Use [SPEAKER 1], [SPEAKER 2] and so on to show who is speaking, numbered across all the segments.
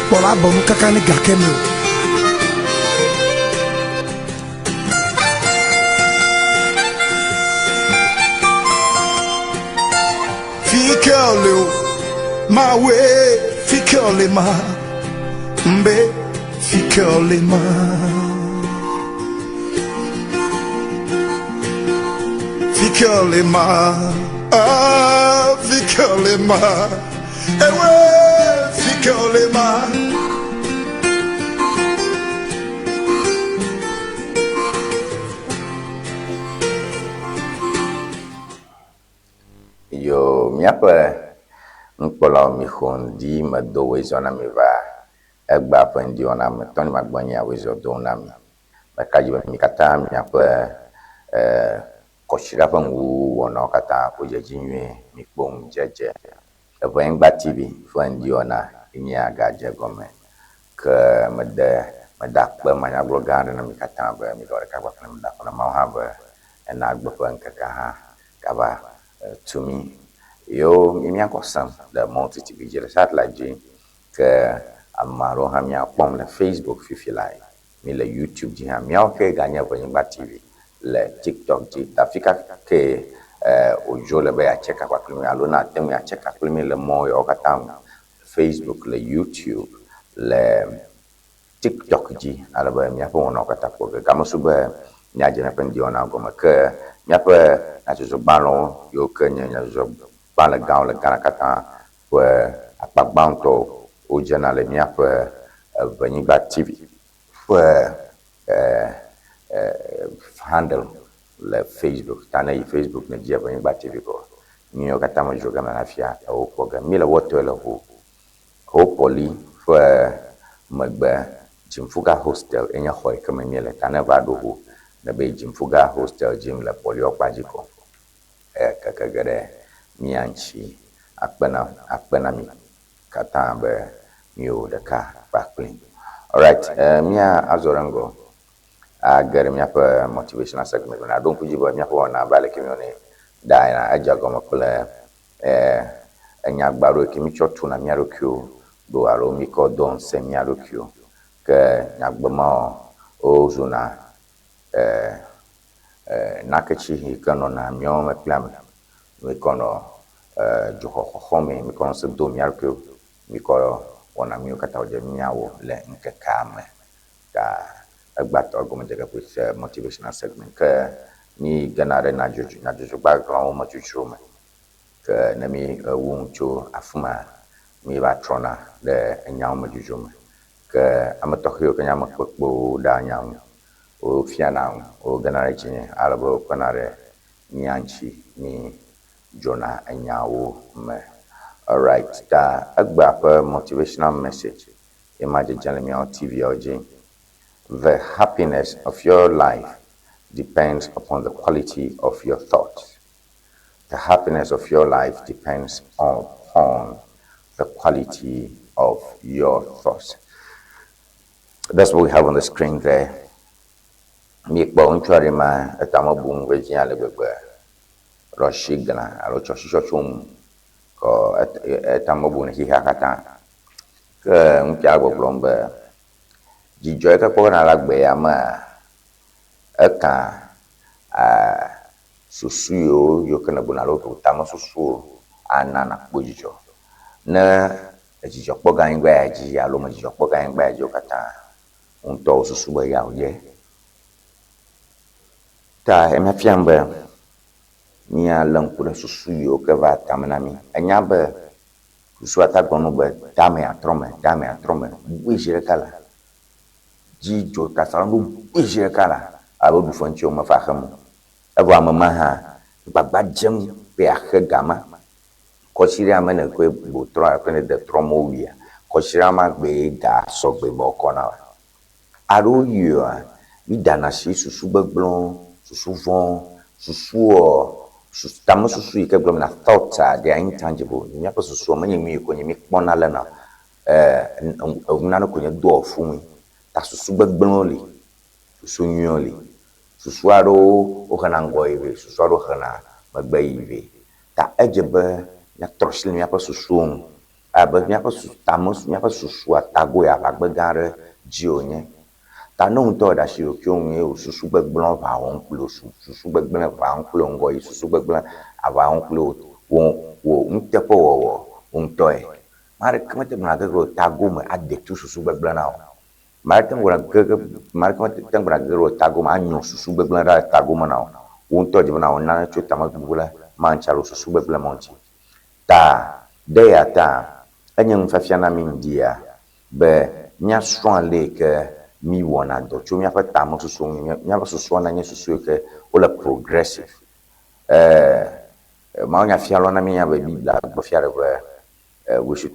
[SPEAKER 1] Bola bonu kakani gakeno. Fikole my way, fikole ma, mbe fikole ma. Fikole ma, fikole ma, ewe fikole ma.
[SPEAKER 2] Yo miapa nkpola mi khondi ma do wezona mi va egba pendi ona me toni magbanya wezo do na mi makaji mi kata miapa koshira pangu wona kata ojejinwe mi pom jeje ebo engba tv fendi ona ni aga je gome ke meda pe manya bloganda na mi kata ba mi do ka kwa na meda na ma ha ba na agbo panka ka ha ka ba to me yo mi akosam the multi tv je satellite je que amaro ha mi apom na Facebook fifi lai mi le YouTube je ha mi o ke ganya bonimba tv le TikTok je tafika ke ojo le ba ya cheka kwa klimi alona temu ya cheka klimi le moyo okatam Facebook le YouTube le TikTok je alaba mi apom na okata ko ga musuba nyaje na pendi ona goma ke miapa na zo balon yo kenya na zo bala gaw le karakata wa apagbanto o jana le miapa Bonimba tv wa handle le Facebook tana Facebook na dia Bonimba tv ko ni yo kata mo joga na afia o ko ga mila woto le ho poli wa magba jimfuga hostel enya hoy kama mila tana ba do na be jimfuga hostel jim la poli okpajiko kakagare mianchi akpana mi kata be mio de ka backplane. All right, mia azorango agare mia pa motivational segment na don kujiba mia pa na bale kimione dai na ajago makula enya gbaro kimi chotu na mia rokyo do aro mi ko don se mia rokyo ke nyagbama o zona nakachi kano na mio me plan mi kono joho home mi kono se do miarko mi ko ona mi kata oje miawo le nke kame ka agbato gomo jaga with motivational segment ka ni ganare na jojo ba ko mo chuchu me ka na mi wuncho afuma mi ba trona de nyawo mo juju me ka amatokyo ka nyama kpokpo da nyawo o fiana o ganare chine alabo kanare nyanchi ni jona anyawo me. All right, da agba motivational message imagine channel on TV OJ. The happiness of your life depends upon the quality of your thoughts. The happiness of your life depends upon the quality of your thoughts. That's what we have on the screen there. Mi po nchwari ma etamobun wejian lebegbe roshigna alo choshichochum ko etamobun hihakata ke mpia goblombe jijo ka ko na lagbe ama eka susuyo yo kana bunalo to tamo susu anana bojijo na jijo poga ngba ji alo mo jijo poga ngba ji okata unto susu ba ya oye ta emafiambe ni alang pura susu yo ke va tamanami anyabe susu atagono be dame atrome bujire kala jijo tasarangu bujire kala abo du fonchi o mafaham abo amama ha bagbajem be ahegama ko siri amene ko botro akene de tromo wia ko siri ama gbe da sogbe boko na aro yo mi dana si susu gbegblon susu von susu tamo susu ike glom na thoughts they are intangible nya pa susu manye mi ko nyimi kpona le na na no ko nya do ofun ta susu gbegblon le susu nyon le susu aro o kana ngoive susu aro kana magbe ive ta ejebe ya troshil nya pa susu abe miaƒe tames miaƒe susua tago ya agbe gã aɖe dzi wònye ta ne ŋutɔ ɖe asi ɖokui ŋu ye wò susu gbegblẽ ʋa wɔm kpli wò susu gbegblẽ ʋa wɔm kpli wò ŋgɔ yi susu gbegblẽ ʋa wɔm kpli wò nuteƒewɔwɔ wò ŋutɔe ame ɖeke mete gblɔna ge ɖe tago me ade tu susu gbegblẽ na wò ame ɖeke mete gblɔna ge ɖe tago me anyo susu gbegblẽ ɖe tago me na wò wò ŋutɔ dzi be na wò nane tso tame bubu le mantsa ɖo susu gbegblẽ me ŋuti ta ɖe ya ta enye nufiafia na mi ŋdia be míasrɔ̃ le ke mi wɔna dɔ tso míaƒe tame susu míaƒe susuwo nenye susu ke wole progressive mawunya fialɔ na mi nya be Biblia gbe fia ɖe be we should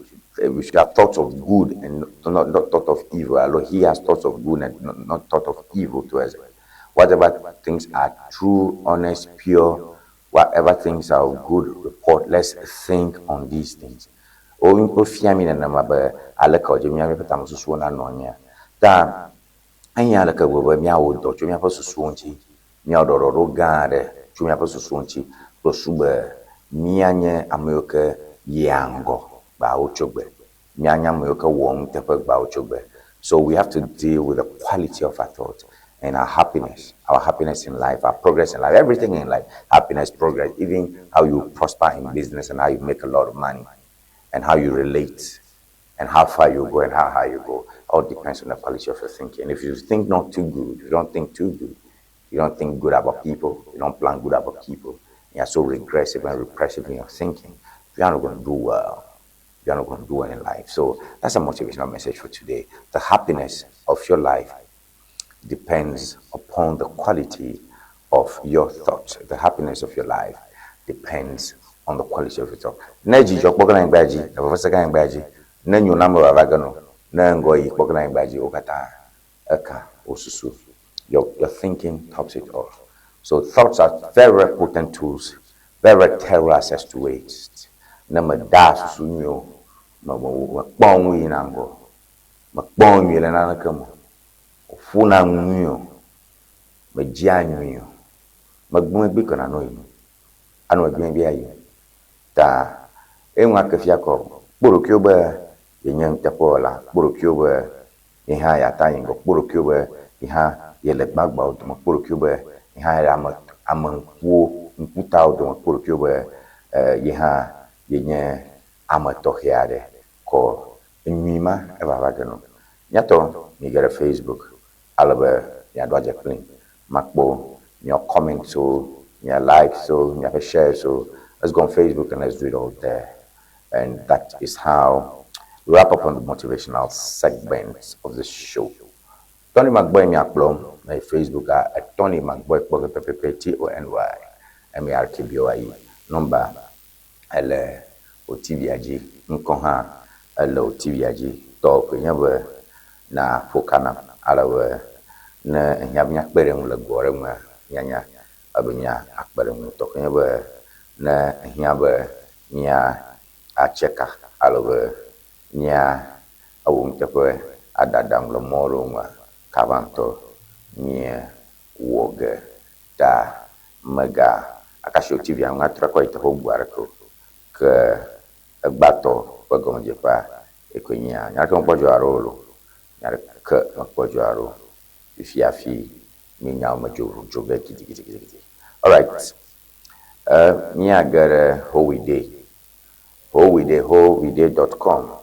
[SPEAKER 2] have thoughts of good and not thought of evil. Although he has thoughts of good and not thought of evil towards it. Whatever things are true, honest, pure, whatever things are of good report, let's think on these things. O impo fiami na ma be aleka je miami pe tam susu na no nya ta anya aleka bo be mia wo do cho mia pe susu nchi mia do ro ga de cho mia pe susu nchi lo sube mia nye amoke yango ba o chogbe mia nya amoke wo te pe ba o chogbe. So we have to deal with the quality of our thoughts and our happiness in life, our progress in life, everything in life, happiness, progress, even how you prosper in business and how you make a lot of money. And how you relate, and how far you go, and how high you go, all depends on the quality of your thinking. If you think not too good, you don't think too good, you don't think good about people, you don't plan good about people, you're so regressive and repressive in your thinking, you're not going to do well. You're not going to do well in life. So that's a motivational message for today. The happiness of your life depends upon the quality of your thoughts. The happiness of your life depends on the quality of it all. Neji jok bokana ngbaji, the professor kan ngbaji, nenyu na mwa bagano, na ngoyi bokana ngbaji okata eka osusu. Your thinking tops it all. So thoughts are very potent tools, very terrible access to waste. Na da susu nyo, ma kpɔnwi na ngo, ma kpɔnwi le na kemo, funa nyo, ma jia nyo, ma gbe bikona no yi, anu gbe bi ayi. Ta enwa kafia ko kporokio be yenye tepola kporokio be iha ya ta yingo kporokio be iha yele gbagba o mo kporokio be iha ya amankuo nkuta o do kporokio be iha yenye amatohiade ko enwima e baba gano nyato mi gere Facebook alabe ya doje plin makbo your comment so your like so your share so. Let's go on Facebook and let's do it all there. And that is how we wrap up on the motivational segments of the show. Tony McBoy Miakblom, my Facebook at Tony McBoy TONY MERKBOIE. Number L O TVAG Nkoha L O TVAG Talk Yawe na Fokana Alawe na Yabnya Berem Lagorema Yanya Abunya Akberem Talk Yawe. Na hiabe nya acheka alobe nya awum tepe adadam lo moro ma kavanto nya woge da mega akasho tv anga trako ite hobwarko ke egbato pagoje pa ekonya nya ko pojo arolo nya ke pojo aro fiafi minya majo jobe kiti. All right. Me I got wholeweday.com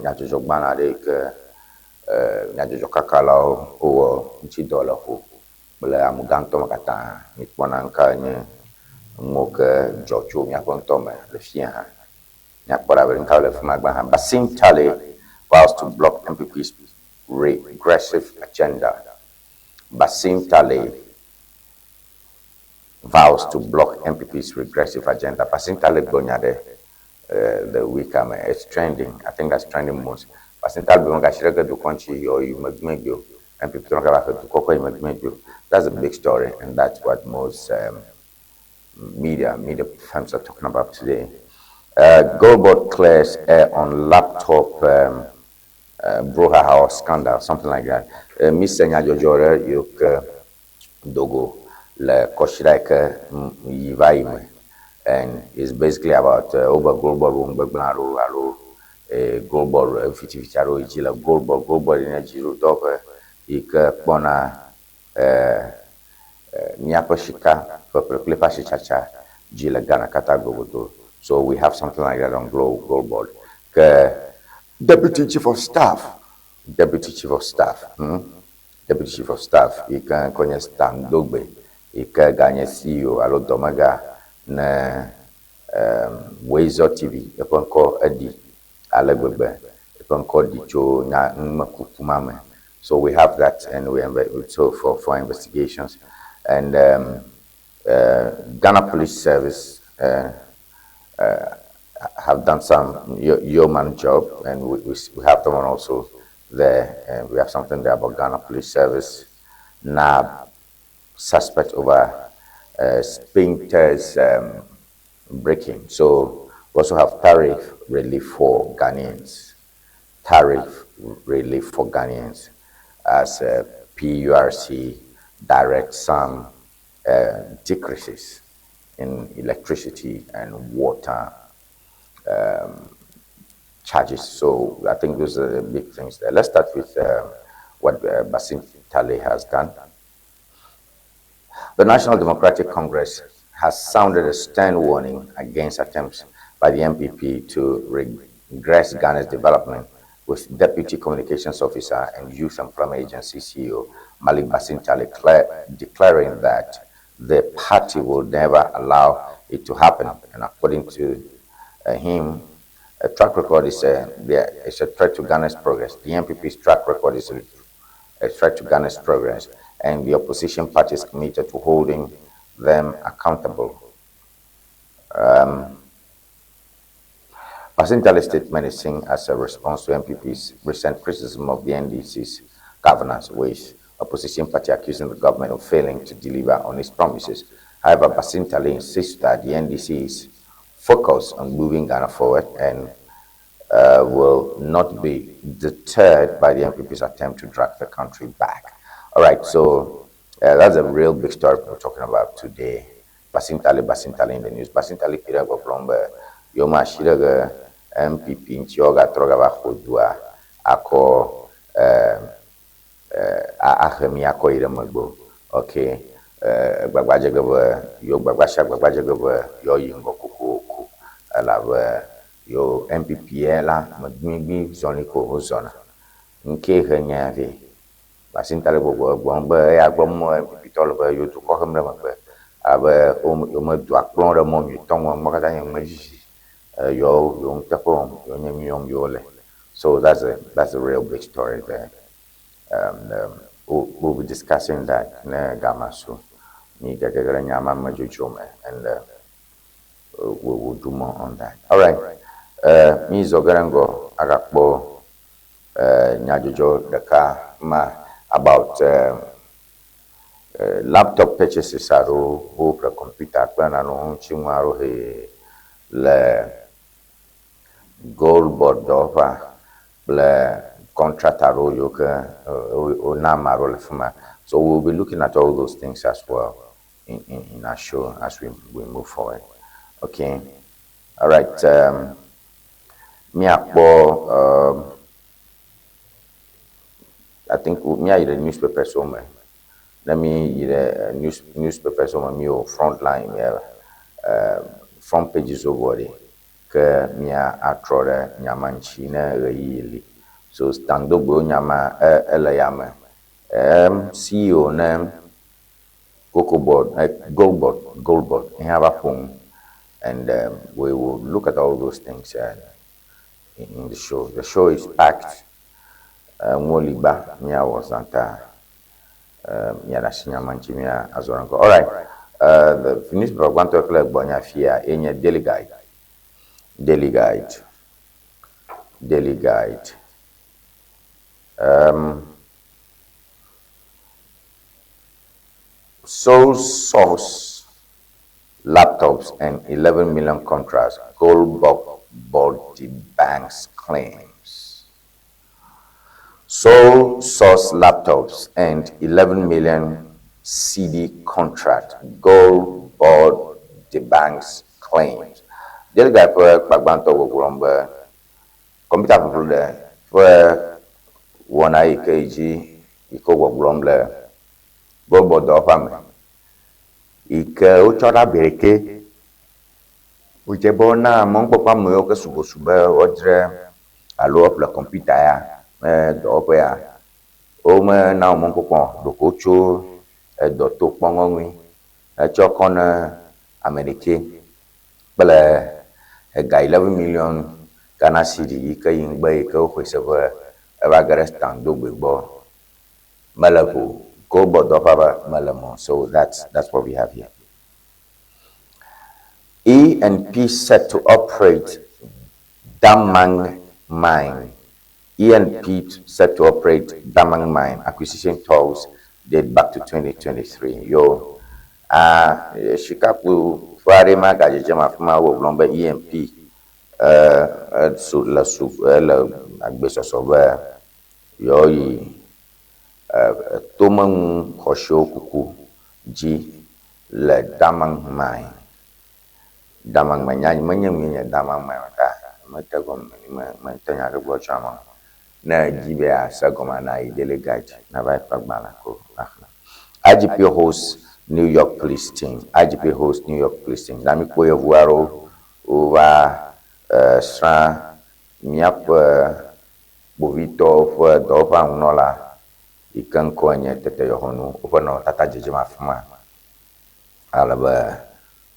[SPEAKER 2] nyajojo gbana de ke nyajojo kakala o $1 ho bele amuganto makata mi pona nka nye ngoke jojo mi akonto me le fia ha nya pora be nka le fuma gba ha Basim Tale vows to block MPP's regressive agenda. Basim Tale vows to block MPP's regressive agenda. Basim Taleb Gonyade, the week it's trending. I think that's trending most. Basim Taleb Gonyade do country or you make you MPP don't have to cocoa you. That's a big story, and that's what most media firms are talking about today. Goldbot clears air on laptop Broha House scandal, something like that. Miss Senya Jojore Yuk Dogo. Le koshiraike yivaime and it's basically about over global room baglaro alo global fitificharo ichila global energy top ika pona miapo shika klepa shichacha jila Ghana kata gogoto. So we have something like that on global. Deputy Chief of Staff, Deputy Chief of Staff, Deputy Chief of Staff, ika konye Stan Dogbe, ika ganye CEO alo domaga na Wezo TV, eponko edi alegbebe, eponko dicho na makufumame. So we have that, and we so for investigations, and Ghana Police Service have done some yeoman job, and we have the one also there, and we have something there about Ghana Police Service. NAB suspect over sphincters breaking. So we also have tariff relief for Ghanaians. Tariff relief for Ghanaians as PURC directs some decreases in electricity and water charges. So I think those are the big things there. Let's start with what Bassim Tale has done. The National Democratic Congress has sounded a stern warning against attempts by the NPP to regress Ghana's development, with Deputy Communications Officer and Youth Employment Agency CEO Malik Bassim Tale declaring that the party will never allow it to happen. And according to him, a track record is a threat to Ghana's progress. The NPP's track record is a threat to Ghana's progress, and the opposition party is committed to holding them accountable. Bassim Tale's statement is seen as a response to NPP's recent criticism of the NDC's governance, with opposition party accusing the government of failing to deliver on its promises. However, Bassim Tale insists that the NDC is focused on moving Ghana forward and will not be deterred by the NPP's attempt to drag the country back. All right, so that's a real big story we're talking about today. Bassim Tale in the news. Bassim Tale kira go plomba yoma shiraga MPP nchioga troga ba khudwa ako ahemi ako ire magbo. Okay. Gbagbaje go yo gbagbasha gbagbaje go yo yingo kuku ala yo MPP la magbi zoniko ozona. Nke henya ve Bassim Tale go gbomba ya gbomo MPP tolba yo to ko hamra magbe abe yo mo do aklon re mo mi ton mo kata yan maji yo tapo yo nyam yo le. So that's a real big story there. We'll be discussing that in Gamasu. And we will do more on that. All right. Me Zogarango Agakbo Nyajojo Daka Ma about laptop purchases who computer planano chimaro he le gold board over le contractaro yoka onamaro le fuma. So we'll be looking at all those things as well in our show as we move forward. Okay. All right. Me akbo I think me I read the newspaper somewhere. Let me read newspaper somewhere me front line front pages over there. Ke me atrore nyamanchi na reyili. So stand up go nyama elayama. CEO name gold board in have a phone, and we will look at all those things in the show. The show is packed. Moliba mia was anta mia na sinya manchi mia azoranko. All right. The finished program to collect bonya fia enye daily guide. Sole source laptops and 11 million contracts, gold body banks claims. Sole source laptops and 11 million CD contract, gold board the banks claims. claims. This guy for Bagbanto Wogurumba, computer people there, for one IKG, Iko Wogurumba, Bobo Dopam, Ike Uchora Bereke, Uchebona, Mongopa Moyoka Subosuba, Odre, Allo up la computer, Dopea, Ome now Mongopa, Dokocho, Dotto Pongongui, a Chocona, America, Bella. A guy 11 million Ghana city, Kaying Bay, Ko, whichever, a Vagarestan, Dubibo, Malabu, Go Bodopaba, Malamo. So that's what we have here. E&P set to operate Damang Mine. E&P set to operate Damang Mine. Acquisition talks date back to 2023. Yo, Chicago. Friday magaji jama fuma wo blombe EMP la agbeso soba yo yi tomang khosho kuku ji le damang mai nyanya manya damang mai ta mata gom ma tanya ke bo chama na jibe a sagoma na delegate na vai pagbala ko akhla IGP hosts New York police team. IGP hosts New York police team. Nami koye vuaro uva sa miap bovito fo dopa unola ikan konye tete yohonu upono tata jejema fuma alaba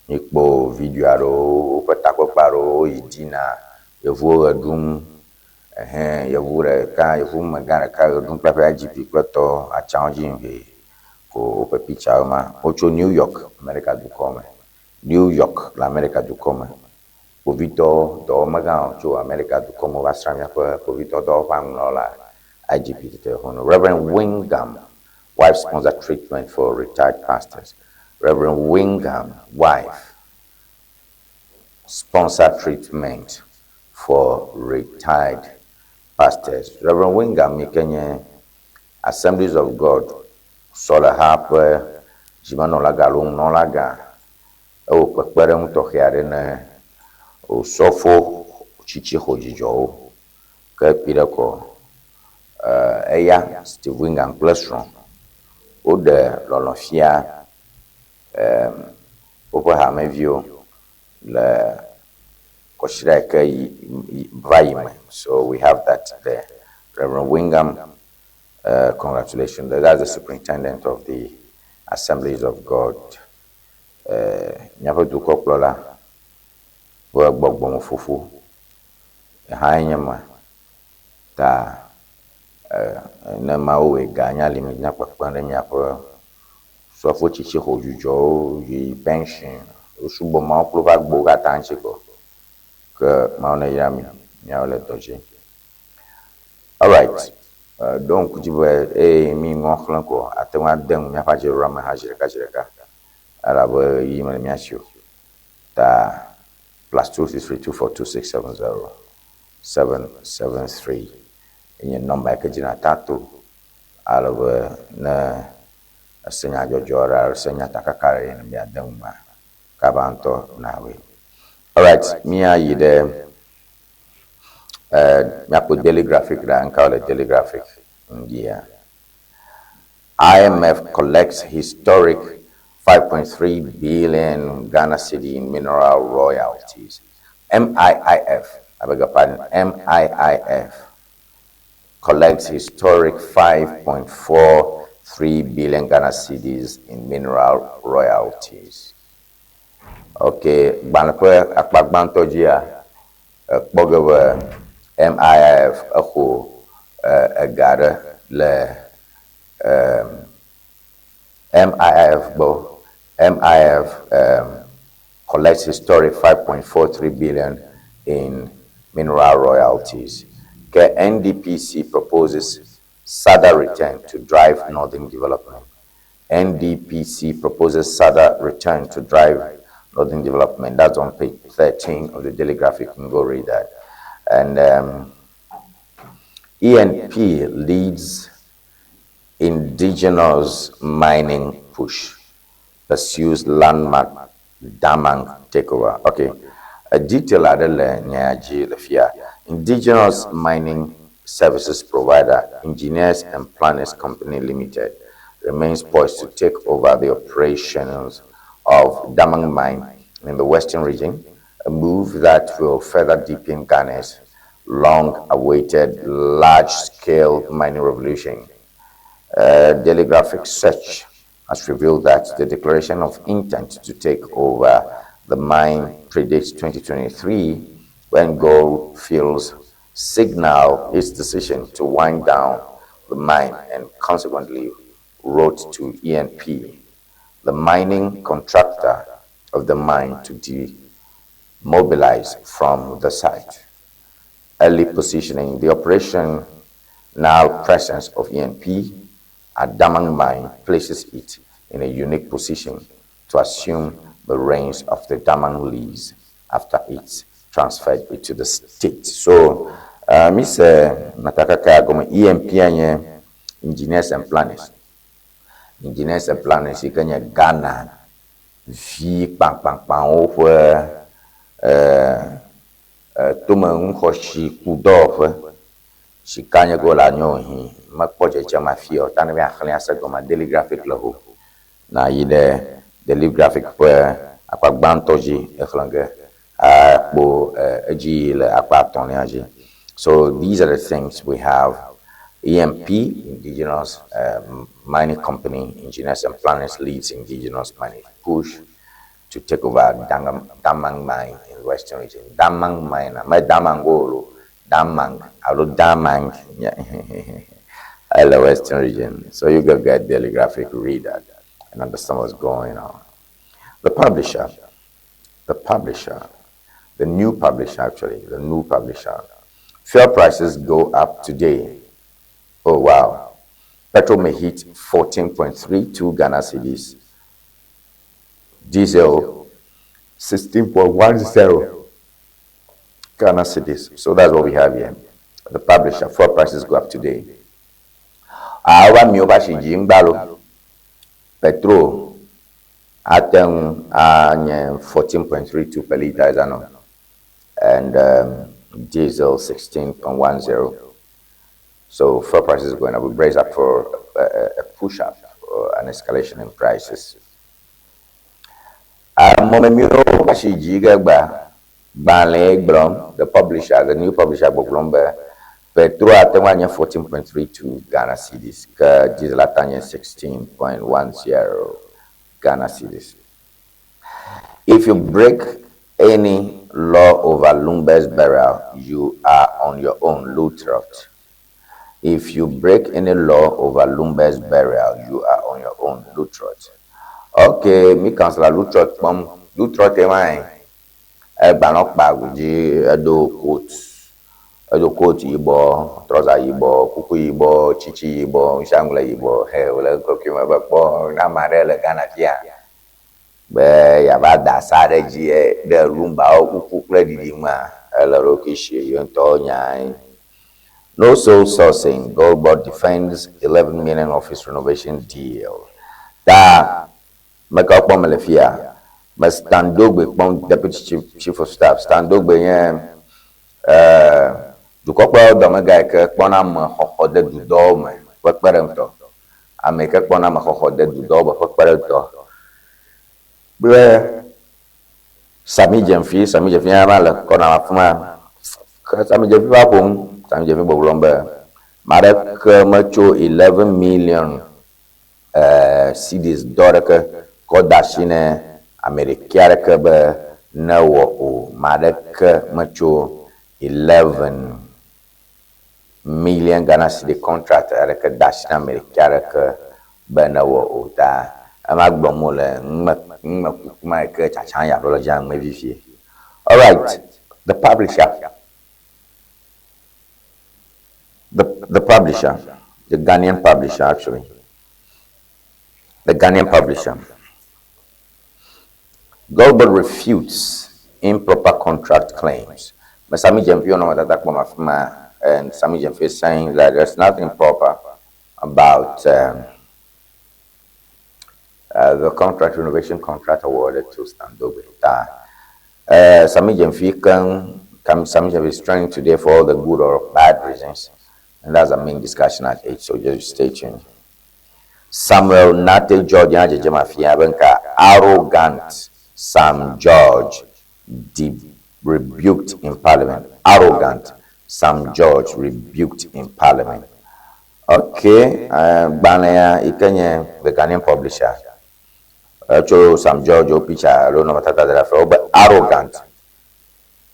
[SPEAKER 2] ikbo video aro upatako paro idina yevuo dum yevure ka yevu magara ka dum pepe IGP kwato a challenge vi ko picture ma ocho New York America du come New York l'America du come povito do maga ocho America du come va stramia povito do famnola IGP te hono Reverend Wingham wife sponsor treatment for retired pastors. Reverend Wingham wife sponsor treatment for retired pastors. Reverend Wingham Mikenye Assemblies of God Sola hapa jimano laga lung no laga o kwekpere mtokiare na o sofo chichi hojijo ke pirako eya Steve Wingham Plestron o de lolofia o ha mevio le koshira ke vaime. So we have that there. Reverend Wingham, congratulations. That's the superintendent of the Assemblies of God. Nyapa du koplola wo gbogbo mo fufu hanyama ta na mawe ganya limi nyapa kwande nyapa so fo chichi hojujo yi pension osubo ma oklo ba gbo ga tanche ko ke ma ona yami nya ole doje. All right. Donc tu vois mi ngoklan ko atwa dem nya fa jiro ma hajireka arabo yi ma miasio ta +263242670 773 in number ka jina tatu arabo na asenya jojora asenya takakare na bia dem ma kabanto nawe. All right, me ayi de I put daily graphic there and call it daily graphic. Yeah. IMF collects historic 5.3 billion Ghana cedi in mineral royalties. MIIF, I beg your pardon, MIIF collects historic 5.43 billion Ghana cedis in mineral royalties. Okay, Banakwe Akbagbantojia, Bogawa. MIIF agara le MIIF collects historic 5.43 billion in mineral royalties. NDPC proposes SADA return to drive northern development. NDPC proposes SADA return to drive northern development. That's on page 13 of the daily graphic. You can go read that. And E&P leads indigenous mining push, pursues landmark Damang takeover. Okay. A detail adele nyaji lafia. Indigenous Mining Services Provider, Engineers and Planners Company Limited, remains poised to take over the operations of Damang Mine in the Western region, a move that will further deepen Ghana's long-awaited large-scale mining revolution. Daily Graphic search has revealed that the declaration of intent to take over the mine predates 2023, when Gold Fields signaled its decision to wind down the mine and consequently wrote to ENP, the mining contractor of the mine, to demobilize from the site. Early positioning: the operation now presence of ENP at Damang Mine places it in a unique position to assume the reins of the Damang lease after it transferred it to the state. So, Mr. Natakaka, EMP and engineers and planners. Engineers and planners, you can Ghana, V, bang, bang, bang, over, Tuman Hoshi, Kudov, Shikanya Gola Nyohi, Makoja Jamafio, Tanavia Haliasa Daily Graphic Lahu. Na yide Daily Graphic where Aqua Bantoji, Eflanger, Bo Agile, Aqua Toniaji. So these are the things we have. EMP, Indigenous Mining Company, Engineers and Planners leads Indigenous Mining push to take over Damang Mine in the Western region. Damang Mine, my Damangolo. Damang, although Damang, the Western region. So you can get Daily Graphic, read that, and understand what's going on. The new publisher. Fuel prices go up today. Oh wow. Petrol may hit 14.32 Ghana cedis. Diesel 16.10 Ghana cedis. So that's what we have here. The publisher. Fuel prices go up today. Awa mioba shiji ngbalo. Petrol at 14.32 per liter, and diesel 16.10. So fuel prices going up. We brace up for a push up or an escalation in prices. The publisher, the new publisher, Petrol at 14.32 Ghana cedis, diesel at 16.10 Ghana cedis. If you break any law over Lumber's burial, you are on your own, Lutrot. If you break any law over Lumber's burial, you are on your own, Lutrot. Okay, me councillor Lutrot, Lutrot emai, banok baguji, edo coat yibo, trouser yibo, kuku yibo, chichi yibo, shangula yibo, wala kokima bakbo, na marele ganatia. Be yabada sare ji de rumba o kuku kredidi ma, elaro kishi yonto nyai. No soul sourcing. Goldbot defends 11 million office renovation deal. Da Makapon Malafia, but Standogbe, Deputy Chief of Staff, Standogbe, du Copa Domagaka, Bonam, Hode du Dome, what parento. I make a Bonam Hode du Dome, what parento. Sami Jemfi, Sami Jefiamala, Conafma, Sami Jefipum. Marak macho 11 million cedis doraka kodashine amerikiaraka ba nawo o marak macho 11 million Ghana cedi contract araka dashine amerikiaraka ba nawo o ta amagbomole ngma ke chacha ya lo jang mevifie. All right, the publisher. The publisher, the Ghanaian publisher, actually. The Ghanaian publisher. Goldberg refutes improper contract claims. But Sami Jemfi and Sami Jemfi is saying that there's nothing proper about The contract renovation contract awarded to Standobe. Sami Jemfi Sami Jemfi is trying today for all the good or bad reasons. And that's the main discussion at 8, so just stay tuned. Samuel Nate George Jemafia Benka, arrogant Sam George rebuked in Parliament. Arrogant Sam George rebuked in Parliament. Okay, Banaya Ikenye, the Ghanaian publisher. Sam George Opicha, but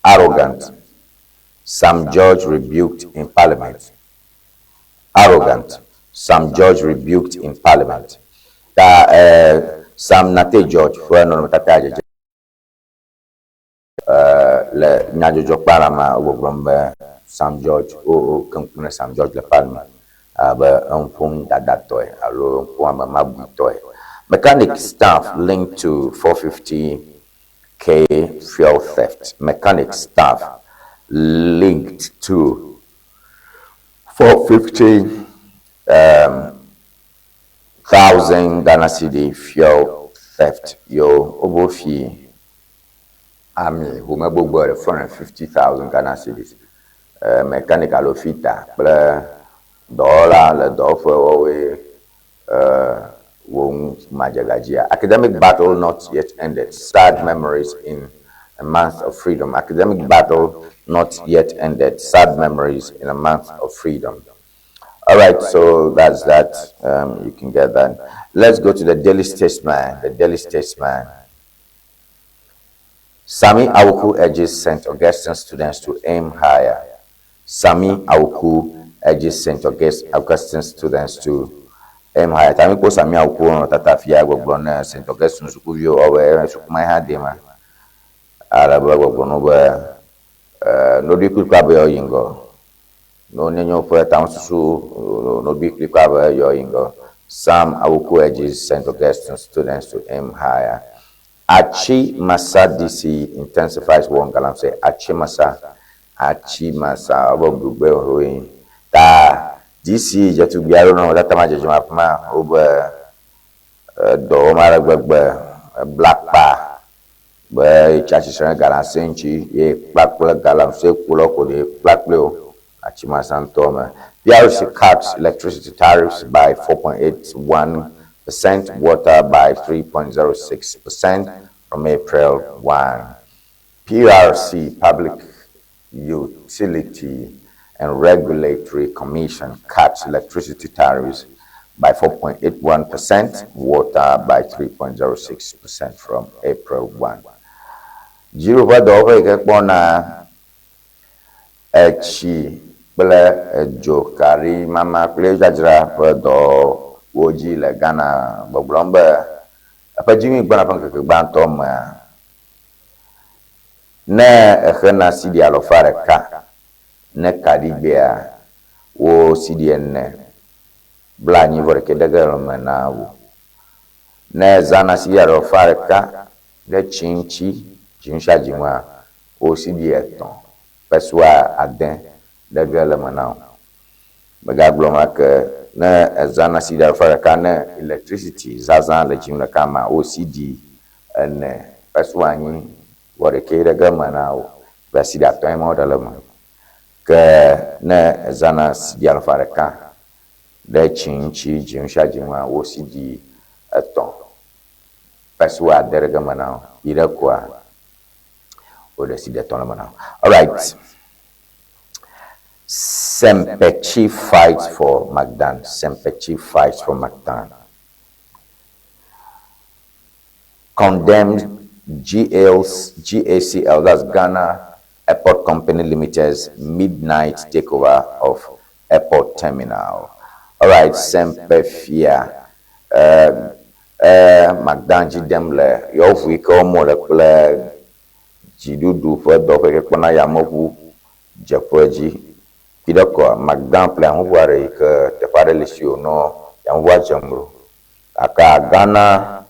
[SPEAKER 2] arrogant. Sam George rebuked in Parliament. Arrogant. Sam George rebuked in Parliament. Sam Nate George, le nyajojo parama wobrombe Sam George kampune Sam George le Parliament. But dadatoy, alo mabutoy. Mechanic staff linked to 450k fuel theft. Mechanic staff linked to 450,000 Ghana cedi fuel theft. Yo obofi ami humebogbo 450,000 Ghana cedis. Mechanic alofita dollar le dofe academic battle not yet ended. Sad memories in a month of freedom. Academic battle not yet ended. Sad memories in a month of freedom. All right, so that's that. You can get that. Let's go to the Daily Statesman. The Daily Statesman. Sami Awuku urges St. Augustine students to aim higher. Sami Awuku urges St. Augustine students to aim higher. Tami ko Sami Awuku no tatafia gbogbon St. Augustine sukuvio owe sukumai hadema. Ala gbogbon no no di kwaba yo yingo. No nenyo for town susu no di kwaba yo yingo. Sam Awuku urges St. Augustine students to aim higher. Achi Masa DC intensifies one galam say Achi Masa obogbe hoyin ta DC jetu biaro no data ma jejuma pama oba do mara gbegbe black pa be chachi sere galam senchi e plakpla galam se kulo ko de plakplo Achi Masa ntoma. PRC cuts electricity tariffs by 4.81%, water by 3.06% from April 1. PRC, Public Utility and Regulatory Commission, cuts electricity tariffs by 4.81%, water by 3.06% from April 1. Jiruba dobe gekpona echi bele jokari mama plejajra do woji le Ghana boblombe apa jimi gbana pan ke gbanto ma ne ekhena sidi alofare ka ne kadibia wo sidi enne blani vorke daga na wo ne zana sidi alofare ka de chinchi jinsha jima wo sidi eton peswa aden daga le mana baga bloma ke na zana sidi alofare ka ne electricity zazan le jimla kama wo sidi enne peswa anyi vorke daga mana wo basidi aton mo dala ma ke na zana sidi alofare ka de chinchi jinsha jima wo sidi eton peswa daga mana ira kwa o de sidi eton mana. All right. Sempechi fights for Macdan. Sempechi fights for Macdan. Condemned GACL, that's Ghana Airport Company Limited's midnight takeover of airport terminal. All right, Sempefia. Macdan Jidemle, Yofwiko Molekule Jidudu for Dopekona Yamoku Japweji. Pidoko Macdan plan ware ke tepare lesio no yang wajamro aka Ghana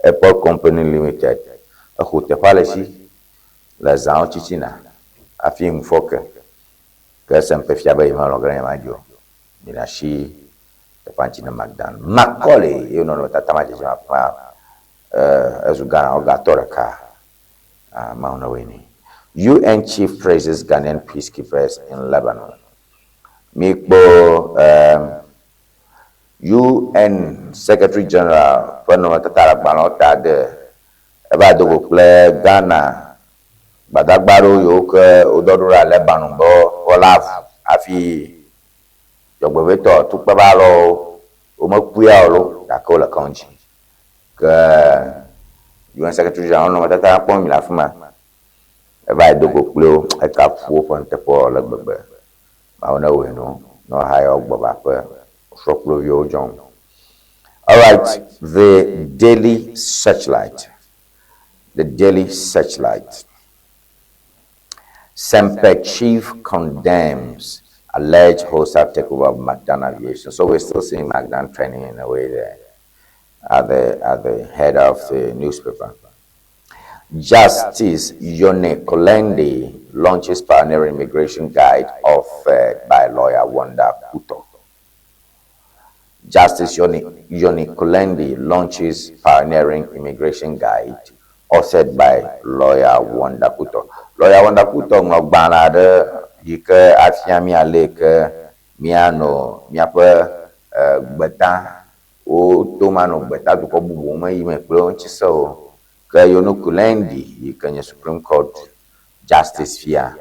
[SPEAKER 2] Airport Company Limited aku tepale si la zao chichina afi mfoke ke Sempefia ba imalo gran majo minashi tepanchi na Macdan Macaulay you know tatama jema Ezugana Ogatoraka Maunawini. UN chief praises Ghanaian peacekeepers in Lebanon. Mikbo UN Secretary General Pano Tatara Banota de Ebadogo Ghana Badagbaro Yoke Ododura Lebanon Bo Olaf Afi Jogbeveto Tukbabalo Umokuyaolo Takola Konji. UN Secretary General no Tatara Pomi Lafuma Ebadogo Klo Ekafu Pontepo Legbebe. No higher Baba. All right, the Daily Searchlight. The Daily Searchlight. Semper chief condemns alleged hostile takeover of Magdan Aviation. So we're still seeing Magdan training in a way there at the head of the newspaper. Justice Yone Kolende launches pioneering immigration guide offered by lawyer Wanda Kuto. Justice Yone Kolende launches pioneering immigration guide authored by lawyer Wanda Kuto. Lawyer Wanda Kuto ngogbana de yike afiami aleke miano miape gbeta o tomano gbeta duko bubu mo yime pe on chiso. Yone Kolende, Kenya Supreme Court Justice Fia.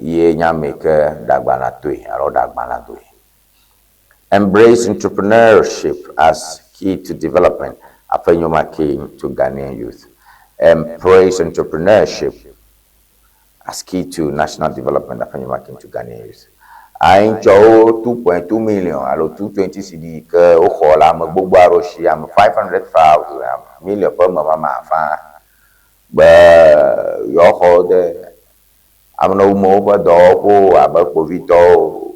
[SPEAKER 2] Ye nyameke dagbana tui, aro dagbana tui. Embrace entrepreneurship as key to development. Afenyoma came to Ghanaian youth. Embrace entrepreneurship as key to national development. Afenyoma came to Ghanaian youth. I cho 2.2 million, alo 220 CD ke okola me gbogbo aroshi am 500,000 million per mama fa ba yo hode am no mo ba do ko aba povito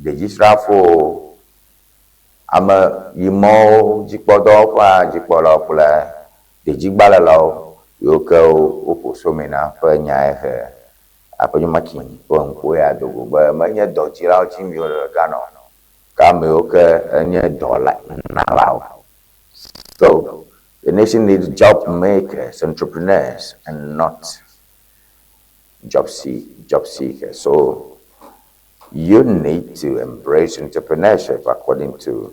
[SPEAKER 2] registra fo am yimo jikpodo fa jikpolo pula de jigbala lo yo ke o poso mena fa nya he apa nyuma kini pon ko ya dogo ba manya do chira chimyo gano kameo ke nya dollar na lao. So the nation needs job makers, entrepreneurs, and not job seekers. So you need to embrace entrepreneurship according to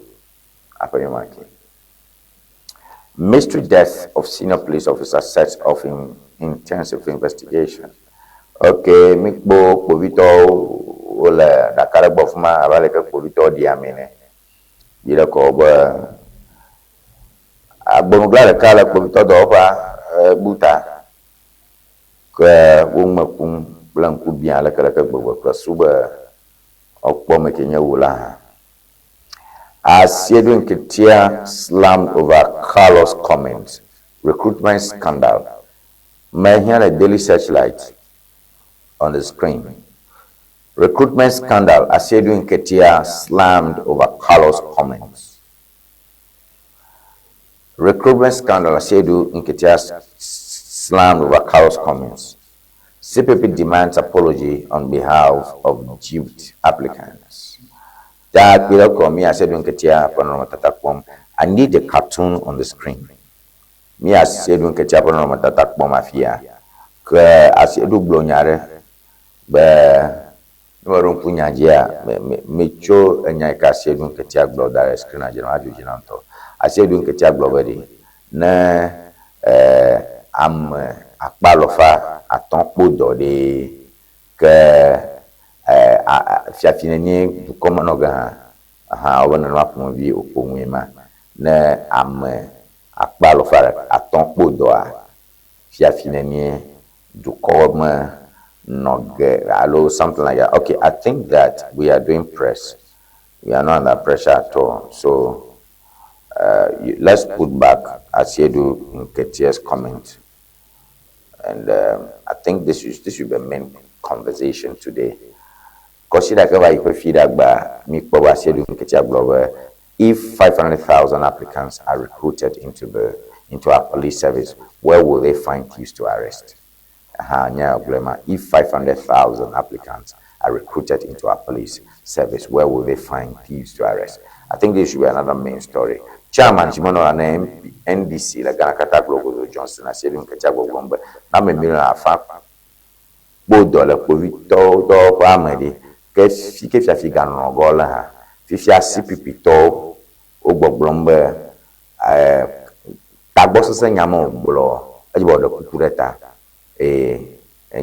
[SPEAKER 2] Apayomaki. Mystery death of senior police officer sets off in intensive investigation. Okay, mikbo povito ole dakara bofma abale ke povito diamene. Bila ko ba agbonugla kala povito do pa buta ke wumapum blanku bien la kala ke bobo suba okpo mekenya wula. Asiedu Nketia slammed over Carlos comments. Recruitment scandal. May hear a Daily Searchlight on the screen. Recruitment scandal. Asiedu Nketia slammed over Carlos comments. Recruitment scandal. Asiedu Nketia slammed over Carlos comments. CPP demands apology on behalf of duped applicants. That me, I said, I need a cartoon on the screen. Me, I said, I said, no punya dia me cho enya ka se dun ke tia glo da screen ajena aju jinanto ase dun ke tia glo bedi na am akpalofa aton podo de ke fiafinani du komonoga aha wona no apon bi opomwema na am akpalofa aton podo a fiafinani du koma not get something like that. Okay, I think that we are doing press. We are not under pressure at all. So let's put back Asiedu Nketia's comment. And I think this should be the main conversation today. If 500,000 applicants are recruited into our police service, where will they find thieves to arrest? If 500,000 applicants are recruited into our police service, where will they find thieves to arrest? I think this should be another main story. chairman chimono na NDC la Ghana Kataglo Johnson asedi nketiagbo gbombe na memiro afa bodo le povito do kwa amedi ke fi ganu gola ha fi CPP to ogbogblombe tagbo sese nyama oglo ejibo do kukureta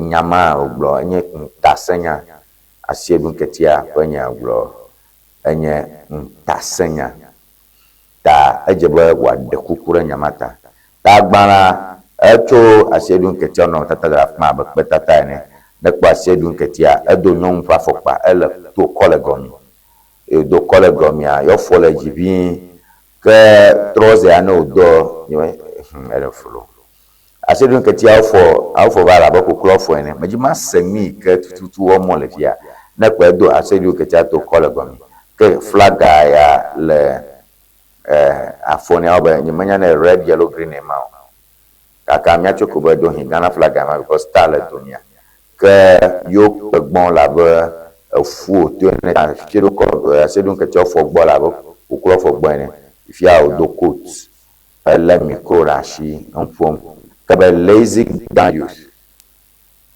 [SPEAKER 2] nyama oglo enye tasenya asedi nketia kwenya oglo enye tasenya ta ejebe wade kukure nyamata ta gbara echo asedi nketia no tatagraph ma be tata ne nekpa asedi nketia edo nyom fa fokpa ele to kolegomi do kolegomi a yo fole jibi ke troze ana odo ele folo asedi nketia afo bara ba kokuro fo ene majima semi ke tutu o mo le fia nekpa edo asedi nketia to kolegomi ke flaga ya le afoni oba nyimanya na red yellow green e ma kaka mi achoko be do hin Ghana flag ma because star le dunia ke yo pegbon la be fu to ne ta kiro ko asedun ke cho fo gbo la be ukuro fo gbo ne ifia o do coat let me ko rashi onfom ke be lazy than youth.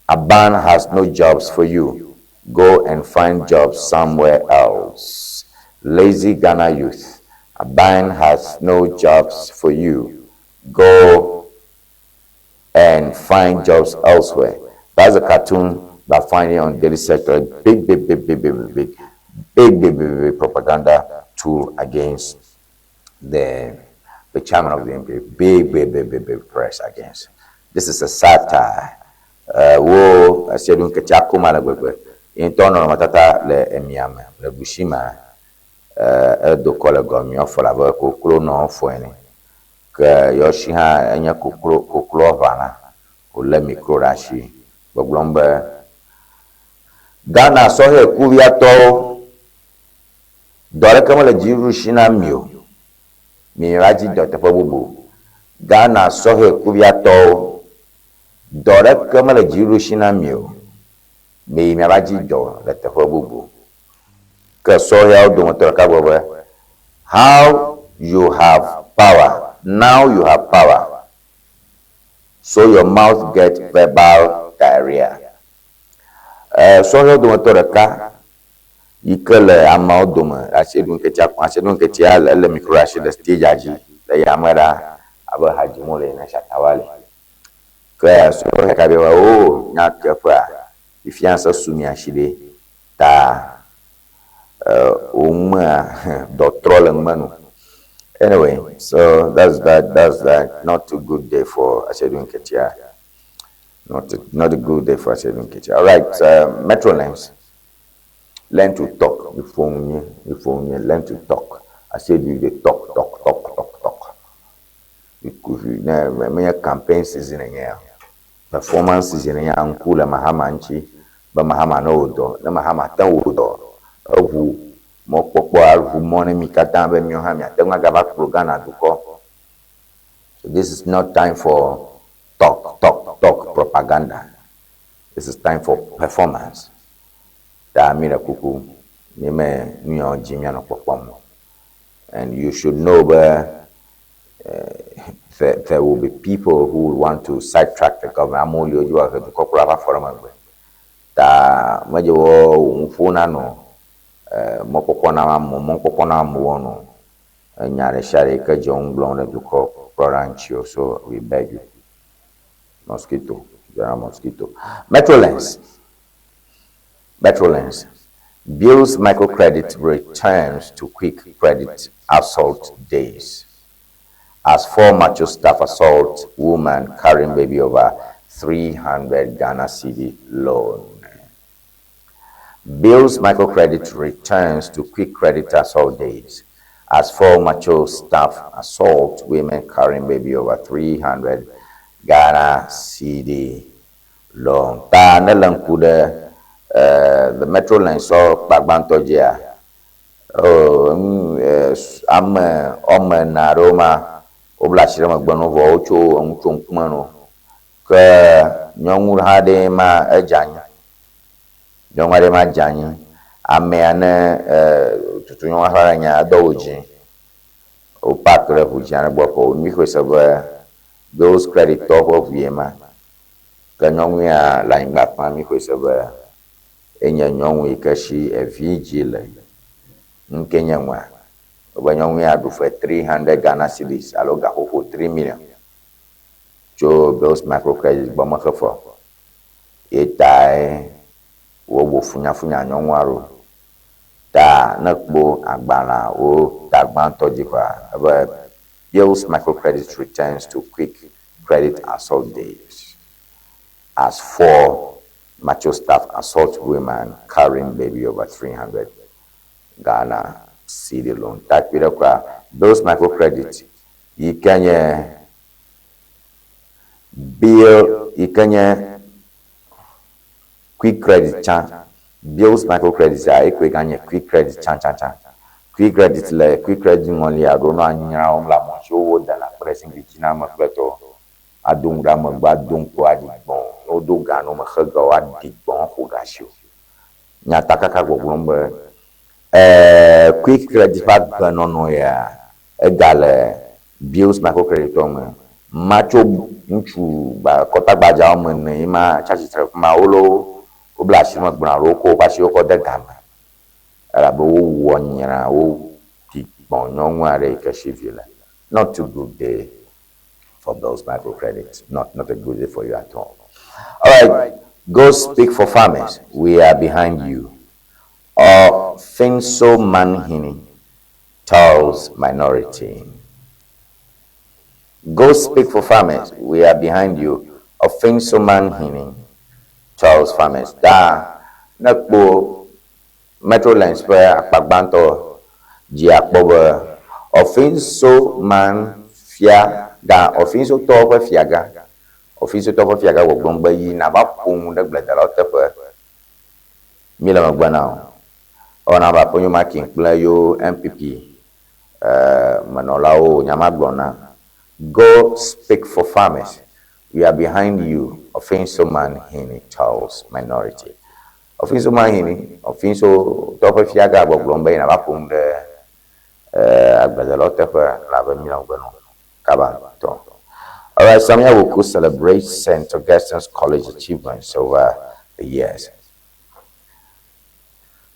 [SPEAKER 2] Aban has no jobs for you, go and find jobs somewhere else. Lazy Ghana youth, Aban has no jobs for you. Go and find jobs elsewhere. That's a cartoon by finding on Daily Sector. Big propaganda tool against the chairman of the MP. Big press against. This is a satire. Wo asedun ke chakuma la gbegbe. Intono matata le emiame le bushima. Do kolegomi ofola ba koklo no foeni ke yoshi ha enya koklo vana o le micro rashi gbogbombe Ghana so he kuwia to dore kamale jiru shina mio mi raji dote pobubu Ghana so he kuwia to dore kamale jiru shina mio mi raji do le te pobubu. How you have power. Now you have power. So your mouth gets verbal diarrhea. So you don't toraka. You call a mouth doma. I said, don't get ya, let me crash the stage. The Yamara about Hajimole and Shatawali. So oh, not your prayer. If you answer Sumia Shide, ta. Anyway, so that's that. Not a good day for Asedun Ketia. Not a good day for Asedun Ketia. All right, Metrolens. Learn to talk. Before you learn to talk. I said you they talk. Many campaign season here, performance season here. Ankula Mahamanchi, but Mahama no do. The Mahama do. Ovu mokpokpo avu mone mikata be miohamia tenga gaba prograna duko. So this is not time for talk propaganda. This is time for performance. Da mira kuku nime nyo jimya no popom. And you should know where there will be people who will want to sidetrack the government. Amolio you are the corporate forum. Da majo umfuna no mokopona mo nyare share ka jonglon le duko proranchio. So we beg you. Mosquito. Metrolens Bills microcredit returns to quick credit assault days as 4 macho staff assault woman carrying baby over 300 Ghana cedi loan. Bills microcredit returns to quick credit assault days as 4 mature staff assault women carrying baby over 300 Ghana cedi loan. Ta nelankude the Metro line saw Bagbantojia. Ome na Roma oblashirama gbonovo ocho onchonkumano ke nyongu hade ma ejanyi. Nyongare ma janyi ame ane tutu nyonga haranya adoji o pack le hujiane boko mi ko sebe bills credit top of yema ka nyɔnu ya le anyigba kpam mi ko sebe enye nyɔnu yi ke si evigi le nke nye nwa be nyɔnu ya ɖu fe 300 Ghana cedis alo gaƒoƒo 3 million tso bills microcredit gbɔ me xefe ye tae wo funyafunya nyɔnu aro ta ne kpo agbala wo ta gbãtɔ dzi koa ebe bills microcredit returns to quick credit assault days as 4 macho staff assault women carrying baby over 300 Ghana cedi loan. Tak pira kwa bills microcredit ikanye bill ikanye quick credit chan bills microcredit a ekwe ganye quick credit chan quick credit le quick credit ngoli a rono anyira on la mo so wo da la pressing bitina ma pleto adung da ma gba dung ko adi bon no do ga no ma khga wa di bon ko ga sho nya takaka go glombe quick credit pa gano no ya egale bills microcredit on macho nchu ba kota gbaja o me ma chachi tre ma olo o blashi ma gbona ro ko pa si o ko de gama ara bo wo nyira o ti bon nyonwa re ke shivile not too good day for those microcredits, not a good day for you at all right, go speak for farmers, we are behind you. Finso Manhini tells minority. Go speak for farmers, we are behind you. Finso Manhini tells farmers. Da nakbo Metro Lines where akpagbanto ji akpobe Finso man fia ga Finso tobe fiaga. Finso tobe fiaga wo gbongba yi na ba pon de gbledala tepe mila magbana ona ba ponyo making play yo MPP manolao nyamagbona. Go speak for farmers, we are behind you. Finso Manhini tells minority. Finso Manhini Finso tope fiaga bo gbongba yi na ba pon de agbledala tepe la ba mila magbana kaba to. All right, Samia Wuku celebrates St. Augustine's College achievements over the years.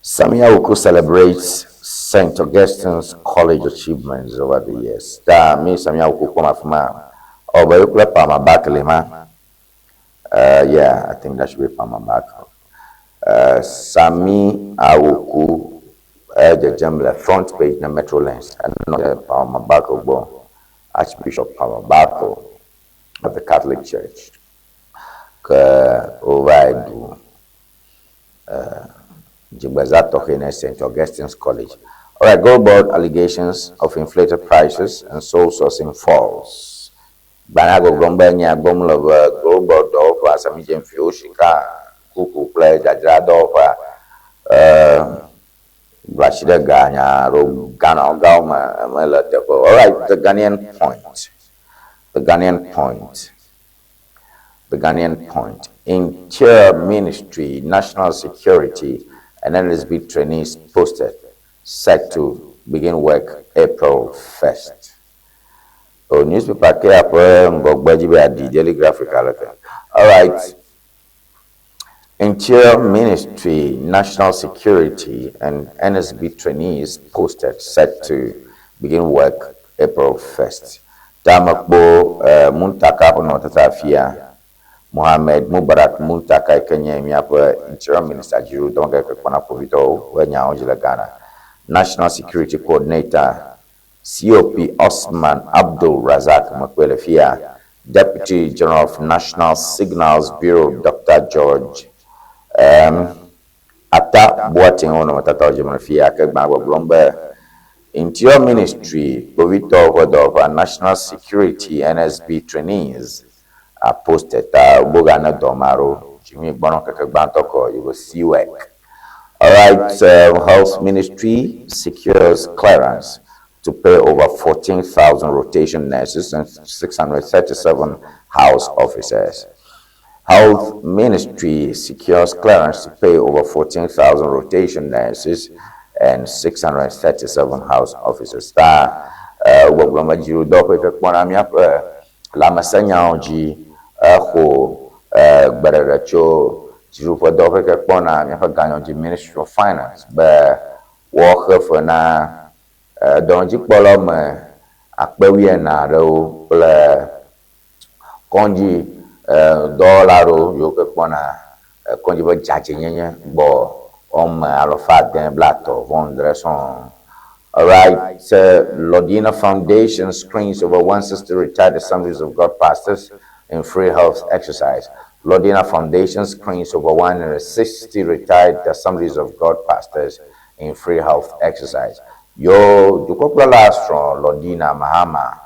[SPEAKER 2] Samia Wuku celebrates St. Augustine's College achievements over the years. Da me Samia Wuku kwa mafuma. Oba yukula pama baklema. Yeah, I think that should be pama back. Sami Awuku the Jambla front page na Metro Lens. I don't know pama back Archbishop Pama Bako of the Catholic Church. Over Jibazatoke in St. Augustine's College. All right, go about allegations of inflated prices and soul sourcing false. Banago Gombania Gomlova, go about Dofa, Samijan Fioshika, Kuku Play, Jadradova, Blashida Ganya, Ghana, Gauma, Melatepo. All right, the Ghanaian point. The Ghanaian point. Interior Ministry, National Security, and NSB trainees posted, set to begin work April 1st. Oh, newspaper the Daily Graphic. All right. Interior Ministry, National Security, and NSB trainees posted, set to begin work April 1st. Tamakbo Muntaka Tatafia Mohammed Mubarak Muntaka Kenya Miapa Interior Minister Jiru Donga Kwana Povito Wenya Ojila Ghana. National Security Coordinator COP Osman Abdul Razak Makwelefia. Deputy General of National Signals Bureau Dr. George Ata Boating Ono Matata Jemafia Kagbawa Blombe. Interior Ministry, Povito Hodova, National Security, NSB trainees are posted. Bogana Domaro, Jimmy Bonokakabantoko, you will see work. All right, Health Ministry secures clearance to pay over 14,000 rotation nurses and 637 house officers. Health Ministry secures clearance to pay over 14,000 rotation nurses and 637 house officers. gbɔgblɔ me dziɖodɔƒe ke kpɔna míaƒe lãmesenyawo dzi exɔ gbeɖeɖe tso dziɖoƒe dɔwɔƒe ke kpɔna míaƒe ganyɔdzi Ministry of Finance be woaxe fe na dɔnɔdzikpɔlawo me akpe 14 aɖewo kple kɔndzi dɔwɔla aɖewo yiwo ke kpɔna kɔndzi ƒe dzadzenyenye gbɔ wɔme 950 sɔŋ. All right, Lodina Foundation screens over 160 retired Assemblies of God pastors in free health exercise. Lodina Foundation screens over 160 retired Assemblies of God pastors in free health exercise. Yo, dukokla last from Lodina Mahama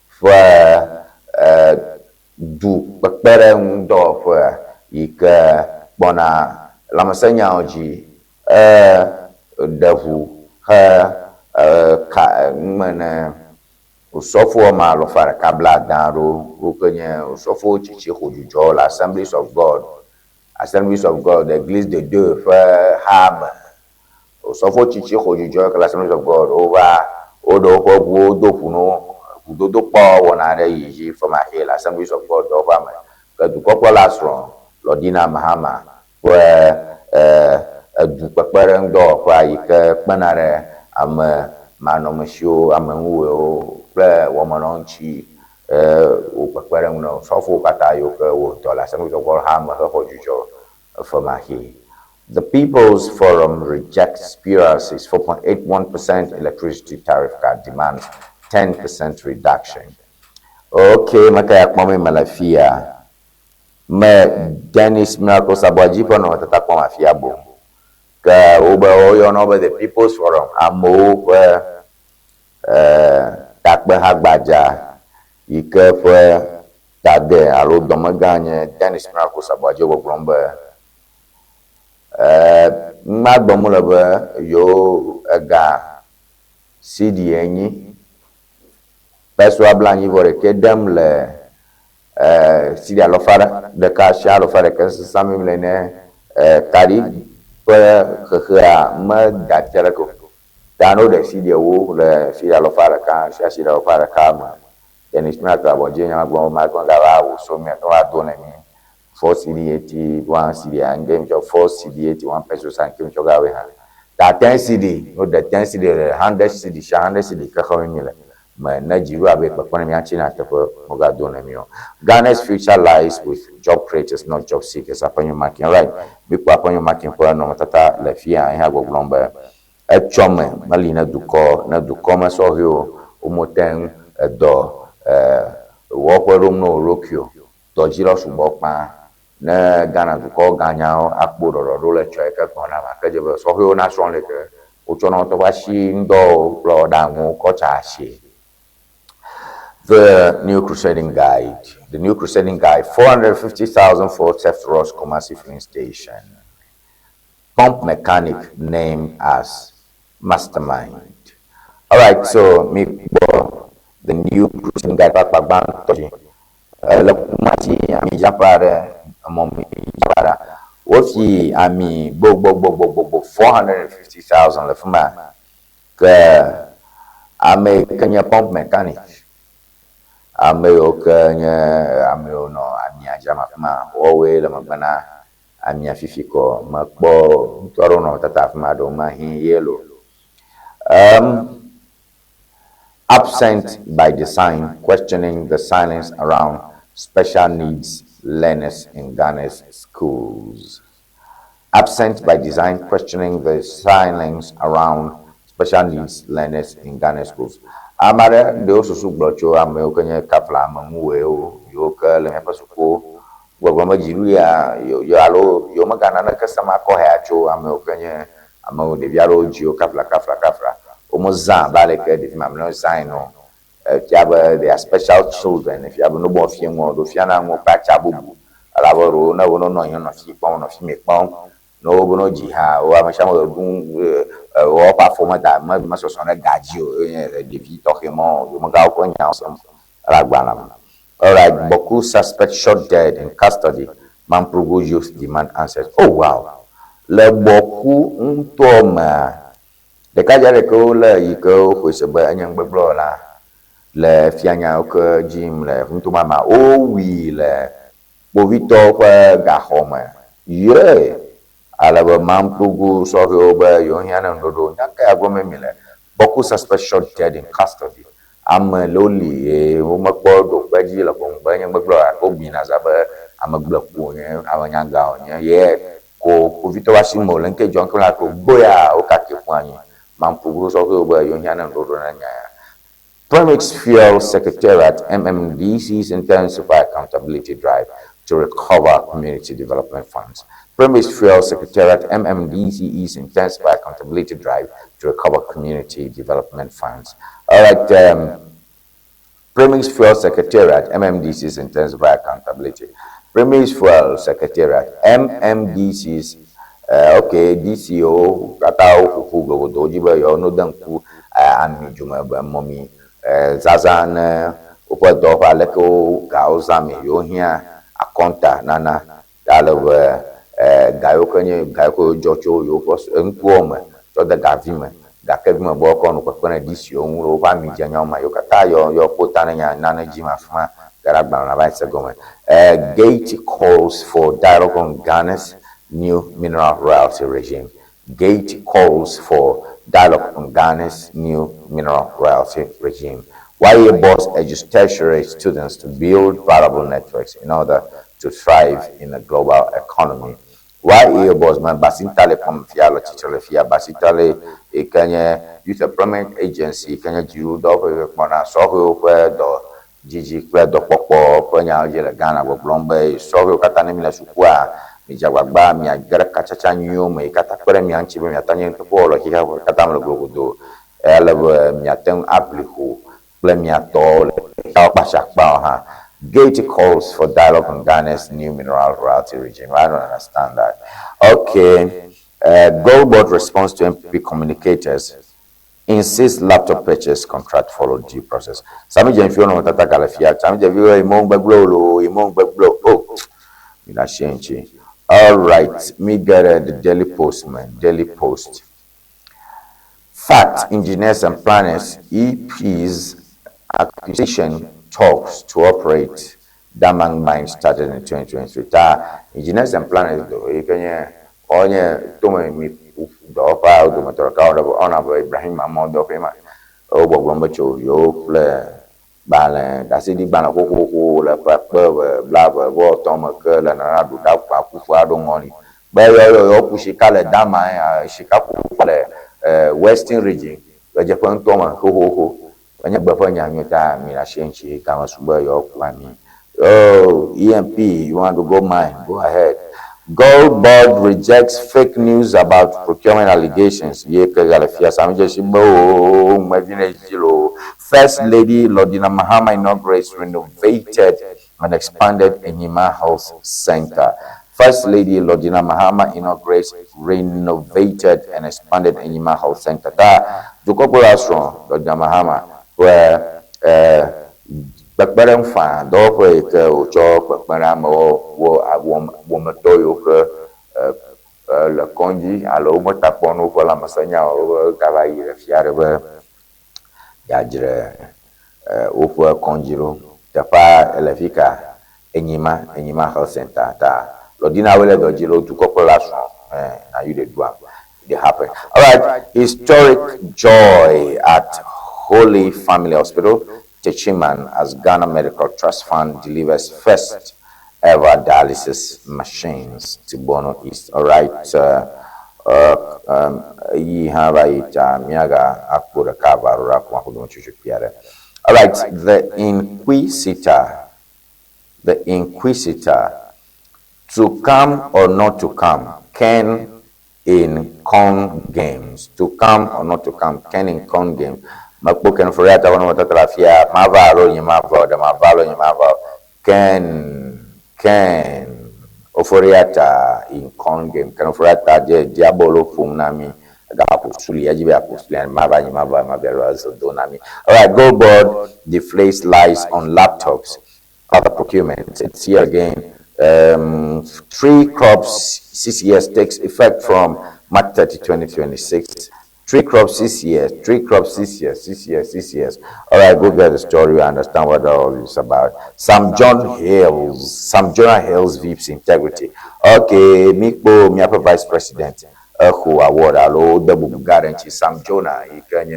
[SPEAKER 2] for du bekpere ndo for ike bona lamasenya oji devu ka mene usofo ma lo fara kabla daro ukenye usofo chichi hojujo la Assemblies of God the Église de Dieu for ham usofo chichi hojujo la Assemblies of God over odo ho do puno do pa wona re yi for my hill Assemblies of God over me ka du kokwa lasron Lodina Mahama du pepere ndo kwa ike kpenare ame manomesio ame nguwo ple womanonchi o pepere no sofo kata yo ke wo to la Assembly of God ha ma ho jujo for my here. The People's Forum rejects PRC's 4.81% electricity tariff cut, demands 10% reduction. Okay, makaya kwame malafia me Dennis Miracle Sabwaji pono tata kwa mafia bo ka oba oyo no be the People's Forum amo takbe hagbaja ike fe tade alo domaganye Dennis Miracle Sabwaji bo blombe magbomu le be yo ega CD enyi peswa blanyi vore kedem le CD alofara de ka sha alofara ke sami mlene kari pe khkhra ma datere ko dano de CD wo le CD alofara ka sha CD alofara ka ma Dennis Miracle Sabwaji nya gbo ma ko ga wa wo so me to wa do na mi 4 CD 80 1 CD and game jo 4 CD 81 pesos and game jo ga we ha that 10 CD no the 10 CD 100 CD 100 CD ka khawe mi le ma Nigeria be pa mi achina te ko ga do na mi o Ghana's future lies with job creators not job seekers apanyo marking right bi ko apanyo marking for no tata la fia ha go glomba e chome malina duko na duko ma so hio o moten do wo ko rum no rokio do jiro subo pa na Ghana duko ganya akporo ro le choe ka kona ma ka je so hio na so le ke o chono to ba shi ndo lo da mu ko cha shi. The New Crusading Guide. The New Crusading Guide, 450,000 for Theft Ross Kumasi filling station. Pump mechanic named as Mastermind. All right, so me the New Crusading Guide Pakban Toji. Le Kumasi ami Japara among Japara. Wofi ami bo 450,000 le fuma. Ke ame Kenya pump mechanic. Ameo kenya ameo no amia jama ma owe le magbana amia fifiko makbo toro no tata ma do ma hin yellow absent by design, questioning the silence around special needs learners in Ghana's schools. Absent by design, questioning the silence around special needs learners in Ghana's schools. Amare de osusu blocho ame okenye kapla mamuwe o yo ka le mepa suko gbogbo majiru ya yo alo yo magana na kasama ko ha cho ame okenye ame o de biaro jio kapla o moza bale ke de mamno sign no tiaba they are special children if you have no more fie mo do fiana mo pa chabubu alaboro na wono no yan no fi pon no fi me pon no bono ji ha o amashamo dun o pa forma da ma so so na gaji o de vi tokhemo yo maga ko nya so ragbana. All right, Boku suspect shot dead in custody. Mamprogo youth demand answers. Oh wow. Le Boku ntoma de kajare ko le iko ko se ba anyang beblo la le fianya ke dzim le ŋutomama wowui le kpovitɔwo ƒe gaxɔme ye alebe mamkplugu sɔhɛwo be yewo hiã ne ŋuɖoɖo nyaka ya gɔme mi le Boko suspect shot dead in custody ame loli ye womekpɔ ɖokpe dzi le ƒoŋugbe nye gbegblẽ wobina za be ame gble ƒo nye ame nyagawo nye ye ko kpovitɔ wa si me le ŋke dzɔm ke la ko gboya wo kake ƒu anyi mamkplugu sɔhɛwo be yewo hiã ne ŋuɖoɖo ne nya ya. Premix Fuel Secretariat MMDC's intensify accountability drive to recover community development funds. Premix Fuel Secretariat MMDC's intensify accountability drive to recover community development funds. All right, Premix Fuel Secretariat MMDC's intensify accountability. Premix Fuel Secretariat MMDC's okay, DCO kata fufu globo jiba yo no danku ami juma ba momi zazan opo do ba leko ga ozami yo hia akonta nana dalo gayo kenye gayo jocho yo pos nkuome to da gavime da kevime bo ko no ko na DCO nro ba mi janya ma yo kata yo potana nya nana jima fuma garagba na ba se gome. Gate calls for dialogue on Ghana's new mineral royalty regime. Gate calls for dialogue on Ghana's new mineral royalty regime. YA boss urges tertiary students to build viable networks in order to thrive in a global economy. YA boss man basintale pamfialo chicholefia basitale ikanye youth employment agency kanye jiru do kwana soho kwe do jiji kwe do popo kwenya jele Ghana go blombe soho kata ne mila sukua mijagba mi agara kachacha nyu me kata kwere mi anchi be mi atanye ko lo hika kata mlo gogo ele mi aten aplihu ple mi atole ka pasakpa ha. Gate calls for dialogue on Ghana's new mineral royalty regime. I don't understand that. Okay. Gold Board response to MPP communicators insists laptop purchase contract follow due process. Sami Jenfio no tata kalafia. Sami Jenfio imong baglo. Oh, mina shenchi. All right. Me get the Daily Post, man. Daily Post. Fact, engineers and planners, EP's acquisition talks to operate Damang mine started in 2023. Engineers and planners do ikenye onye tome mi do pa do motorka ona Ibrahim Ahmad do pema o gbogbo cho yo ple bale dasidi bana ko le pa bla bo tome ke le na do da pa ku fu ado ngoni ba yo pushika le dama shika ku le western region we Japan toma ho Wanya bafanya nyota mila shenchi kama suba yo kwami. Oh, EMP, you want to go mine? Go ahead. Gold Board rejects fake news about procurement allegations. First Lady Lordina Mahama inaugurates renovated and expanded Enyima Health Center. First Lady Lordina Mahama inaugurates renovated and expanded Enyima Health Center. Jukopo Rastron, Lordina Mahama. Where Bakbaram fan, Dope, Chok, Bakbaram, Womatoyo, La Conji, Alo Motapono, Masanya, Cavai, Fiarebe, Yajre, Upo Conjiro, Tapa, Elefika, Enyima Health Center, Lodina Wele Dojilo to Copolas, now you did one. They happen. All right, historic joy at Holy Family Hospital, Techiman, as Ghana Medical Trust Fund delivers first ever dialysis machines to Bono East. All right, all right, the Inquisitor, to come or not to come, Ken in Con Games, to come or not to come, Ken in Con Games. Makbuken Furiata one Trafia, Mavalo, Yamavo, the Mavalo, Yamavo, Ken Oforiata in Con Game, Ken Furiata, Diabolo Funami, Gapusuli, Ajibapusli, and Mava, Mavero, Donami. All right, Gold Board deflates lies on laptops. Other procurement. It's here again. 3 crops CCS takes effect from March 30, 2026. Three crops 6 years, three crops 6 years, 6 years, 6 years. All right, go get the story. You understand what all this is about. Sam Jonah Hills VIP's integrity. Okay, Mikbo, Miapa Vice President, who award alo the guarantee Sam Jonah. He can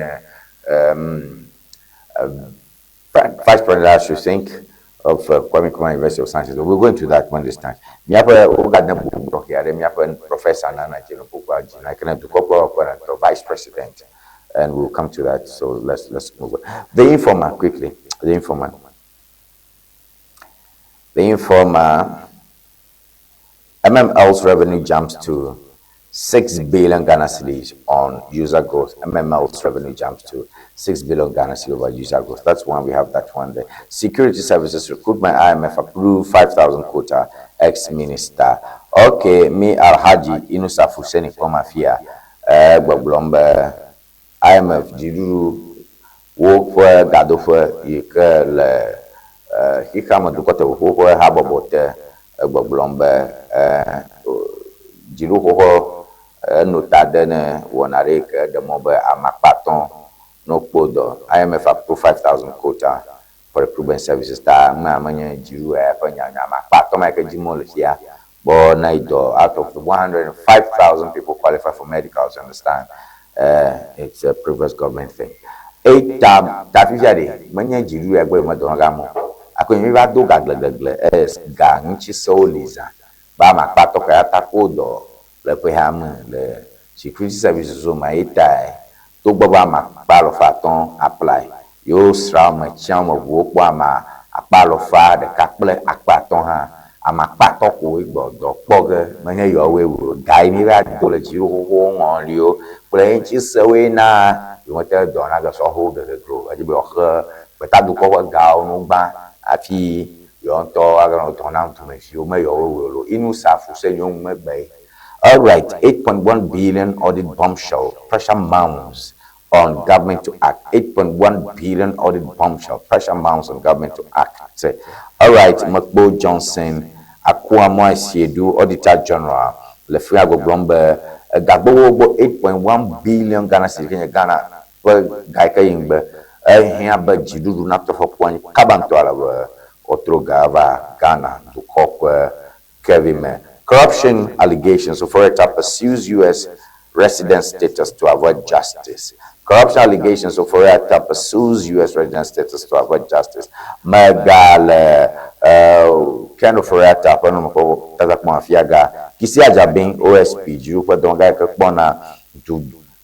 [SPEAKER 2] Vice President, I should think, of Kwame Nkrumah University of Sciences. We'll go into that when this time. Miapa Ogadna Bukro here, Miapa Professor Nana Jino Pukwaji, I can do corporate Vice President, and we'll come to that. So let's move on. The informer, quickly. The informer. MML's revenue jumps to 6 billion Ghana cedis on user growth. MML's revenue jumps to 6 billion Ghana cedis over user growth. That's one. We have that one there. Security Services recruitment. IMF approved 5,000 quota. Ex-minister. Okay, me Alhaji Inusa Fuseni Komafia. Gbaglombe. IMF Jiru. Wokwe Gadofwe. Yike Hikama Dukote Wokwe Habobote. Gbaglombe. Jiru Wokwe. Notadene Wonarek, the mobile Amapaton, no Podo. IMF approved 5,000 quota for recruitment services. Mamanya Jiru Mapaton Michael Jimolisia, Bonaido, out of the 105,000 people qualify for medicals, understand? It's a previous government thing. 8 Tafijade, Manya Jiru Agwe Madonagamo. I couldn't even do Gaglagle as Ganchi Soliza, Bama Patoka Takodo. Le Peham, le Security Services of my tie, to Bobama, Palofaton, apply. You sram my chum of Wokwama, a palofa, the caple, a paton, a mapatok with dog bogger, many your way will guide me that college you home on you, playing just away now. You want to tell Donagas or hold the grove, I do her, but I do cover gown, no ban, a fee, you don't talk about to make you may or Inusafu say you may bay. All right, 8.1 billion audit bombshell, pressure mounts on government to act. 8.1 billion audit bombshell, pressure mounts on government to act. All right, Makbo Johnson, Akua Siedu, Auditor General, Lefriago Blomber, Gabo 8.1 billion Ghana cedis, Ghana, Gaika Yingbe, Hiaba Jidu, not for point, Kabantola, Otrogava, Ghana, to Kok, Kevin. Corruption allegations. Oforeta pursues U.S. resident status to avoid justice. Corruption allegations. Oforeta pursues U.S. resident status to avoid justice. Magale, Ken Oforeta, Panomako, Tazakma Fiaga, Kisi Ajabin, OSP, Jupa Donga Kakbona, to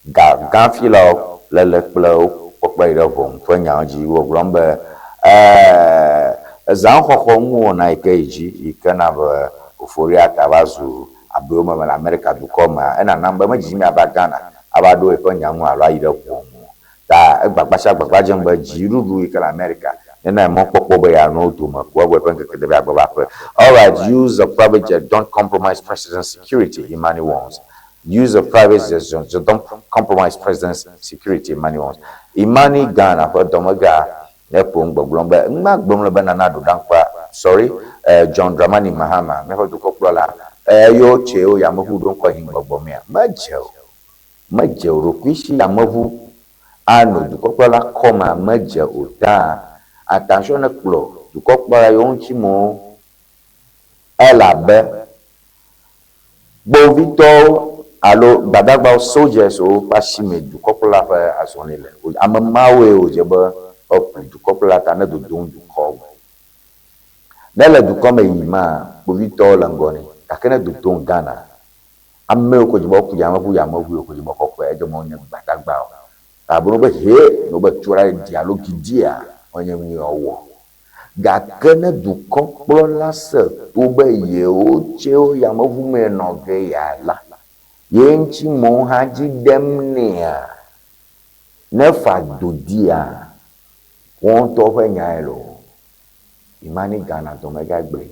[SPEAKER 2] Ganfilo, Leleklo, Pokwaida Home, Twenyaji, Wogrumber, Zanhomu, Naikeji, you can have Uforia Tavazu, Abuma, America to come, and a number of Jimmy Abagana, Abado, Eponya, Rider Pomo. That Babasha Babajan, but Jiru, America, and I'm more popular. I know to my all right, use of private jet, don't compromise president's security, Imani wants. Use of private jet, don't compromise president's security, Imani wants. Imani Ghana, for Domaga, Nepung, Blomba, Mark Blomba, Nanado, Dankwa. Sorry, John Dramani Mahama, never to Coprola, yo cheo Yamahu don't call him Bobomia, Majel, Rukishi Yamahu, Ano, to Coprola, Coma, Majel, Uta, attention a clo, to Copra Yonchimo, Elabe, Bovito, Allo, Badaba soldiers, or Pashime, to Coprola as one. I'm a Mawe, Jabber, up to Coprola, another don't you call. Nela du kome yima, bovito langoni, kakene du ton Ghana. Amme okojibo kuyamabu okojibo kokwe, ejomonye batagbao. Tabunobe he, nobe chura dialogi dia, onye mni owo. Gakene du kokplo lase, tobe ye ocheo yamabu menoge yala. Yenchi monhaji demnia. Nefa dodia. Wonto fe nyaelo. Imani Ghana to Megagbe.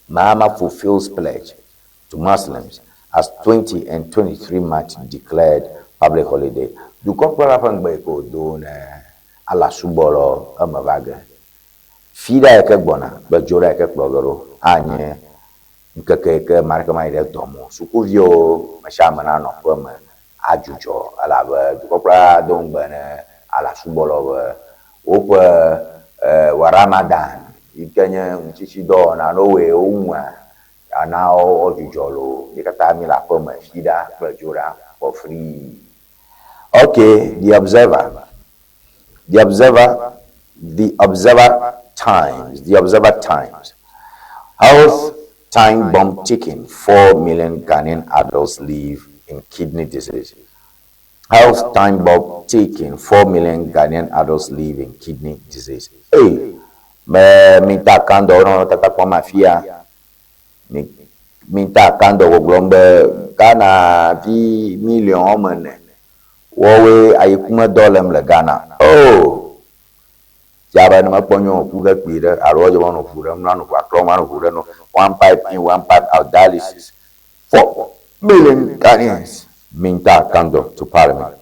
[SPEAKER 2] Mahama fulfills pledge to Muslims as 20 and 23 March declared public holiday. Du kopra pangbe don ala subolo amavaga. Fida eke bona, bajora eke plogoro, anye, nkeke marka maide tomo. Sukuvio, mashama na no kwema, ajujo, ala be dukɔkplɔla do ŋgbe ne ala subɔlɔ be woƒe wɔ Ramadan yi ke nye ŋutsitsidɔwɔna ne woe wowua ana wo dzudzɔ lo mi katã mi le aƒe me fi ɖa kple dzo ɖa for free. Okay, the Observer Times. Health time bomb ticking. 4 million Ghanaian adults live in kidney disease. Health time bomb ticking. 4 million Ghanaian adults live in kidney disease. Hey, minta kando no tata kwa mafia. Minta kando woglombe Ghana vi million omene. Wowe ayikume dolem le Ghana. Oh. Jaba na maponyo kuga kwire arojo wono fura mnanu kwa kroma no fura no one pipe in one pipe out dialysis. 4 million Ghanaians minta kando to parliament.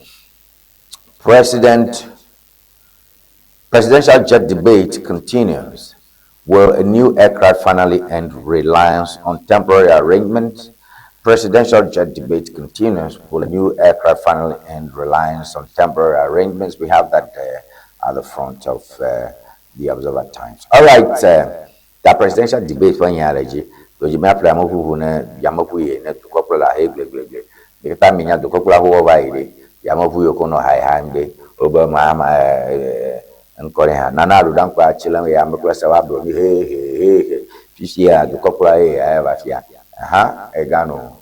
[SPEAKER 2] Presidential jet debate continues. Will a new aircraft finally end reliance on temporary arrangements? Presidential jet debate continues. Will a new aircraft finally end reliance on temporary arrangements? We have that there at the front of the Observer Times. All right, that presidential debate when you are ready, do you make plamo who na yamoku ye na to kopla he glegle. The time minya to kopla ho over ide. Yamoku yo kono high hande over mama nkore ha nana rudan kwa chilam ya mekwa sawa bro ni he fisia to kopla he eva fia. Aha, egano.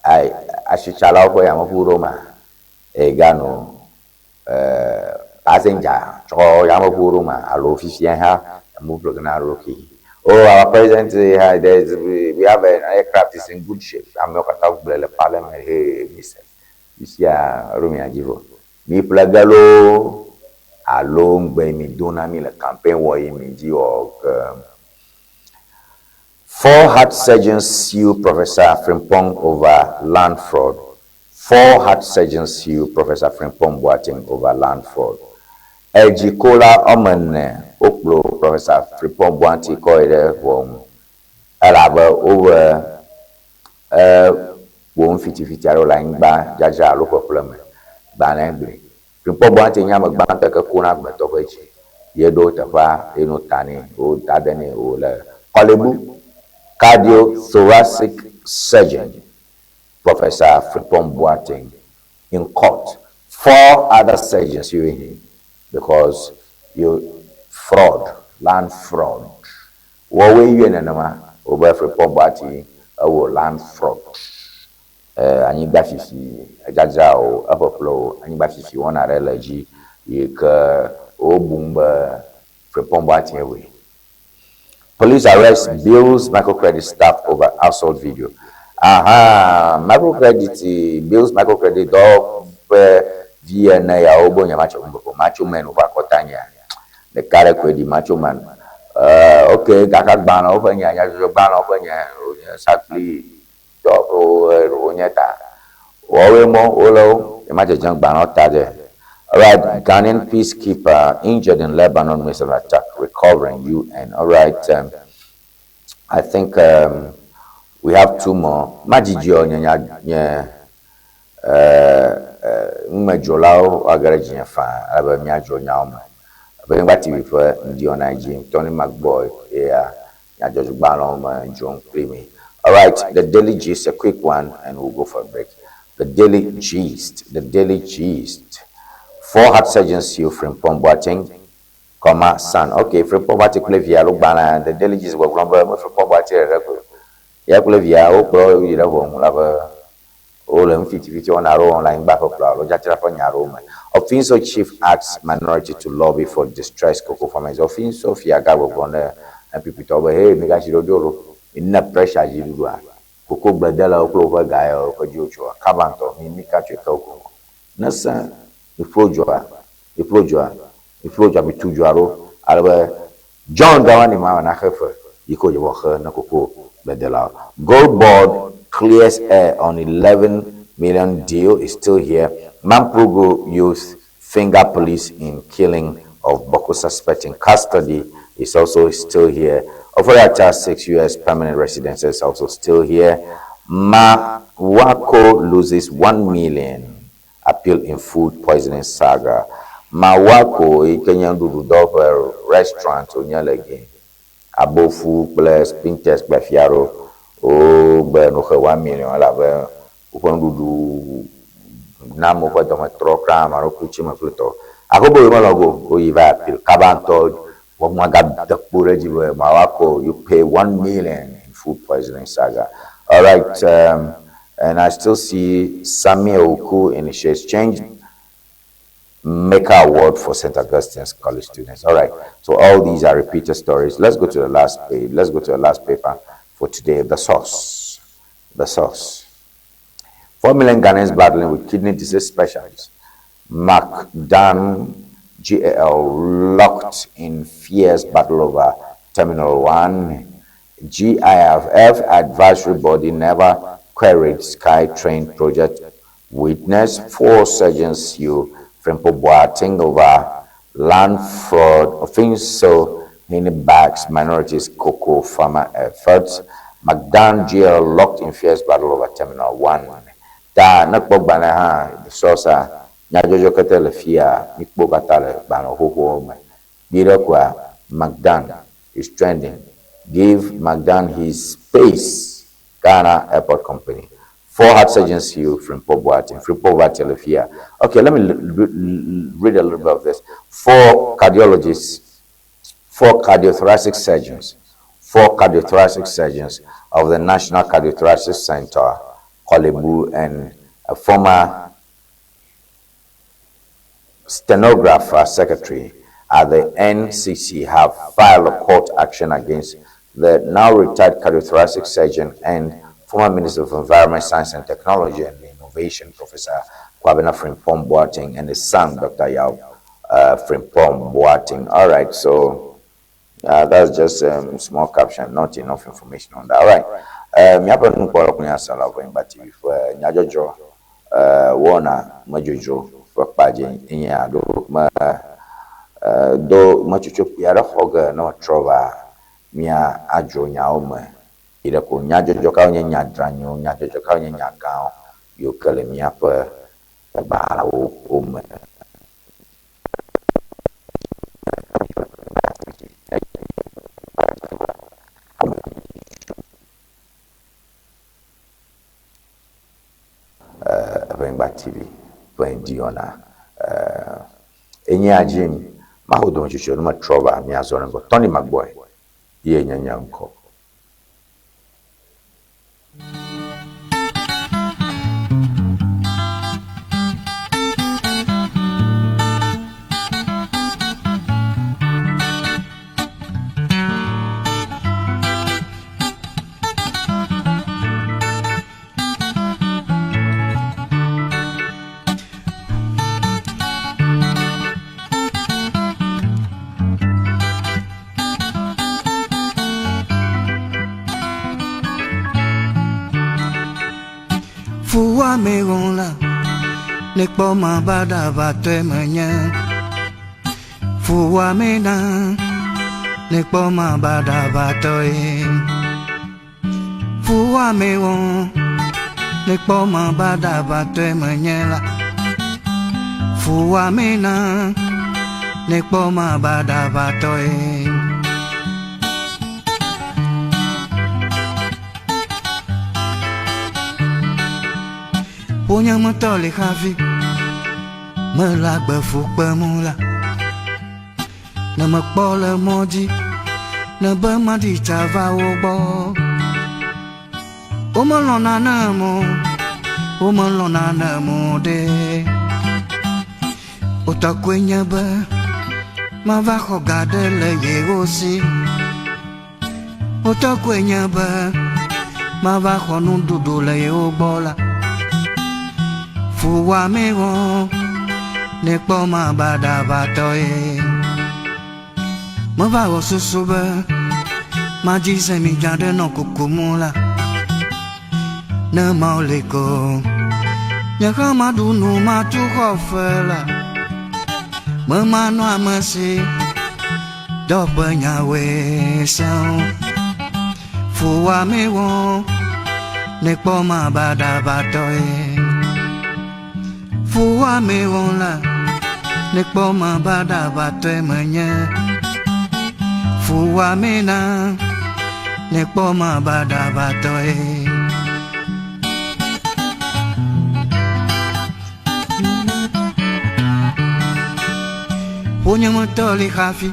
[SPEAKER 2] Ai ashichala ko yamoku Roma. Egano. Passenger, Yamapuruma, Alo Fishian, move Roki. Oh, our president, we have an aircraft is in good shape. I'm not going to the parliament. Hey, Mister. This year, Romeo Givo. Me plagalo, along by me, donami, the campaign war in Gio. 4 heart surgeons sue Professor Frimpong over land fraud. 4 heart surgeons sue Professor Frimpong Boateng over land fraud. Ejikola Omene Oplo Professor Frimpong Boateng koide from Alaba over 150 line ba jaja local problem banengbe. Frimpong Boateng yama gbanta ka kuna gbato kwechi. Yedo tafa eno tani o tadene o le Kolebu cardiothoracic surgeon Professor Frimpong Boateng in court. 4 other surgeons suing him because you fraud, land fraud. What way you and over Frimpong Boateng land fraud. Ani bafifi ajaja o upflow ani bafifi one allergy ye ka o bumba Frimpong Boateng away. Police arrest Bills microcredit staff over assault video. Aha, microcredit, Bills microcredit dog VNA ya obo nya macho men over kotanya. The carry credit macho man. Okay, kaka bana over nya bana over nya exactly dog o nyeta. Owe mo olo imagine jang bana tade. All right, Ghanaian peacekeeper injured in Lebanon missile attack recovering UN. All right, I think we have 2 more. Majijio nya majolao agarajinya fa aba miajo nyaoma. Aba ngati before ndio Nigeria Tony McBoy yeah ya George Baloma John Primi. All right, the Daily Gist, a quick one and we'll go for a break. The Daily Gist. 4 heart surgeons sue Frimpong Boateng, son. Okay, Frimpong Boateng via Lubana, the Daily Gist will remember Frimpong Boateng. Yakulevia, Opro, you have all them 50 on our online back of Plow, Jatra. Offenso chief asks minority to lobby for distressed cocoa farmers. Offenso Fiaga on and people over here, Megashiro, in the pressure you do. Cocoa Badella, Clover Guy, or Joshua, Cabanto, Mimikachi Cocoa. Nasa, the Flojoa, be 2 Jaro, John Dawani Mama Nahefer, Yiko Yoka, Nakoko. Gold board clears air on 11 million deal is still here. Mampugo youth finger police in killing of Boko suspect in custody is also still here. Oforiatta 6 U.S. permanent residents is also still here. Ma Wako loses 1 million appeal in food poisoning saga. Ma Wako, Kenyan Dudu restaurant, Onyalege. Abofu, plus Pinterest, Befiaro, Bernoke 1 million, Lava, Upandudu, Namo, Troka, Marokuchima Pluto. Agobo Imalago, Oiva appeal, Cabanto, Wamaga, the Pureji, Mawako, you pay 1 million in food poisoning saga. All right, and I still see Samuel Oku initiates change maker award for St. Augustine's College students. All right, so all these are repeated stories. Let's go to the last page. Let's go to the last paper for today. The source. The source. 4 million Ghanaians battling with kidney disease specialists. McDan GAL locked in fierce battle over Terminal 1. GIFF advisory body never queried Sky Train project. Witness 4 surgeons sue Frempo Boateng over land fraud offense. So many bags minorities cocoa farmer efforts. McDan GL locked in fierce battle over Terminal 1. Da nakbog bana the source nyajojo ketele fia mikbo batale bana hoho Birakwa McDan is trending. Give McDan his space. Ghana Airport Company. 4 heart surgeons healed from Poboating, from Poboating. Okay, let me read a little bit of this. 4 cardiologists, 4 cardiothoracic surgeons, 4 cardiothoracic surgeons of the National Cardiothoracic Center, Kolebu, and a former stenographer secretary at the NCC have filed a court action against the now retired cardiothoracic surgeon and former Minister of Environment, Science and Technology and Innovation, Professor Kwabena Frimpong Boateng, and his son, Dr. Yao Frimpong Boateng. All right, so that's just a small caption, not enough information on that. All right. Nyajojo, Wana, Majojo, for Paji, do Machucho Piara Hoga, no Trova. Mia ajo nyaome ida ko nyajo joka nya nyadranyo nyajo joka nya nyagao yo kale mia pa bala o me Bemba TV when diona enyi ajim mahodo nchucho no matrova mia zo ngo Tony Magboy ye nyanyanko
[SPEAKER 3] Fua me gonla nekpo ma bada batwe menya Fua me na nekpo ma bada batwe Fua me gon nekpo ma bada batwe menya Fua me na nekpo ma bada batwe Punya matole khafi Melak befuk bermula Nama kpola moji Nama madi cava obo Umalona namo de Utakwenya ba Mavako gade le yegosi Utakwenya ba Mavako nundudu le yeobola Fua me wo nekpo ma bada batoe Mava wo susuba Maji se mi jade no kukumula Na mauleko Nyaka madu no matu kofela Mama no amasi Dopa nyawe sao Fua me wo ne poma bada batoe Fua me wonla ne poma bada batoe menya Fua me na ne poma bada batoe Punya motoli khafi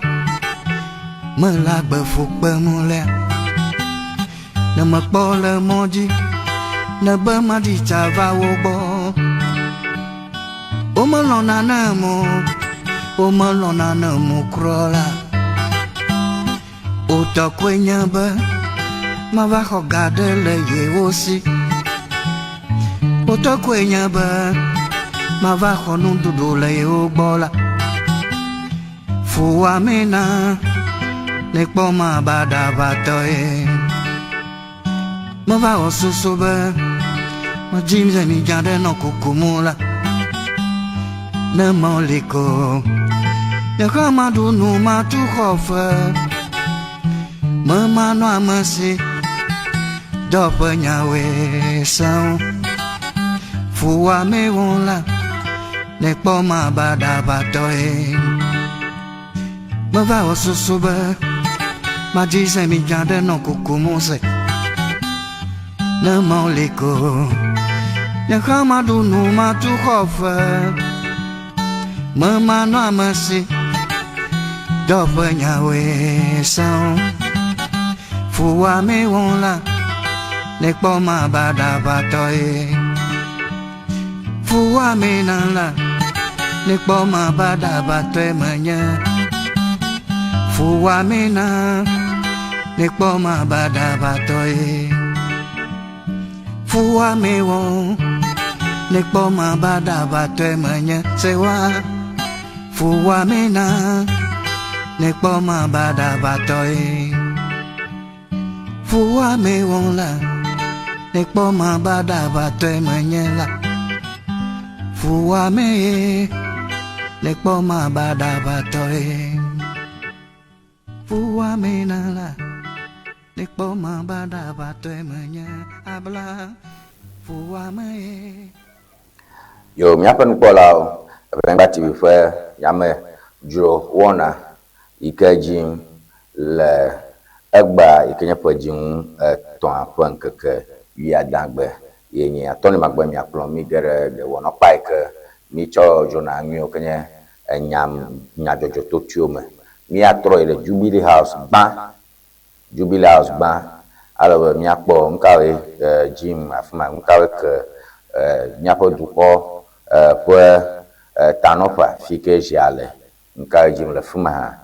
[SPEAKER 3] Melak befuk bermula Nama pola moji Nama madi cava wobo Omalona namo Omalona namo krola Uta kwenya ba Mavako gade le ye osi Uta kwenya ba Mavako nundudu le ye obola Fua mena Nekpoma bada batoe Mava osusobe Ma jimze mi jade no kukumula Ne moliko Nekama dunu ma tu khofe Memano amasi Dope nyawe sao Fua me wonla Nekpoma bada batoe Mava osusobe Ma jise mi jade no kukumuse Ne moliko Ne kama dunu ma tu khofe Memano amasi Dope nyawe sao Fua me wonla Nekpoma bada batoe Fua me nala Nekpoma bada batoe menya Fua me na Nekpoma bada batoe Fua me won Nekpoma bada batoe menya Sewa Fua me na Nekpoma bada batoe Fua me won la Nekpoma bada batoe menya la Fua me Nekpoma bada batoe Fua me nala Nekpoma bada batoe menya Abla Fua me
[SPEAKER 2] Yo miapen kola bengati bifwe yame juro wona ikajin le egba ikenya pajin ton afan keke ya dagbe yenye atoni magbe mi aplon mi gere de wono paike mi cho jona nyo kenye nya jojo to tuome mi atro ile Jubilee House ba alors mi akpo nkawe Jim afuma nkawe ke nyapo duko pour tanofa fike jale nkawe Jim le fuma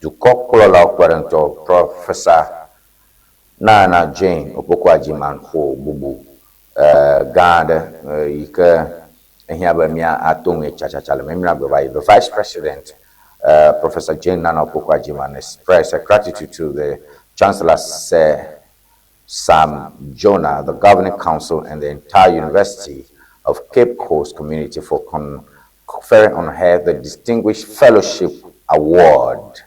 [SPEAKER 2] duko kolola kwarento Professor Nana Jane opokwa jiman ho bubu gade ike ehiaba mia atonge chacha memra by the Vice President Professor Jane Nana Opokwa-Agyeman expressed gratitude to the Chancellor Sir Sam Jonah, the Governing Council, and the entire University of Cape Coast community for conferring on her the Distinguished Fellowship Award,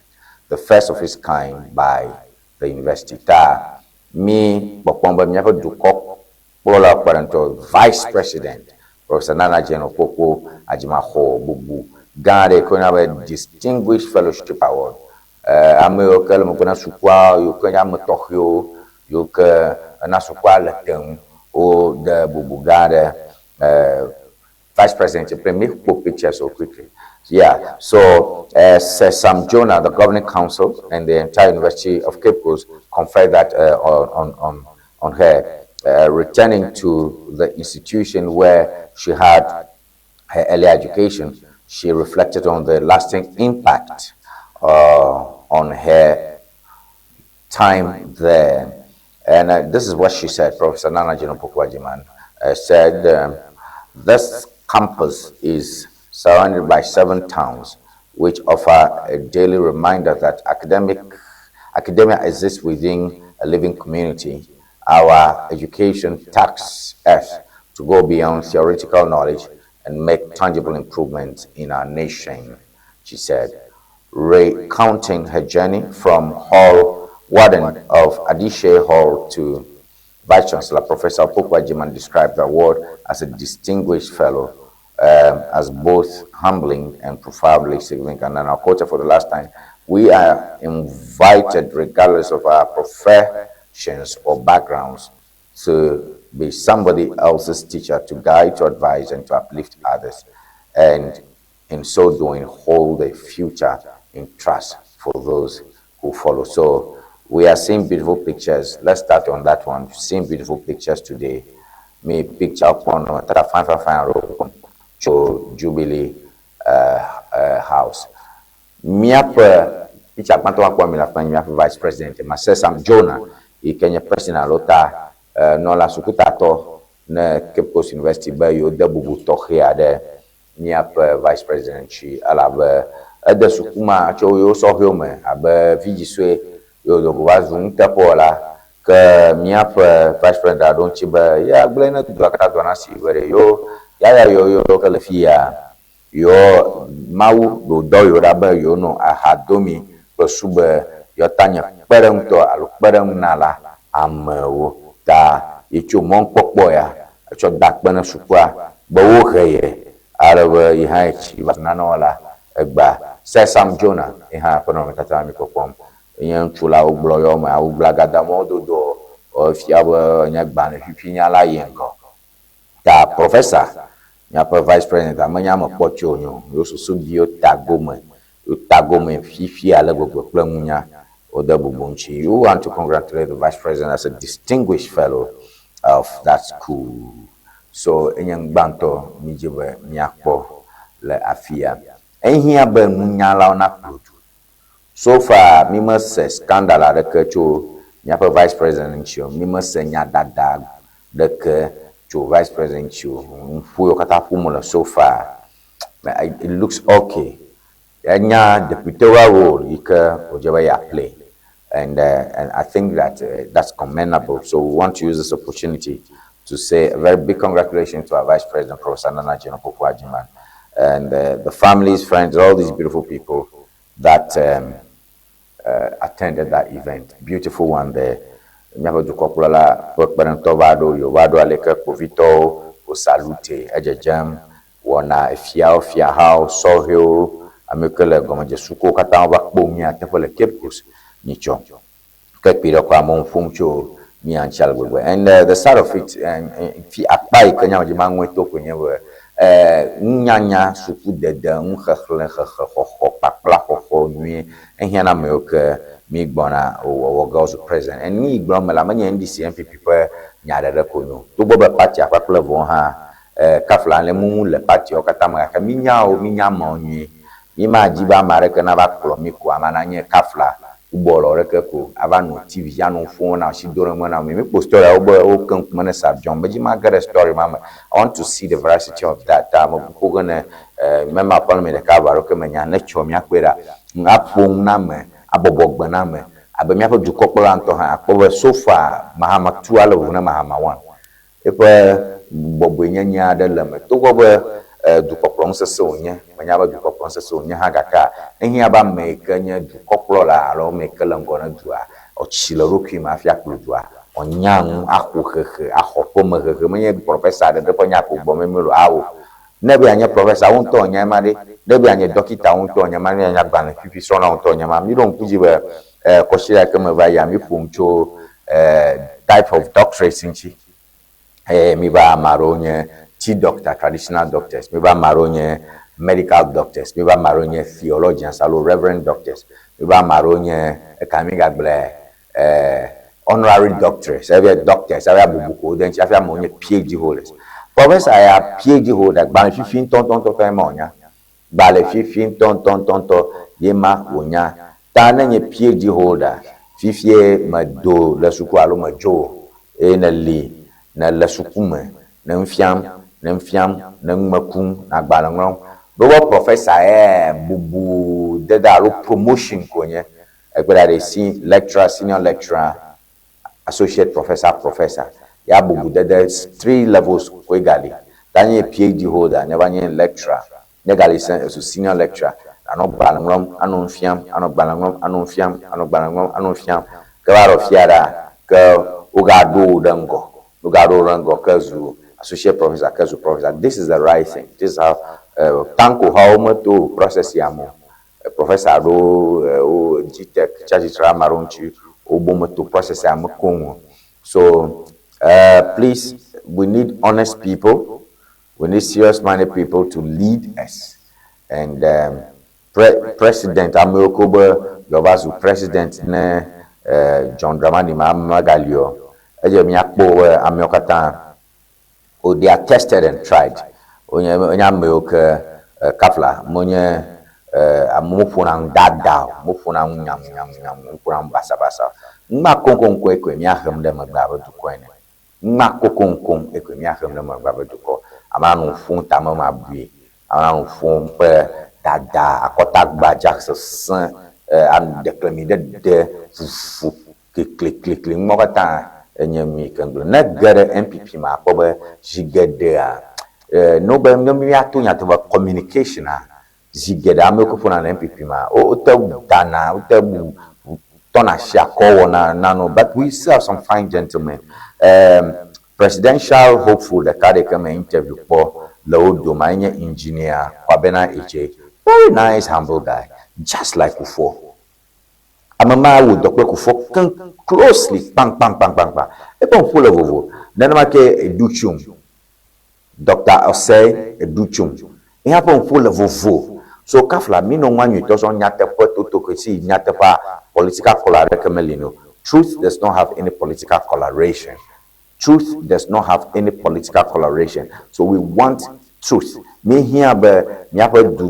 [SPEAKER 2] the first of its kind by the university. Me, Bokpomba Miapo Dukok, Pola Parental Vice President, Professor Nana Jane Opokwa-Agyeman Ho Bubu, Gade Konaba Distinguished Fellowship Award. Ame okel mukuna sukwa yoke am tohyo yoke na sukwa letem o the Bubu Gade Vice President premier pictures so quickly. Yeah, so Sir Sam Jonah, the Governing Council and the entire University of Cape Coast conferred that on her, returning to the institution where she had her early education. She reflected on the lasting impact on her time there. And this is what she said. Professor Nana Jane Opokwa-Agyeman said, this campus is surrounded by 7 towns, which offer a daily reminder that academia exists within a living community. Our education tasks us to go beyond theoretical knowledge and make tangible improvements in our nation, she said, recounting her journey from Hall Warden of Adishe Hall to Vice Chancellor Professor Opoku Agyeman described the award as a distinguished fellow, as both humbling and profoundly significant. And I'll quote it for the last time. We are invited, regardless of our professions or backgrounds, to be somebody else's teacher, to guide, to advise, and to uplift others. And in so doing, hold a future in trust for those who follow. So we are seeing beautiful pictures. Let's start on that one. Seeing beautiful pictures today. Me picture upon fine to Jubilee House. Miapa picture panto akwa miapa Vice President. Masesam Jonah, Kenya President Lota no la sukutato na Cape Coast University ba yo debubu tokhia de miapa Vice President chi alaba de sukuma cho yo sohyo me aba vijiswe yo do wazun tapola ke miapa Vice President adon chi ba ya glena tu akata dona si were yo ya yo kala fia yo mau do yo raba yo no ahadomi pesuba yo tanya pereng to alu pereng nala amewo ta ichu mon pokpo ya cho dakbana supwa bawo kheye araba ihaichi wasnanola egba Sesam Jonah iha kono tata mi kokom yen chula oglo yo ma ogla gada modo do o fiaba nyagba na fipinya la yengo ta professor nya Vice President amanya mo pocho nyo yo susu bio tagome fifi ala gogo plamunya. You want to congratulate the Vice President as a distinguished fellow of that school. So, Enyang Banto, Mijiwe, Nyakpo, Le Afia. Here, Ben Munyala on upload. So far, me must say scandal at the Kercho, Nyapa Vice President Show, me must say Nyadada, the Kercho Vice President Show, Fuyokata so far. It looks okay. The deputorial role you can play, and I think that that's commendable. So we want to use this opportunity to say a very big congratulations to our Vice President, Professor Nana Opoku Agyeman, and the families, friends, all these beautiful people that attended that event. Beautiful one there. Nyaba dukokulala pokbarantovado yovado aleka povito o salute ejejem wona fia how sohio amikele gomaje suko kata ba kpomia tefele Cape Coast nicho kepiro kwa monfumcho mi anchal gbegbe. And the start of it fi apai kanya jima nweto kwenye we nyanya suku dede nkhle kho pakla kho nwi ehia me oke mi gbona o girls present and ni gbon mala manya NDC MPP pe nyadere konyo to bobe party apapla von ha kafla le mumu le party o kata ma ka minya ma onwi ima jiba mareke na ba klo mi ko amana nye kafla ubolo reke ko abanu TV janu phone na shidoro mo na me poster o kan kuma na subjon beji ma get a story mama. I want to see the veracity of that time ko gonna mema palme de ka baro ke menya na chomi akwera ngapon na me abobogba na me abemia ko dukokolo anto ha akpo sofa mahama 2 ala na mahama 1 epe bobbo nyanya de leme to go du koplo nsese onye manya ba du koplo nsese onye ha gaka ehia ba mekanya du koplo la alo mekala ngona dua o chila roki ma afia kludua onyan akwohehe ahopo mehehe manya professor de ponya ko bo memelo awo nebi anya professor wonto onya made nebi anya doctor wonto onya made anya gban fifi so na wonto onya ma mi don kuji be ko shira kama ba ya mi pomcho type of doctorate sinchi mi ba maronye doctor, traditional doctors, maybe maronye medical doctors, maybe maronye theologians, alo reverend doctors, maybe maronye kamiga ble honorary doctors, every doctors, every bubuko, then every maronye PhD holders. Professor, I have PhD holder, but 15 ton monya, bale 15 ton yema wonya, tananye PhD holder, fifie mado la suku alo majo, na li na la sukume, na mfiam na makum na gbalangron bo professor bubu dedalo promotion konye egbeda de lecturer, senior lecturer, associate professor ya bubu dede 3 levels ko gali tanye PhD holder never nye lecturer negali so senior lecturer ano gbalangron ano mfiam ano gbalangron ano mfiam ano gbalangron ano mfiam kawaro fiara ka Ugado Dango, Ugado Rango Kazu, associate professor, Kazu professor. This is the right thing. This is how tanko how much to process yamo. Professor do GTech, Chachi Tramaronchi, Obomo to process yamo Kongo. So please, we need honest people. We need serious-minded people to lead us. And President Ameokoba Yobazu, President John Dramani Magalio, Ameokata, they are tested and tried. Onyameoka Kafla, Monya Amufunang Dada, Mufunang Yam Basabasa, Makon Quake, Yaham them about to coin. Makon Equimiaham them about to call. Amanu fun tamama bui amanu fun pe dada akotak bajak se am declamide de fu click mokata enyemi kanglo na gere MPP ma ko be jigede a no be mi atunya to communication a jigede am ko funa na MPP ma o tabu dana o tabu tona sha ko na no, but we still have some fine gentlemen. Presidential hopeful the card come interview for Lord Domania engineer Kwabena AJ. Very nice, humble guy, just like Kufo. I'm a man with Dr. Kufo closely, bang. Upon full of ovo. Then I Duchum. Dr. Osei Duchum. He happened full of ovo. So Kafla, me no one you does on Yatepa to see Yatepa political coloration. Truth does not have any political coloration. Truth does not have any political coloration. So we want truth. Me here be me have do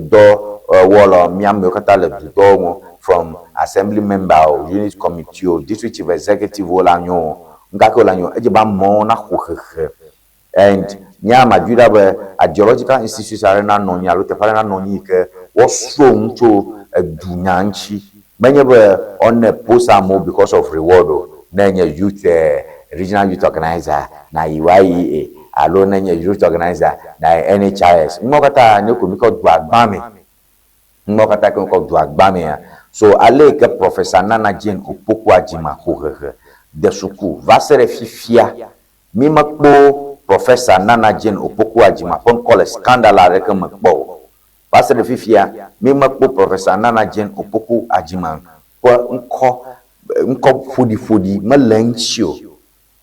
[SPEAKER 2] wall me am yokata le do from assembly member or unit committee or district chief executive wala nyo ngaka wala nyo eje ba mo na khokhekhe. And nyama juda be ideological institutions are na no nya lo te pare na no nyi ke wo strong to dunyanchi. Many be on a post amo because of reward na nya youth regional youth organizer na IYEA alone na youth organizer na NHIS ngokata ne komiko dwagbame ngokata ko dwagbame ya. So ale ke professor Nana Jane Opoku Ajima hohehe de suku va se refifia mi makbo professor Nana Jane Opoku Ajima pon call scandal are ke makbo va se refifia mi makbo professor Nana Jane Opoku Ajima po nko fudi malenchio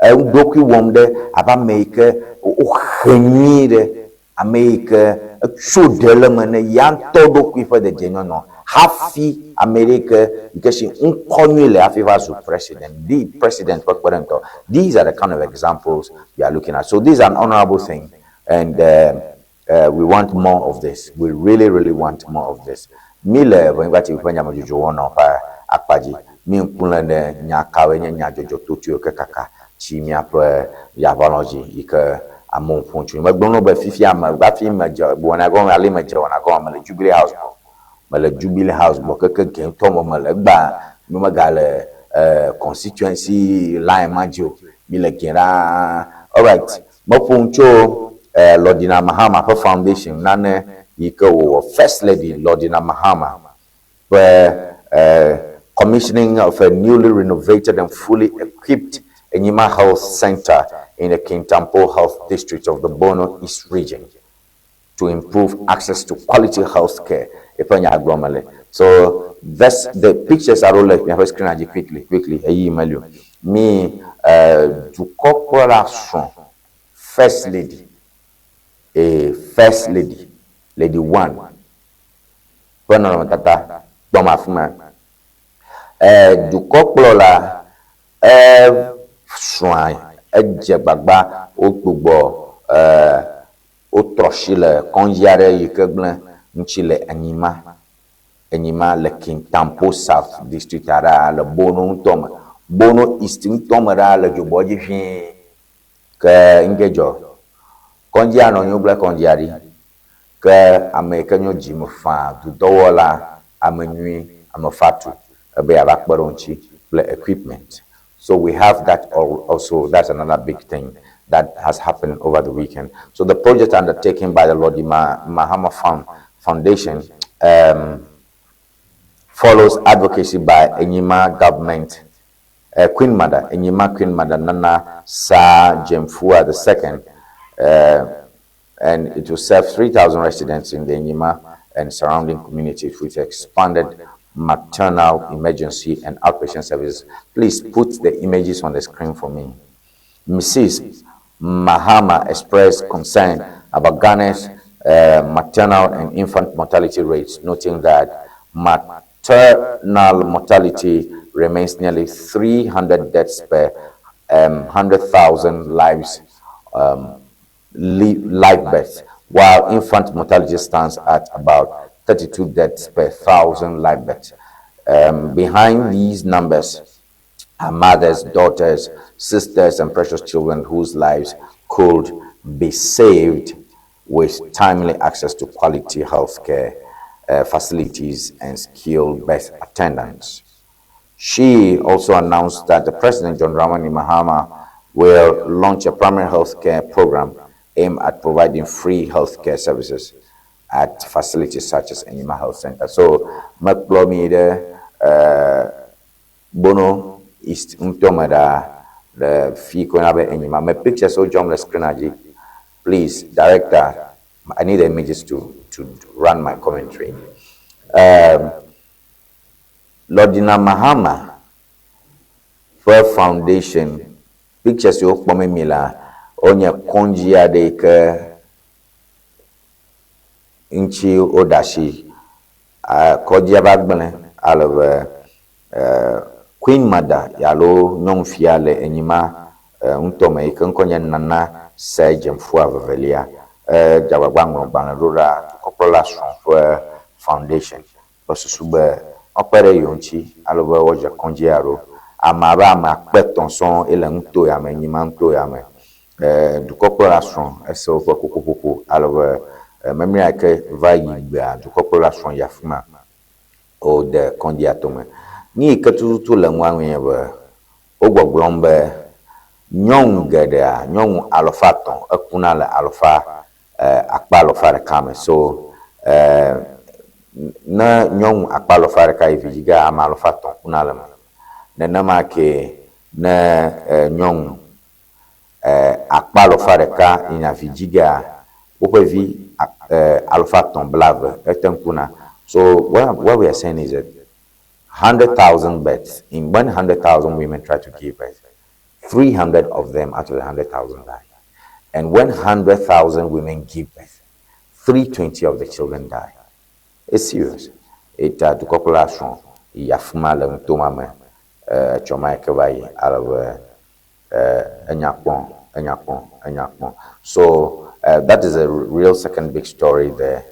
[SPEAKER 2] doki womde aba make o khenire America chudele mane yan todo qui for the genuine no hafi America because she unconule afiva su president the president what. These are the kind of examples we are looking at. So this is an honorable thing, and we want more of this. We really want more of this. Mile when what you when you jono pa akpaji mi nkunle nyakawe nyajojo tutu kaka chimia pro yavology ike amon fonchu magbono ba fifia ma ba fi ma bona go ale ma je ona go ma le jubilee house bo keke gen to mo ma le gba mi magale constituency line majo mi le kira. All right, mo foncho Lordina Mahama foundation nane ike wo first lady Lordina Mahama where commissioning of a newly renovated and fully equipped Enyima Health Center in the Kintampo Health District of the Bono East Region to improve access to quality health care. So that's the pictures are all like me have screen quickly. Me to corporation first lady, lady one. Du corporal soin ejebagba ogbogbo o trochile konjare yikeblen nchile Enyima le Kintampo South District ara le Bono East ntomara le joboji hin ke ngejo konjia no nyobla konjiari ke amekenyo jimfa du dowola amenwi amafatu be abakbaronchi equipment. So we have that also. That's another big thing that has happened over the weekend. So the project undertaken by the Lordina Mahama Foundation follows advocacy by Enyima government Queen Mother, Enyima Queen Mother Nana Sa Jemfua II, and it will serve 3,000 residents in the Enyima and surrounding communities with expanded maternal emergency and outpatient services. Please put the images on the screen for me. Mrs. Mahama expressed concern about Ghana's maternal and infant mortality rates, noting that maternal mortality remains nearly 300 deaths per 100,000 live births, while infant mortality stands at about 32 deaths per 1,000 live births. Behind these numbers are mothers, daughters, sisters, and precious children whose lives could be saved with timely access to quality healthcare facilities and skilled birth attendants. She also announced that the President, John Dramani Mahama, will launch a primary healthcare program aimed at providing free healthcare services at facilities such as Enyima Health Center. So, Makplomi Bono East Untomada, the Fiko Nabe Enyima. My picture so John the screen. Please, director, I need the images to run my commentary. Lordina Mahama for Foundation, pictures you Pome Mila, onye konjia de ke inchi odashi, kojia bagbane, alove Queen Mother, yalo nyong fiale Enyima, untome ikenkonye nana Sergeant Fua Vevelia, Jawabang Banarura, Copola Foundation, Osusube, Opere Yonchi, Alova Waja Congiaro, Amara Macpeton son, Elanto Yame, Nimanto Yame, du Corporation, SO Poco, Alova, Memriake Vai, du Corporation Yafuma, or the Condiatome. Ni Katu Langwang, Ogo Blombe. Nyong gada nyong alofaton akuna la alofa akpa alofa rekame so na nyong akpa alofa rekai vijiga ama alofaton kuna la na nama ke na nyong akpa alofa reka ina vijiga opevi alofaton blave etenkuna. So what we are saying is that 100,000 beds in 100,000 women try to give birth. 300 of them out of the 100,000 die. And when 100,000 women give birth, 320 of the children die. It's serious. It to population, yafuma le mtomame, choma kevai alawe, enyakon. So that is a real second big story there,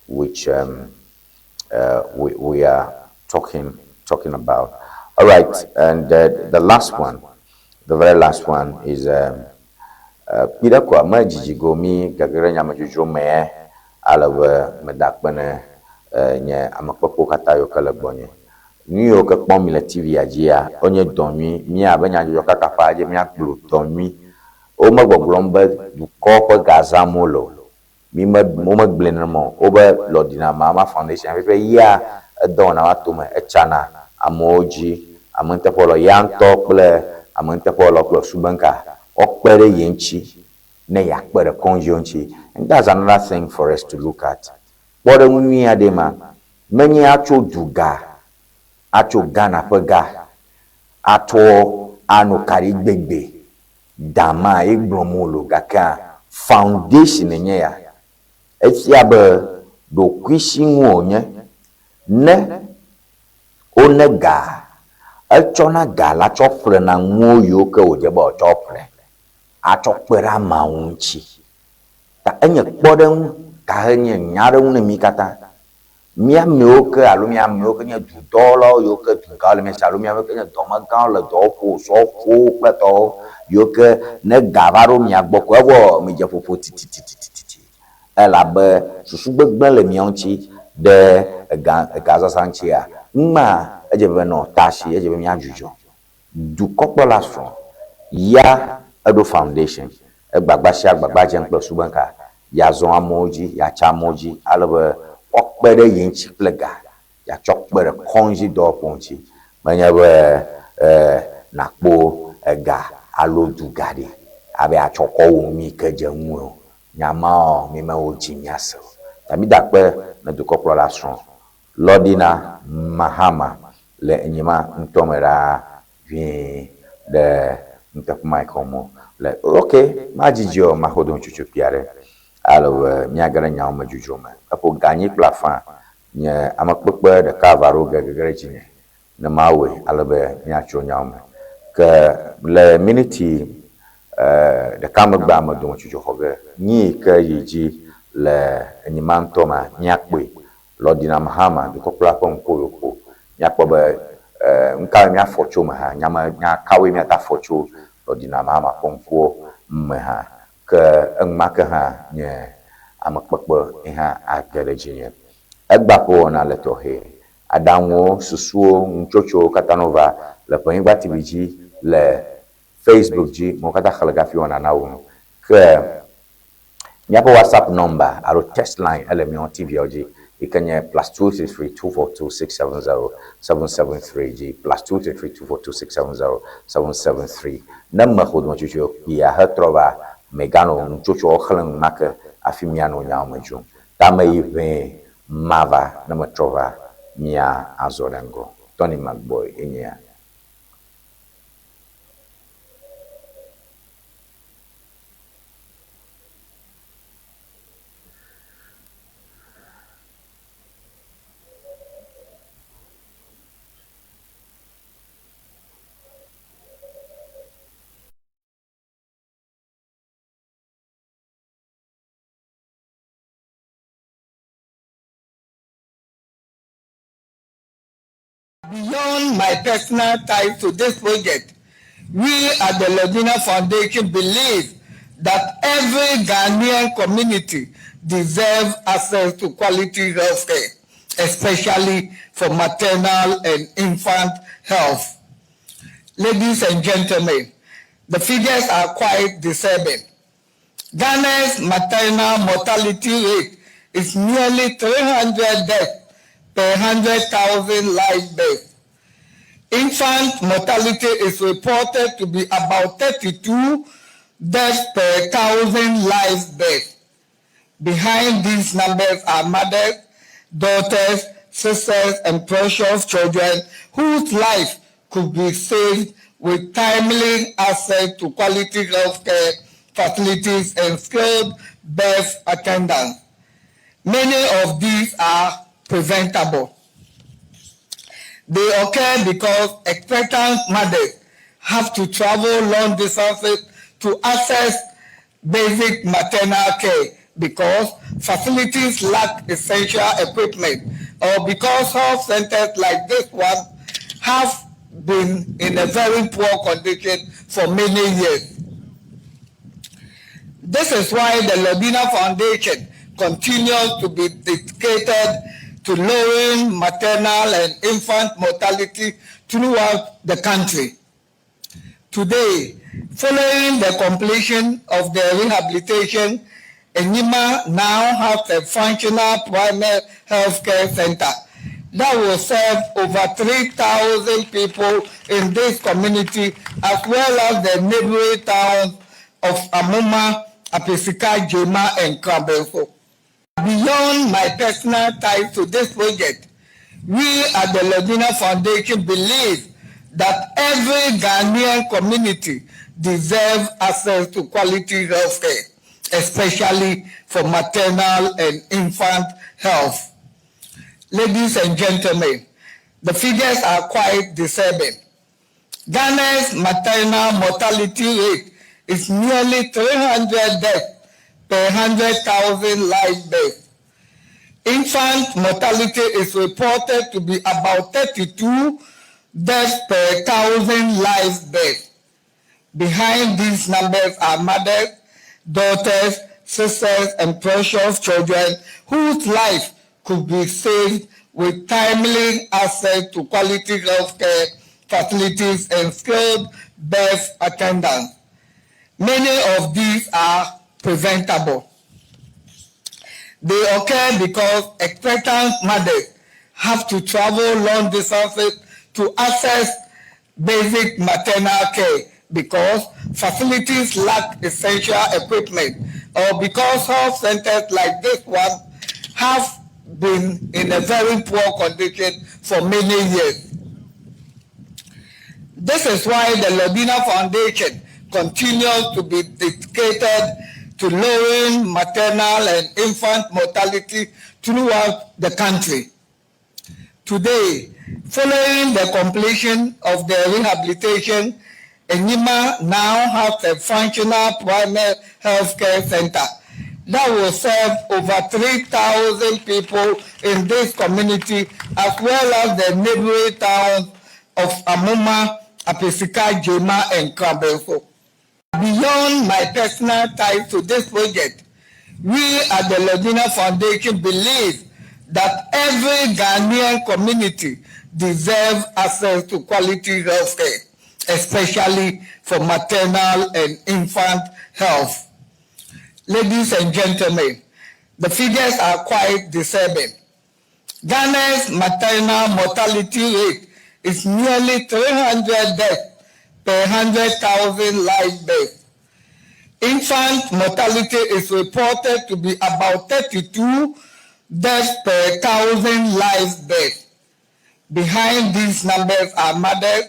[SPEAKER 2] which we are talking about. All right, and the last one. The very last one is Pida kwa majiji gomi gagere nyama juju me alawe medakbene nye amakpopo kata yo kala bonye. Ni yo ke pon mi le TV ajia onye donmi mi abanya jo kaka faje mi aklu donmi o magboglombe du ko Gaza molo mi mo magblenmo oba Lordina Mahama Foundation pe ya dona watuma echana amoji amante polo yanto ple amante polo klo subanka okpere yenchi ne yakpere konjonchi. And that's another thing for us to look at. Bode munwi adema menye acho duga acho gana pega ato anu kari gbegbe dama igbomolo gaka foundation nye ya etiabe do kwishinwo onye ne onega echona gala chopre na nwoyo ke ojeba chopre a chopera maunchi ta enye kpodem ka enye nyare une mikata mia meoke alumia meoke nya du dolo yo ke du gale me salumia ke nya doma gan le do po so fo pleto yo ke ne gavaro mia gboko ewo mi je popo titi elabe susu gbegbe le mionchi de Gaza sanchia ma ejebe no tashi ejebe mi ajujo du population ya Edo Foundation agbagba je npe subanka ya zo amoji ya chamoji alebe okpere yinchi plega ya chokpere konji do ponchi manya be nakpo ega alo dugade abe achoko mi keje nwu nyama mi ma oji miaso tami dakpe na dukopro la son lodina mahama le enyima ntomera vi de ntapmai komo le okay majijio mahodon chuchu piare alo miagara nyawo majujoma apo ganyi plafan nye amakpekpe de kavaro gegere jinye na mawe alobe miacho nyawo ke le minute de kamegba amadon chuchu hoge ni ke yiji le enyima ntoma miakpe lodina mahama de kopla pon koyoko miakpo be nka mi afocho ma ha nyama nya kawe mi ata focho lodina mahama ponko me ha ke enmake ha nye amakpekpe ha agere jinye egbapo na letohe adanwo susuo nchocho katanova le pengba tibiji le Facebook ji mo kata khalga fi wana nawo ke nyapo WhatsApp number alo text line elemi on TV oji ikanye +2332426707773 ji +2332426707773 namma khodmo chucho ya hatrova megano nchocho khlan make afimiano nyawmeju tamaive mava namatrova mia azorengo Tony McBoy enya.
[SPEAKER 4] Beyond my personal ties to this project, we at the Lodina Foundation believe that every Ghanaian community deserves access to quality health care, especially for maternal and infant health. Ladies and gentlemen, the figures are quite disturbing. Ghana's maternal mortality rate is nearly 300 deaths per 100,000 live births. Infant mortality is reported to be about 32 deaths per 1,000 live births. Behind these numbers are mothers, daughters, sisters, and precious children whose life could be saved with timely access to quality health care facilities and skilled birth attendants. Many of these are preventable. They occur because expectant mothers have to travel long distances to access basic maternal care because facilities lack essential equipment or because health centers like this one have been in a very poor condition for many years. This is why the Lodina Foundation continues to be dedicated to lowering maternal and infant mortality throughout the country. Today, following the completion of the rehabilitation, Enyima now has a functional primary health care center that will serve over 3,000 people in this community, as well as the neighboring towns of Amuma, Apesika, Jema, and Krabelfo. Beyond my personal ties to this project, we at the Lodina Foundation believe that every Ghanaian community deserves access to quality health care, especially for maternal and infant health. Ladies and gentlemen, the figures are quite disturbing. Ghana's maternal mortality rate is nearly 300 deaths per 100,000 live births. Infant mortality is reported to be about 32 deaths per 1,000 live births. Behind these numbers are mothers, daughters, sisters, and precious children whose life could be saved with timely access to quality health care facilities and skilled birth attendants. Many of these are preventable. They occur because expectant mothers have to travel long distances to access basic maternal care because facilities lack essential equipment, or because health centers like this one have been in a very poor condition for many years. This is why the Lodina Foundation continues to be dedicated to lowering maternal and infant mortality throughout the country. Today, following the completion of the rehabilitation, Enyima now has a functional primary health care center that will serve over 3,000 people in this community, as well as the neighboring towns of Amoma, Apesika, Jema, and Krabelfo. Beyond my personal ties to this project, we at the Lodina Foundation believe that every Ghanaian community deserves access to quality health care, especially for maternal and infant health. Ladies and gentlemen, the figures are quite disturbing. Ghana's maternal mortality rate is nearly 300 deaths per 100,000 live births. Infant mortality is reported to be about 32 deaths per 1,000 live births. Behind these numbers are mothers,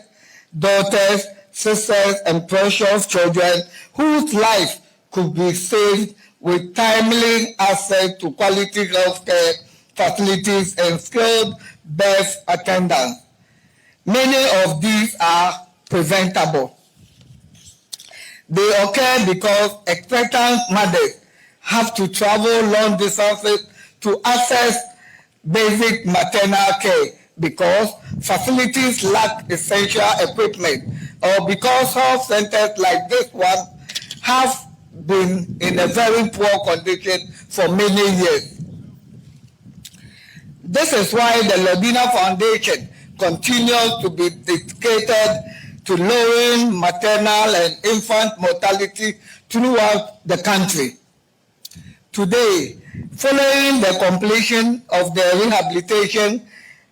[SPEAKER 4] daughters, sisters, and precious children whose life could be saved with timely access to quality health care facilities and skilled birth attendants. Many of these are preventable. They occur because expectant mothers have to travel long distances to access basic maternal care because facilities lack essential equipment, or because health centers like this one have been in a very poor condition for many years. This is why the Lodina Foundation continues to be dedicated to lowering maternal and infant mortality throughout the country. Today, following the completion of the rehabilitation,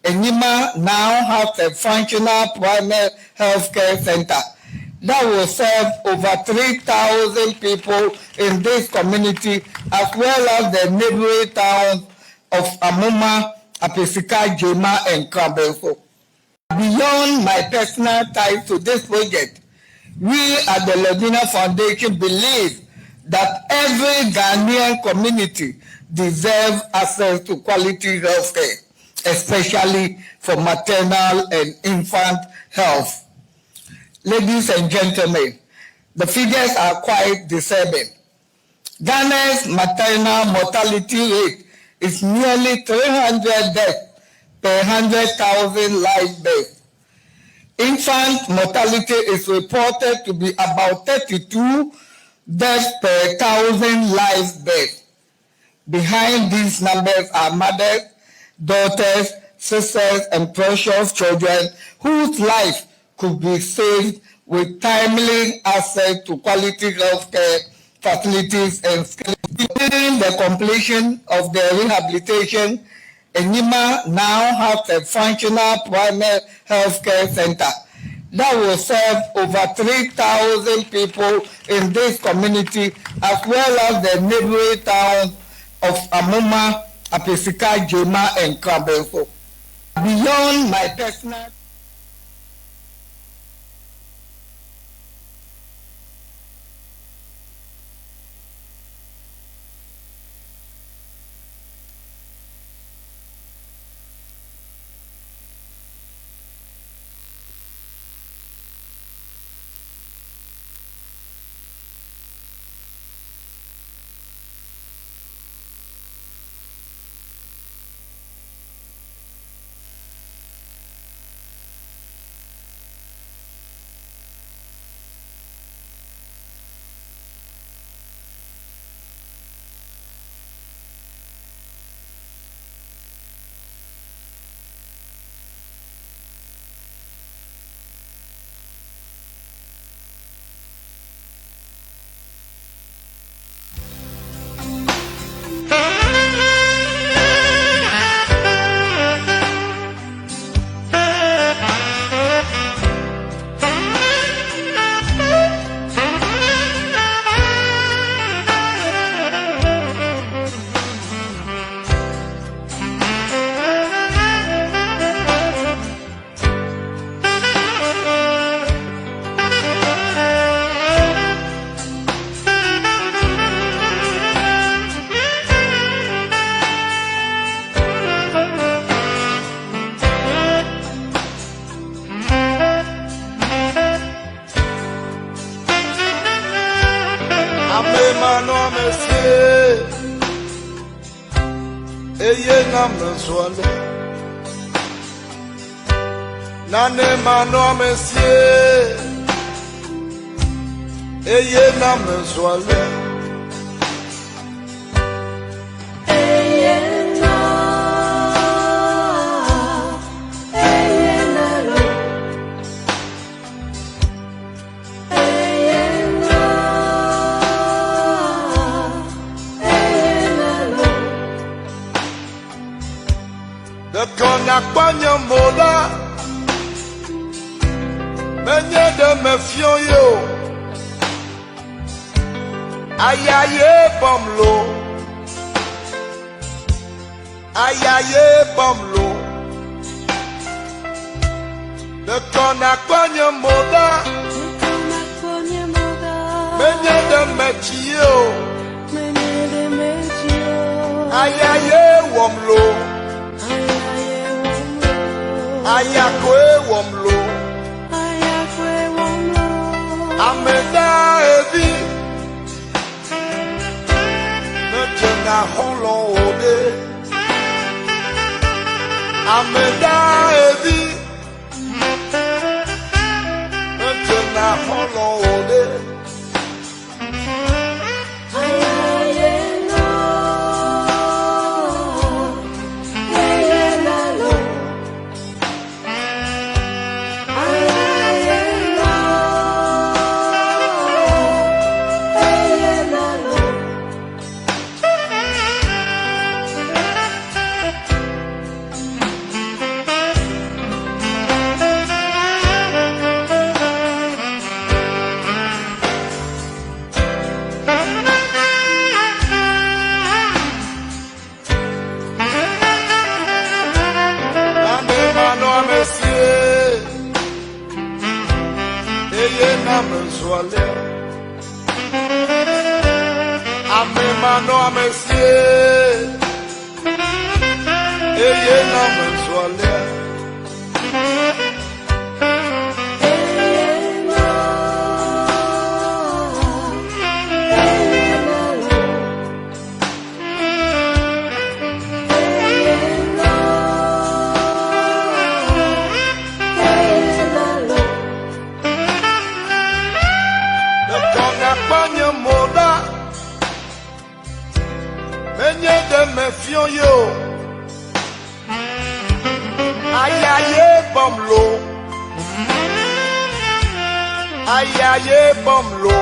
[SPEAKER 4] Enyima now has a functional primary health care center that will serve over 3,000 people in this community, as well as the neighboring towns of Amoma, Apesika, Jema, and Krabelfo. Beyond my personal ties to this project, we at the Lodina Foundation believe that every Ghanaian community deserves access to quality health care, especially for maternal and infant health. Ladies and gentlemen, the figures are quite disturbing. Ghana's maternal mortality rate is nearly 300 deaths per 100,000 live births. Infant mortality is reported to be about 32 deaths per 1,000 live births. Behind these numbers are mothers, daughters, sisters, and precious children whose life could be saved with timely access to quality health care facilities and skills. During the completion of the rehabilitation, Enyima now has a functional primary health care center that will serve over 3,000 people in this community, as well as the neighboring towns of Amoma, Apesika, Jema, and Krabelfo. Beyond my personal
[SPEAKER 1] eye na menswale nane mano mesie eye na menswale Akpanya moda menye de mefion yo ayaye bomlo de kon akpanya moda menye de mechio ayaye womlo ayakwe womlo ameda evi nojena holo ode ameda evi nojena holo ode Amemano amesie eye na menswale mefion yo ayaye bomlo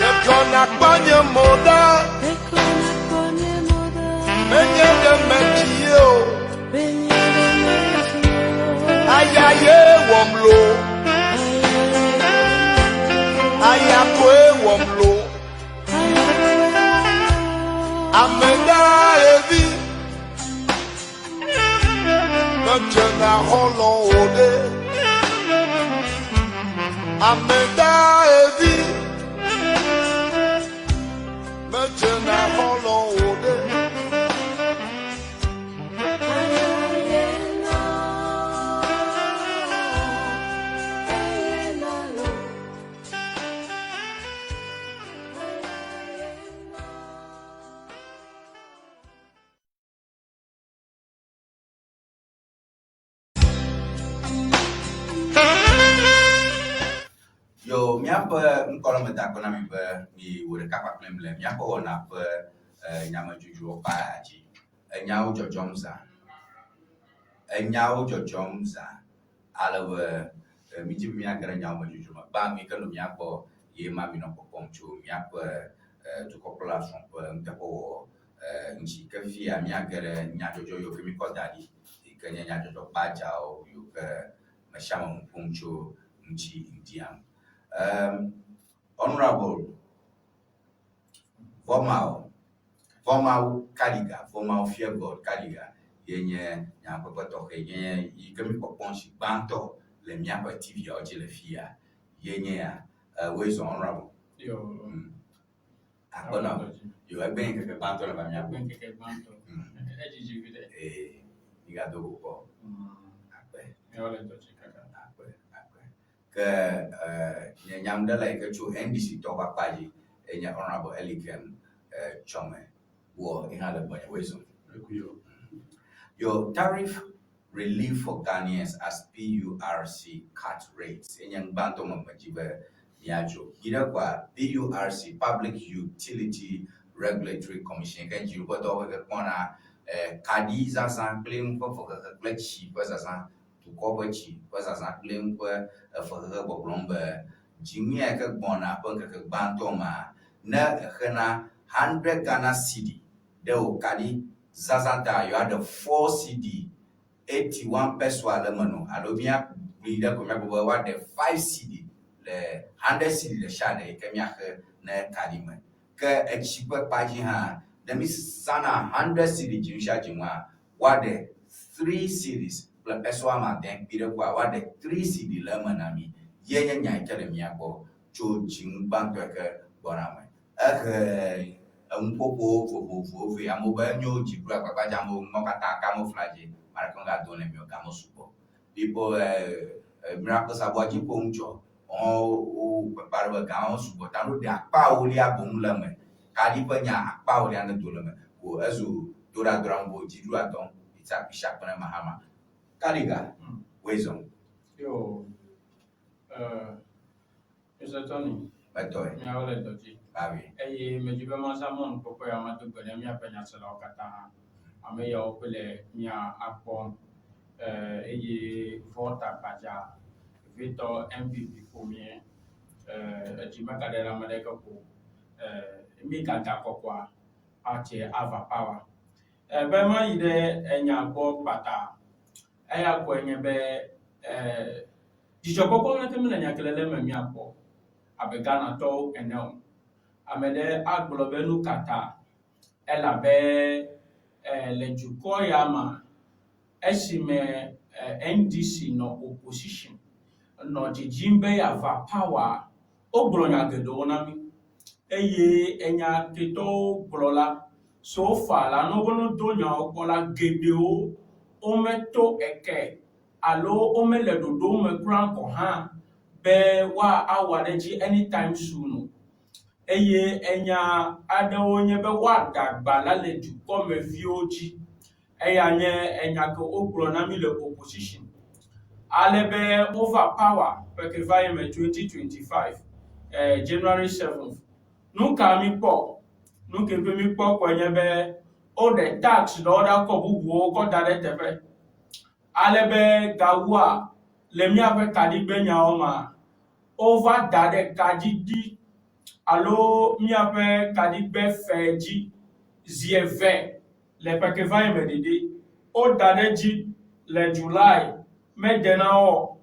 [SPEAKER 1] de kon akpanya moda menye de mechio ayaye womlo ayakwe womlo ameda evi nojena holo ode ameda evi nojena holo ode
[SPEAKER 2] Yo, miapa mkola medako na miba ni wure kapa klemble. Miapa wana pa nyama juju opaji. Nyao jojomza. Nyao jojomza. Alawe miji miagara nyao juju ma. Ba mi kanu miapa ye mami no popongchu. Miapa tukopola sompa mtepo nchi kafia miagara nyajojo yo kemi kodali. Ikanya nyajojo pajao yo ka mashama mpongchu nchi indiam. Honorable Vomao Kaliga, Vomao Fear God Kaliga, yenye nyampa toke yenye ikemi poponshi banto le miapa TV oje le fia yenye where's honorable
[SPEAKER 5] yo
[SPEAKER 2] akona yo agben ke banto la miapa
[SPEAKER 5] ke banto ejiji vide
[SPEAKER 2] igado ko akbe
[SPEAKER 5] yo le to chikaka
[SPEAKER 2] ke nyamda la ke chu NDC to ba paji enya honorable Elikem Chome
[SPEAKER 6] war in other ways.
[SPEAKER 5] Ekuyo.
[SPEAKER 6] Your tariff relief for Ghanaians as PURC cut rates. Enyang banto majibe niajo. Ida kwa PURC Public Utility Regulatory Commission kan jiru ko do ke kona kadi za san claim ko for ka klechi ko za san to ko ba chi ko za san claim ko for ka bo blombe jimia ka bona pa ka banto ma na khana 100 Ghana cedi de o kadi zazata you had the 4 cedi 81 peso alemano alobia leader ko me bo wa the 5 cedi le 100 cedi le shade ke mia na kadi man ke echipa paji ha demi sana 100 cedi jinsha jima wa the 3 cedis le peso ama den pire kwa wa the 3 cedi le manami yenya nya kele mia bo cho jing bank ke bonama un poco fu amoba nyo jibra papa jamo mokata camouflage marakonga done mi kamo supo people miracle saboji poncho o parwa gao supo tanu de apa oli abon lame kali panya apa oli anda dolame ko azu dora drambo jiru aton itsa bishapana mahama kaliga wezo
[SPEAKER 5] Yo. Mr. Tony.
[SPEAKER 6] batoy
[SPEAKER 5] Miawale doji.
[SPEAKER 6] bawi
[SPEAKER 5] Eye mejibe masamon popo ya matu gane mia penya sala kata. Ame ya opele mia akpon eye vota paja. Vito MPP fumie ejima kadera madeka ko mi kanta kokwa ache ava power. Bema ide enya bo pata. Eya ko enye be dijoko na kemina nyakelele me miapo. Abegana to enel. Amede aglobenu kata elabe le juko yama esime NDC no opposition no jijimbe ya va power oglonya gedo nami eye enya keto glola so far la no bono donya okola gedeo ometo eke alo omele dodo me kran ko ha be wa awareji anytime soon eye enya adewo nye be wa dagba la le juko me vioji eya nye enya ko oglo na mi le opposition alebe overpower peke me 2025 January 7th nuka mi po nuke pe mi po ko nye be o the tax the other ko bubu ko dare tefe alebe gawa le mi ape kadigbe nya o ma over dare kadidi alo mi ape kadigbe feji zieve le peke me dede o dare ji le July me dena o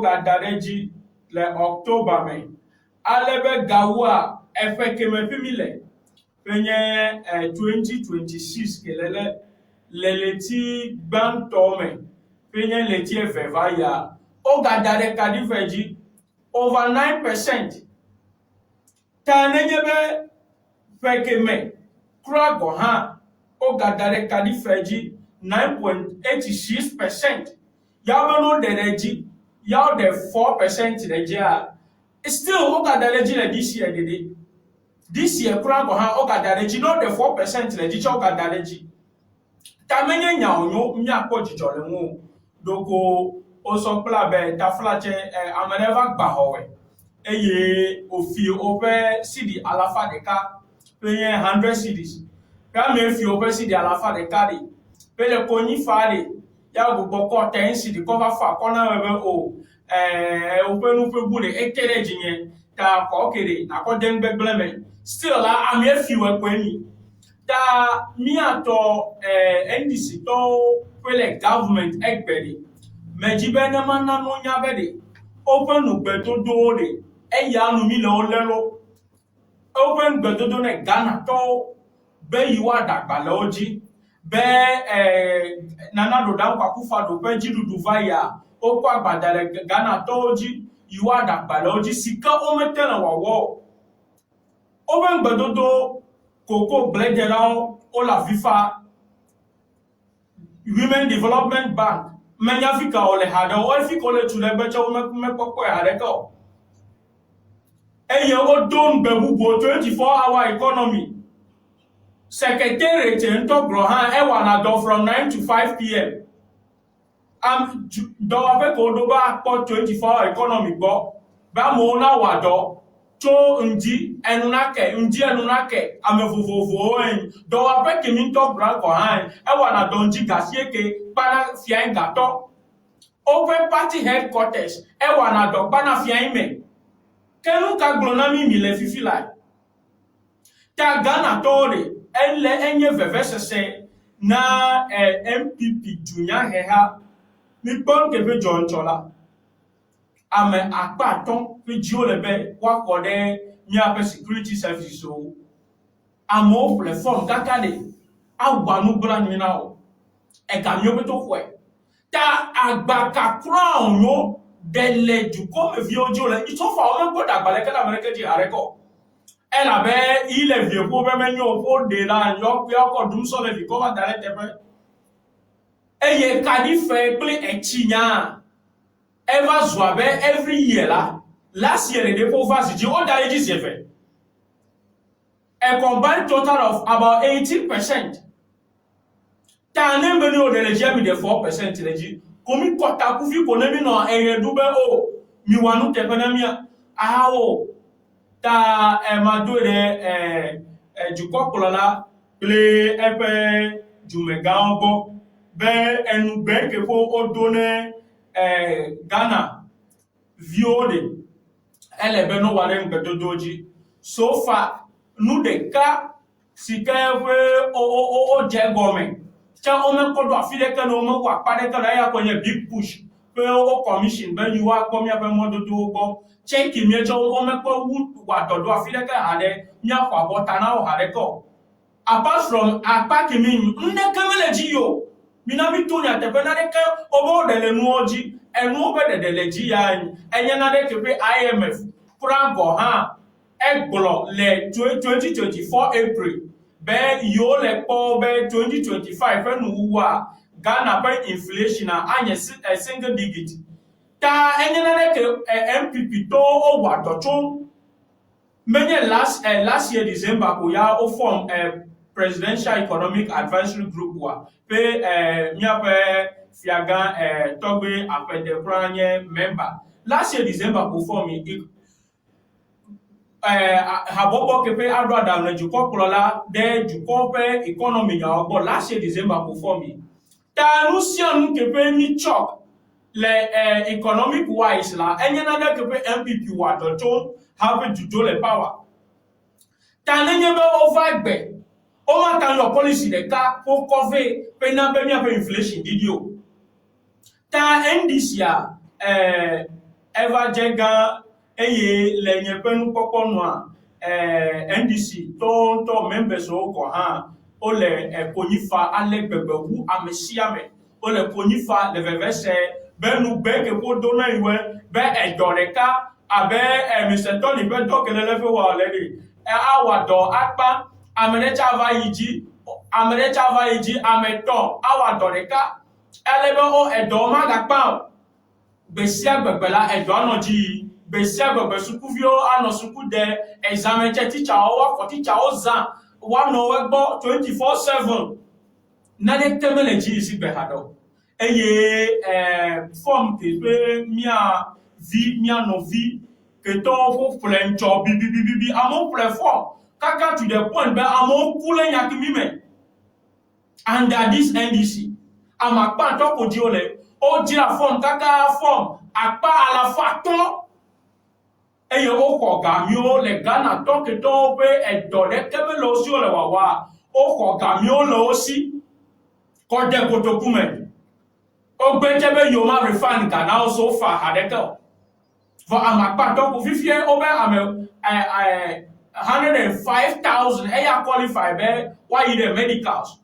[SPEAKER 5] ga dare ji le October me alebe gawa efe keme pimile penye 2026 kelele leleti bantome penye leti evevaya o ga dare kadifeji over 9% tanenye fekeme krago ha o ga dare kadifeji 9.86% yawe no dereji yaw de 4% reja still o ga dare ji le this year dede this year krago ha o ga dare ji no de 4% reji o ga dare ji tamenye nya onyo mya ko jijole mu doko o so pla be taflache amaneva gba howe eye ofi ope cedi alafa de ka penye 100 cedis ka me fi ope cedi alafa de ka de pele koni fare ya gbogbo ko 10 cedi cover fa kona webe o ope nu pe bule ekere jinye ta ko kere na ko den gbegbeleme still la am e fi we kwani ta mi ato NDC to pele government egbedi mejibe na manna no nyabede open ugbeto do de eya nu mi lo lelo open ugbeto do ne Ghana to be yiwa dagba loji be nana do dan kwakufa do be jidudu vaya o kwa gbadale Ghana to ji yiwa dagba loji sika o metela wawo open ugbeto do koko bledela o la FIFA Women Development Bank menya fika ole hada o fika ole tulebecha o me popo hada ko eye o don bebubo 24-hour economy secretariat in Togrohan, Ewanado from 9 to 5 p.m. Dowape Kodoba Port 24 economy bo, Bamona Wado, Cho Undi, Enunake, Amevovo, and Dowape Kiminto Brancohan, Ewanadonji Gasieke, Pana Fian Gato, Open Party Headquarters, Ewanado, Pana Fiaime, Kenuka Glonami Mile Fifila. Ta Ghana Tore, enye vevese se na MPP Junior Heha, mi bon kebe John Chola. Ame akpa ton pe jio lebe wakode miape security services so. Amo platform kakade awanu bra nwina o. E kamyo beto kwe. Ta agbaka crown yo dele du comme vieux jole. Ils sont formés pour d'agbaleke l'Amérique di areko. Elle avait, il est vieux pour même au pôle de là, il y a encore 12 ans de vie, comment t'arrêtes un peu? Et il y a qu'à fait plein et tignan. Elle va jouer every year là. Last year, les dépôts va se dire, oh, d'ailleurs, c'est fait. Elle combine total of about 18%. T'as un venu au délégé, de 4%, il dit, comme il porte à couper, qu'on aime non, et double oh, miwanou te penamia, ah oh. Ta mado de du kokola ple epe du megambo be enu be ke fo odone Ghana viode ele be no wale ngbedo doji so far nous de cas si ka o je gomen cha o me kodo afide ka no mo kwa pade ka ya konye big push pe o commission be you wa kom ya be mo do go check mi jo o me ko wu wa dodo afile ka hade nya kwa bota na o hade ko apart from apart mi nde kamele ji yo mi na mi to nya te be na de ka obo de le nu oji enu be de le ji ya enye na de ke pe IMF franco ha egbolo le 2024 April be yo le po be 2025 enu wa Ghana be inflation anya a single digit ta enyana ke MPP to o wa tocho menye last year December ko ya o form presidential economic advisory group wa pe miape fiaga togbe apede pranye member last year December ko form habobo ke pe adwa da na juko plola de juko pe economy ya ogbo last year December ko form ta nusian ke pe ni chok le economic wise la enyana da ke pe MPP wa tocho have to do the power ta nenye be over gbe o ma kan your policy de ka for cover pe na be mi ape inflation didio ta NDC ya ever jega eye le nye penu kokonu a NDC to members o ko ha o le konifa alegbegbe wu amesiame o le konifa le vevese benu beke ko dona iwe be edoreka abe Mr. Tony be to kelele fe wa already awado akpa amenecha va yiji ameton awadoreka elebe o edoma gakpa besia gbebela edo anoji besia gbegbe sukuvio ano suku de examen teacher o wa teacher o zan wa no we gbo 24/7 na de temele ji isi behado eye form ke pe mia no vi que ton fo plein job bibi amon plein fort kaka to the point be amon kule yakimi me under this NDC amakpa to ko diole o jira form kaka form akpa ala faton eye o ko gamio le Ghana to ke to pe edole kebe lo si ole wa o ko gamio lo si ko de kotokume o gbe tebe yo ma refund Ghana so far hadeka for amakpa to ko fifie obe ame 105,000 eya qualify be why you the medicals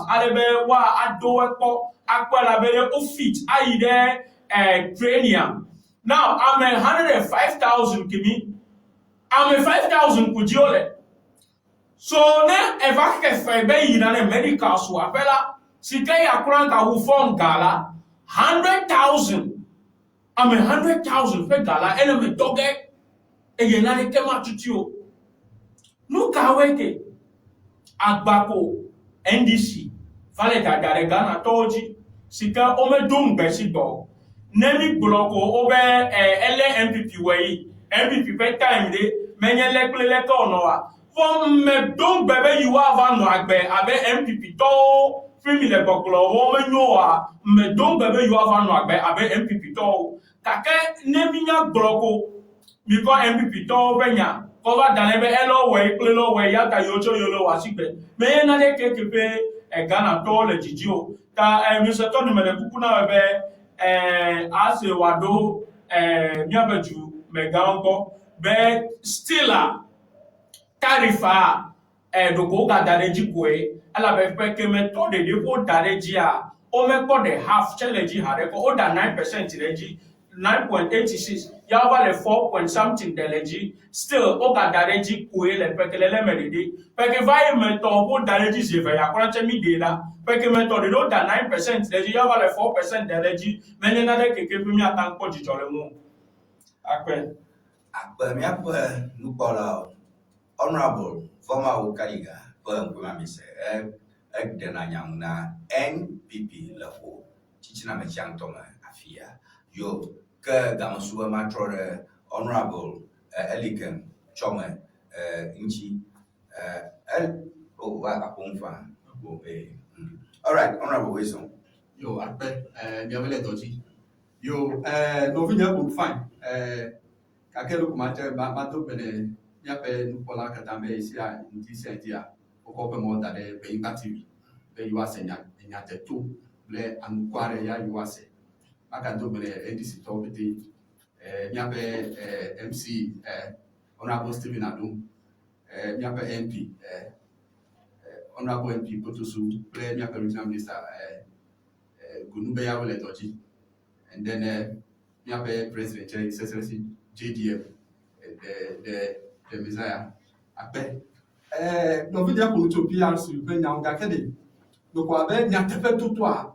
[SPEAKER 5] alebe wa ado epo akwala be o fit ayi the cranium now I'm 105,000 kimi I'm 5,000 kujiole so ne eva ke fe be yi na the medicals wa pela sika ya kranka wu form gala 100,000 I'm 100,000 pe gala ene me doge e ye na le kema tutio nu ka weke Agbako, NDC, Valet Adare Ghana Toji, Sika Ome Dum Besibo, Nemi Bloko, Obe, Ele MPP way, MPP pay time de, Menya Leko Noa. From me Dum Bebe, you have no Agbe, Abe MPP to, Fimi Boklo, Woman Noa, me Dum Bebe, you have no Agbe, Abe MPP to, Kake, Neminya Bloko, because MPP to, Venya. Cover danebe elo way plelo way yaka yocho yolo wasibe me na de kekepe Ghana to le jijio ta Mr. Tony mele kupuna be ase wado miabeju megango be stilla tarifa doko ka dareji kwe ala be peke me to de ko dareji a o me ko de half challenge hare ko o da 9% reji 9.86 yava le 4 point something deleji still oga dareji kwe le pekelele meridi peke vai mento o dareji jeve ya kona chemi de la peke mento de do da 9% deji yava le 4% deleji menye na de keke pimi atan ko jijole mu akwe
[SPEAKER 6] mi akwe nukola honorable former Ukaliga for Ngwami se dena nyamuna NPP lafo chichina me chantoma afia yo ke gamasuwa matrore honorable Elikem Chome inchi wa aponfa all right honorable Wilson
[SPEAKER 7] yo ape bienvenue doji yo no vinya ko fine kakelo ko ma to bele ya pe nukola katambe isia ndi sendia ko pe mo dale be ingativi be yuase nya te tu le ankware ya yuase aka to bele edisi to beti nya pe MC honorable Stephen Adum nya pe MP honorable MP Potosu le nya pe regional minister Gunube ya wele tochi and then nya pe president Excellency JDM the Messiah ape no vidia ko to PRC be nya nga kede no ko abe nya tepe toto a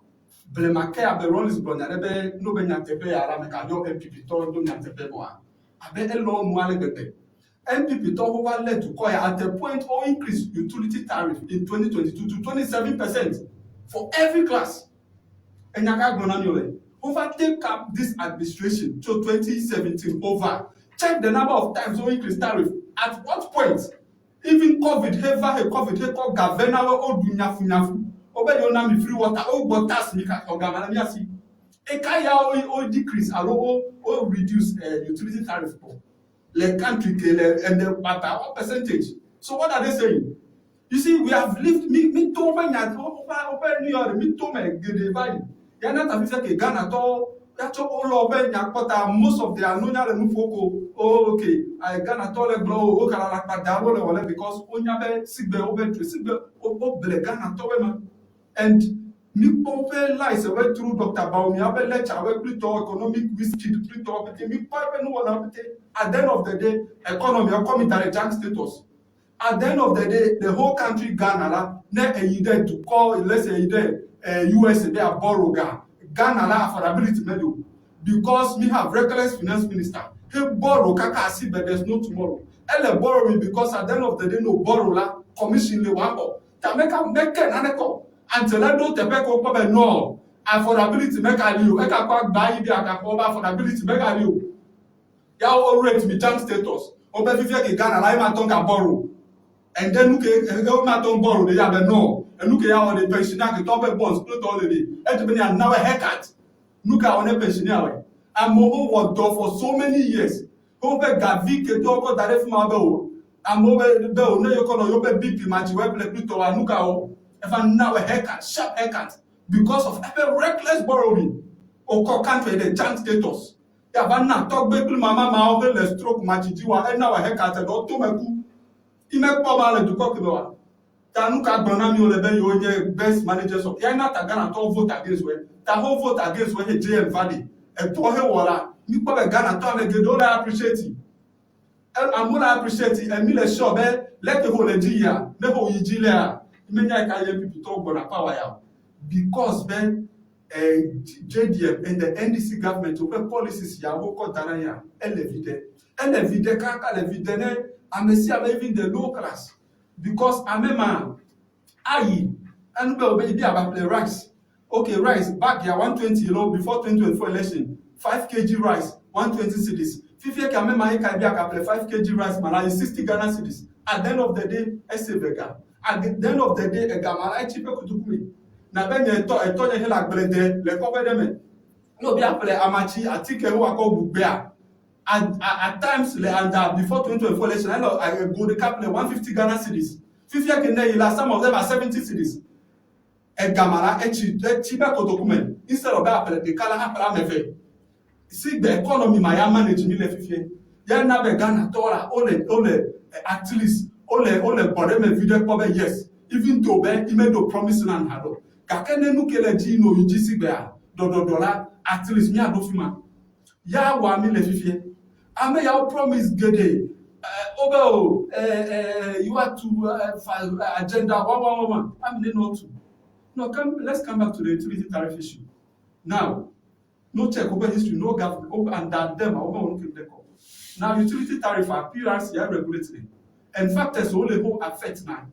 [SPEAKER 7] bremake abe Rollins Bronya be no be nya tepe ara me ka yo MPP to do nya tepe mo abe elo mu ale bebe MPP to over led to call at the point or increase utility tariff in 2022 to 27% for every class enyaka gbona ni ole overtake up this administration to 2017 over. Check the number of times we increase tariff. At what point? Even COVID, governor or dunyafu. Obe yona mi free water. Oh, but that's me governor mi asi. Ekaya o decrease or reduce utility tariff. Le country and the matter what percentage. So what are they saying? You see, we have lived me to open New York, me to me gede valley. Yana tafisa ke Ghana to. That's all over Yakota, most of the Anonia Mufoko. Oh, okay. I Ghana tole blow, oh, Kalakadabo, because Onyabe, Sigbe, Obe, Sigbe, Obo, Ghana Towema. And Nipope lies away through Dr. Baumiabe lecture, away Pluto, economic whiskey, Pluto, at the end of the day, economy, a commentary junk status. At the end of the day, the whole country Ghana, ne a year to call, let's say, US, they are borrow Ghana affordability medal because me have reckless finance minister. He borrow kaka see but there's no tomorrow. Ele borrow me because at the end of the day no borrow la commission le wako. Tameka make aneko until I don't tepeko kobe no affordability make aliu. Eka kwa buy bi aka kwa affordability make aliu. Ya o rate me jam status. Obe fifia ke Ghana la ima tonga borrow. And then look e ma ton borrow de ya be no. And look at how the pensioner get top bonds, split all the day. And to be now a haircut. Look at on a pensioner. And Moho was done for so many years. Over Gavi, Ketoko, Daref Mabo. And over the bell, no, you call your BP match, web, Pluto, and Lukao. If I'm now a haircut, sharp haircut, because of a reckless borrowing. Or country, the chance status. Yavana talk baby, Mama, Mao, let's stroke Machijiwa, and now a haircut, and Otomaku. He make Poma to talk about. Tanuka Bonami Olebe Yoye best managers of Yana Tagana to vote against where Taho vote against where JM Valley and Tohe Wala. You probably Ghana to make don't appreciate it. I'm gonna appreciate it and Miller Shobe let the whole Nigeria never Yijila. Many people talk about power because then JDM and the NDC government over policies Yahoko Taraya elevide kaka elevide ne amesi even the low class. Because I'm a man, Aye, and well, maybe about the rice. Okay, rice back here 120, before 2024 election, 5 kg rice, 120 cedis. Fifia can make my can 5 kg rice, man, is 60 Ghana cedis. At the end of the day, I say vega. At the end of the day, a gamma I cheaper could do. Now then you thought you like bread, like over them. No, be apple amachi, I think who I call bear. At times, and before 2024 election, I go the capital 150 Ghana cedis. Fifia can some of them are 70 cedis. A gamara, a cheaper document instead of that, the color happen. See the economy, my manage me left. Ya na be Ghana Tora, at least, Bodeme video cover, yes. Even though even though promising and hado. Kakene nukele no UGC bear, $, at least me adofima. Ya wa mi left. Ame ya promise gede. You have to agenda 111. I'm not to. No, let's come back to the utility tariff issue. Now, no check over history, no government, and that them are over now, utility tariff are PRC are regulatory. In fact, there's only who affect now.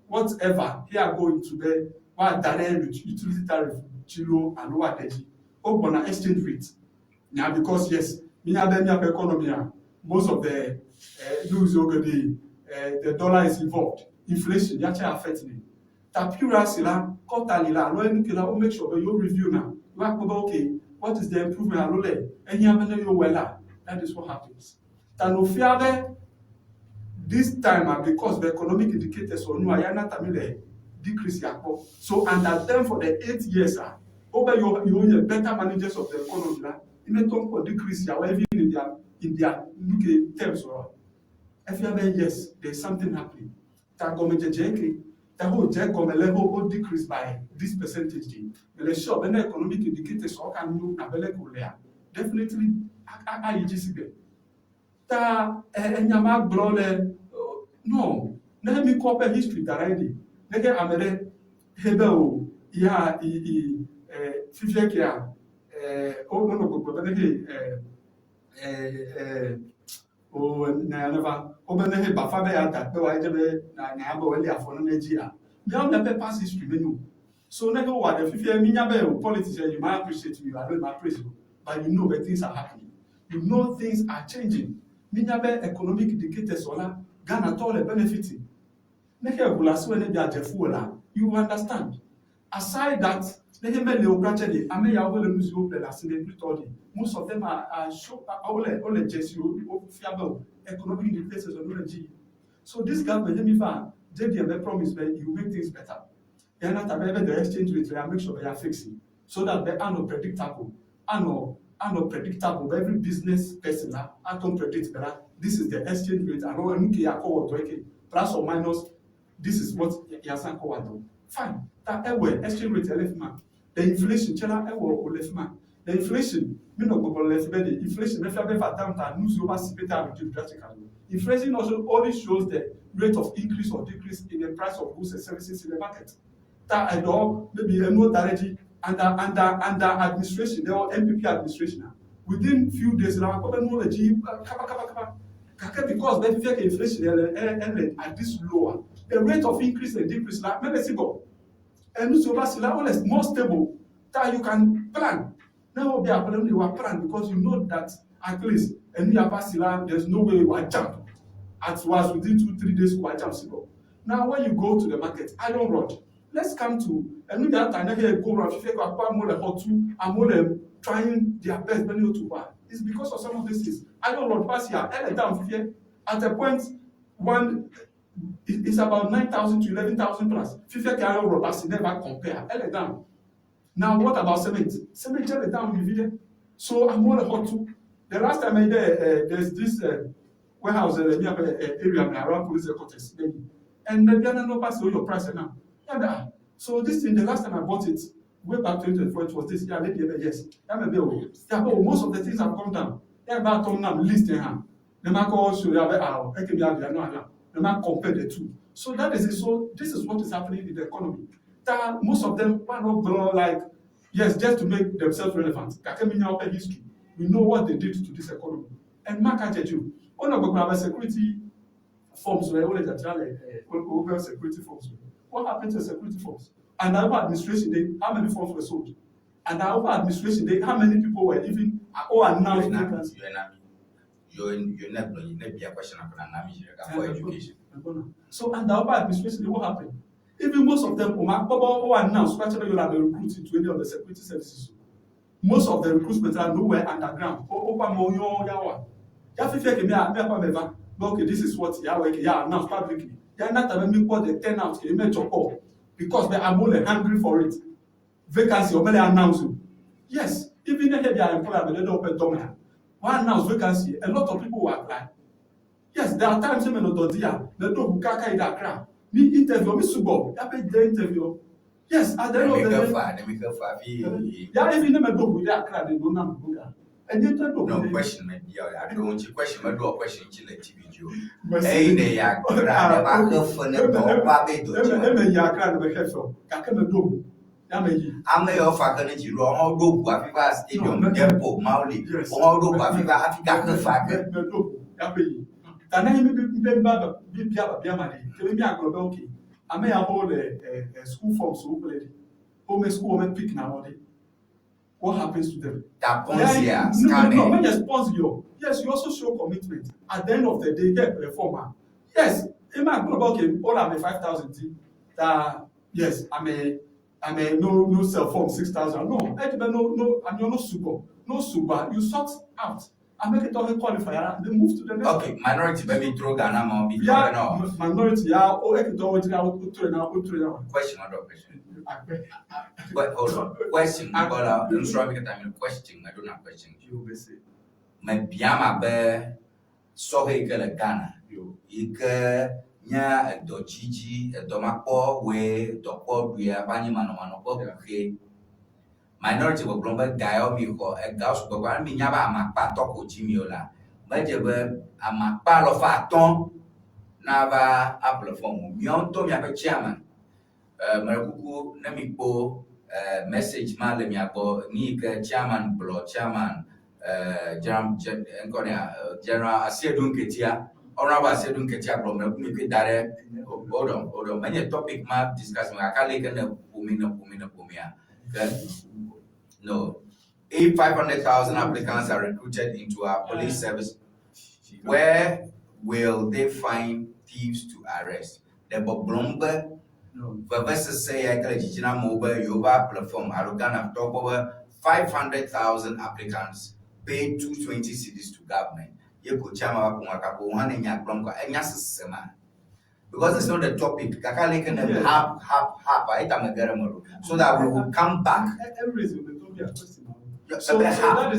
[SPEAKER 7] Whatever here going to be what direct utility tariff, Chilo and lower energy, open an exchange rate. Now, because yes, we have the economy, most of the news over the dollar is involved. Inflation, actually affecting it. Tapura la, quarterly la, we'll make sure you review now. You have to okay, what is the improvement? And you have to well. That is what happens. Tanofiave, this time, because the economic indicators or no, I am not decrease. So, under them for the 8 years, over you better managers of the economy, you may talk for decrease, even in their terms. If you have yes, there's something happening. The whole level will decrease by this percentage. The sure when the economic indicators all can move there. Definitely IEGC. No, let me copy history already. Let me amere hebel ya fifekia never open bafabe at the white na for Nigeria. Now the pass history menu. So never what if you are politician, you might appreciate you, I don't appreciate you, but you know where things are happening. You know things are changing. Minyabe economic indicators ola Ghana tole benefiting. You understand. Aside that, most of them are show economic indicators on energy. So this government, JDM promise that you make things better. They are not available the exchange rate, they make sure they are fixing so that they are not predictable. Are predictable. Every business person don't predict better. This is the exchange rate. I know plus or minus. This is what Yasan Kowado. Fine. That exchange rate the inflation the inflation inflation inflation also only shows the rate of increase or decrease in the price of goods and services in the market. That I know maybe a no directly under administration, there were MPP administration. Within few days, now because the inflation at this lower, the rate of increase and decrease now and so more stable that you can plan. Now be a problem you are plan because you know that at least and there's no way you are jump as was within 2-3 days you are jump. Now when you go to the market, iron rod. Let's come to and we that time here go around trying their best to it's because of some of these things. I don't know pass here down here at a point one it's about 9,000 to 11,000 plus. 50 carry robbers never compare. Down. Now what about cement? Cement down with so I'm more hot too. The last time I there's this warehouse area around police headquarters. And maybe I don't know pass your price now. Yeah, so this thing, the last time I bought it, way back 2024, it was this year, yes. Yeah, but most of the things have come down. Yeah, about now, list in hand. The market also, the market compare the two. So that is it. So this is what is happening in the economy. That most of them are not grow like, yes, just to make themselves relevant. History. We know what they did to this economy. And market you. One of the security forms were always over security forms.
[SPEAKER 5] what happened to the security force? And our administration day, how many forms were sold? And our administration day, how many people were even announced vacancies?
[SPEAKER 6] You're not be a question for education.
[SPEAKER 5] So and our administration day, what happened? Even most of them, who announced, actually, you'll have been recruited to any of the security services. Most of the recruitment are nowhere underground. Okay, this is what announced publicly. They are not having what the turnout can make your call because they are more hungry for it. Vacancy or many announced. Yes, even if they are employed, but they don't open domain. One announced vacancy, a lot of people will apply. Yes, there are times when they don't kaka in that crowd. Me interview, me subo, that be the interview. Yes, at the end of the day, yeah, even them do with that crowd, they don't know. And they don't know.
[SPEAKER 6] No question, maybe I don't want to question. I do a question in Chile TV. Hey, they are crowd. I'm the faculty wrong. All do Africa Stadium, Depot, Mauli, all do Africa, Africa, faculty.
[SPEAKER 5] Can I be I may hold a school form so ready. Home school and pick now. What happens to them? No, just sponsor you. Yes, you also show commitment. At the end of the day, get reformer. Yes, it might go about all I'm a 5,000. Yes, I'm a no cell phone 6,000. No, I'm no super. You sort out. I make it all a qualifier and then move to the next.
[SPEAKER 6] Okay, minority baby throw Ghana mom be
[SPEAKER 5] minority, yeah, or I can do it now.
[SPEAKER 6] Question or question. But hold on. Question. I'm sorry because I'm question. I don't have question.
[SPEAKER 5] You say.
[SPEAKER 6] My biama be so he Ghana. Ike nya do Gigi do makpo we do po bia bani mano po ke. Minority will global dial ko e gaus ko ba mi nya ba makpa to ko jimiola. Ba je be amakpa lo fa ton na ba apple form. Mi on to mi ape chairman. Marakuku namipo message ma le mi abo ni ke chairman blo chairman general Asiedun Ketia honorable Asiedun Ketia blo me pe dare hold on many topic ma discuss ma akale ke na pumia no if 500,000 applicants are recruited into our police service, where will they find thieves to arrest? The Boblomba versus say I can mobile Yoba platform Arugana top over 500,000 applicants paid 220 cedis to government. You could chama one in your bronco and yasema. Because it's not the topic, Kakale can have so that we will come back. So that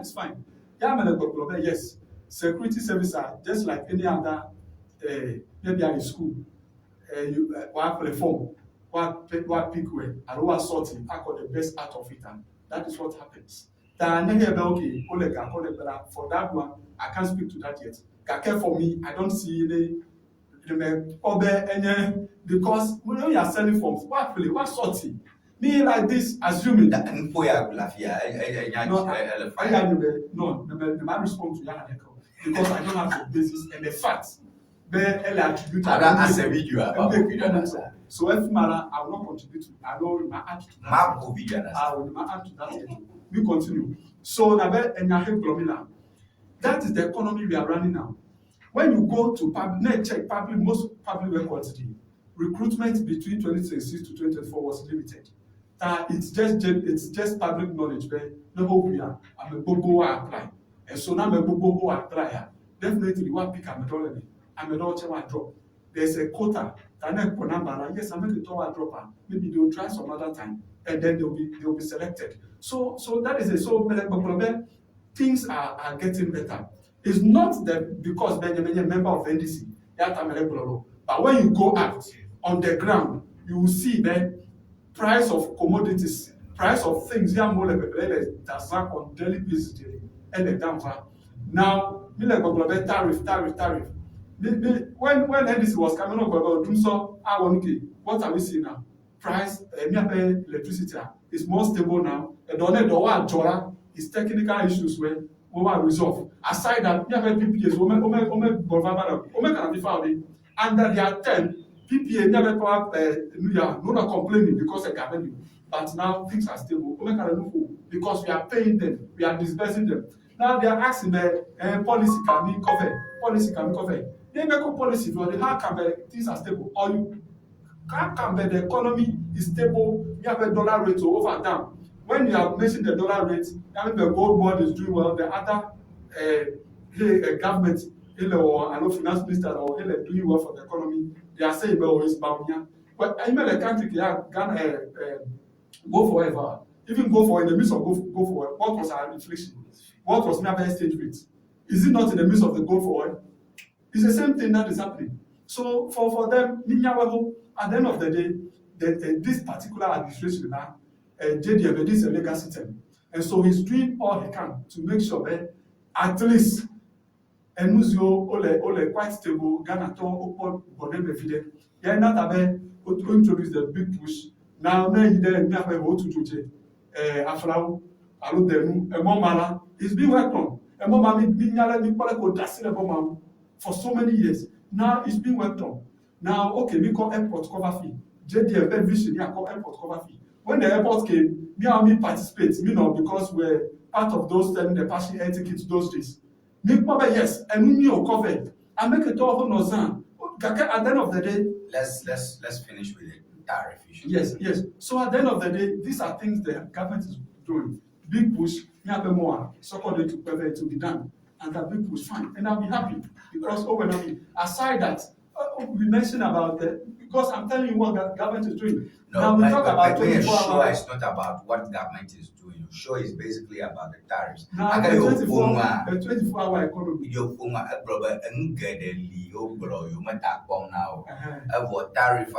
[SPEAKER 5] is fine. Yes, security services are just like any other. Maybe in school, you platform, what pick where, and what sorting, I got the best out of it, and that is what happens. Okay, for that one, I can't speak to that yet. Kake for me, I don't see any because when you are selling forms, what sorting? Me like this, assuming that my response to that because I don't have the basis and the facts. So if matter, I will not contribute to it. I will not add to that. I will not add to that. We continue. So that is the economy we are running now. When you go to public, most public records, recruitment between 2026 to 2024 was limited. It's just public knowledge. The whole we are. I'm a bobo apply, and so now I'm a bobo apply. Definitely, one pick I'm a drop. There's a quota. Yes, I'm going to drop. Maybe they'll try some other time, and then they'll be selected. So that is it. So things are getting better. It's not that because Benjamin a member of NDC, but when you go out on the ground, you will see the price of commodities, price of things, that's on daily basis, and the down. Now, tariff. When NDC was coming up about what are we seeing now? Price, electricity is more stable now. And is technical issues when we will resolve. Aside that, we have PPAs, can be found.
[SPEAKER 8] Under their term, PPA never no complaining because they can. But now things are stable. Because we are paying them, we are disbursing them. Now they are asking the policy can be covered. Policy can be covered. They make a policy for the how can things are stable. Or you how can the economy is stable, you have a dollar rate over and down. When you have mentioned the dollar rate, that means the gold bond is doing well, the other government or finance minister or doing well for the economy, they are saying well it's about here. But I mean the country can go forever. Even go for in the midst of go for what was our inflation? What was never exchange rate? Is it not in the midst of the go for oil? It's the same thing that is happening. So for them, at the end of the day, this particular administration now, JDM, this is a legacy term. And so he's doing all he can to make sure that at least Enuzio ole quite stable, Ghana to open Bonem Evide. Yeah, not about to introduce the big push. Now, then, you have to do Aflau, Alu Denu, Momala. It's been worked on. For so many years. Now it's being worked on. Now, okay, we call airport cover fee. JDM vision, yeah, call airport cover fee. When the airport came, me and me participate, because we're part of those selling the passing air tickets those days. Me probably yes, and we knew covered. I make it all no sound. At the end of the day,
[SPEAKER 6] let's finish with the tariff issue.
[SPEAKER 8] Yes. So at the end of the day, these are things the government is doing. Big push, me have more, so called it to be done. And that big push, fine. And I'll be happy. Because aside that, we mentioned about because I'm telling you what government is doing.
[SPEAKER 6] No,
[SPEAKER 8] now we talk about 24
[SPEAKER 6] show
[SPEAKER 8] hours.
[SPEAKER 6] is not about what government is doing. Your show is basically about the tariffs.
[SPEAKER 8] Now the 24-hour economy.
[SPEAKER 6] Your brother and get a Leo bro, you might have come now. About tariff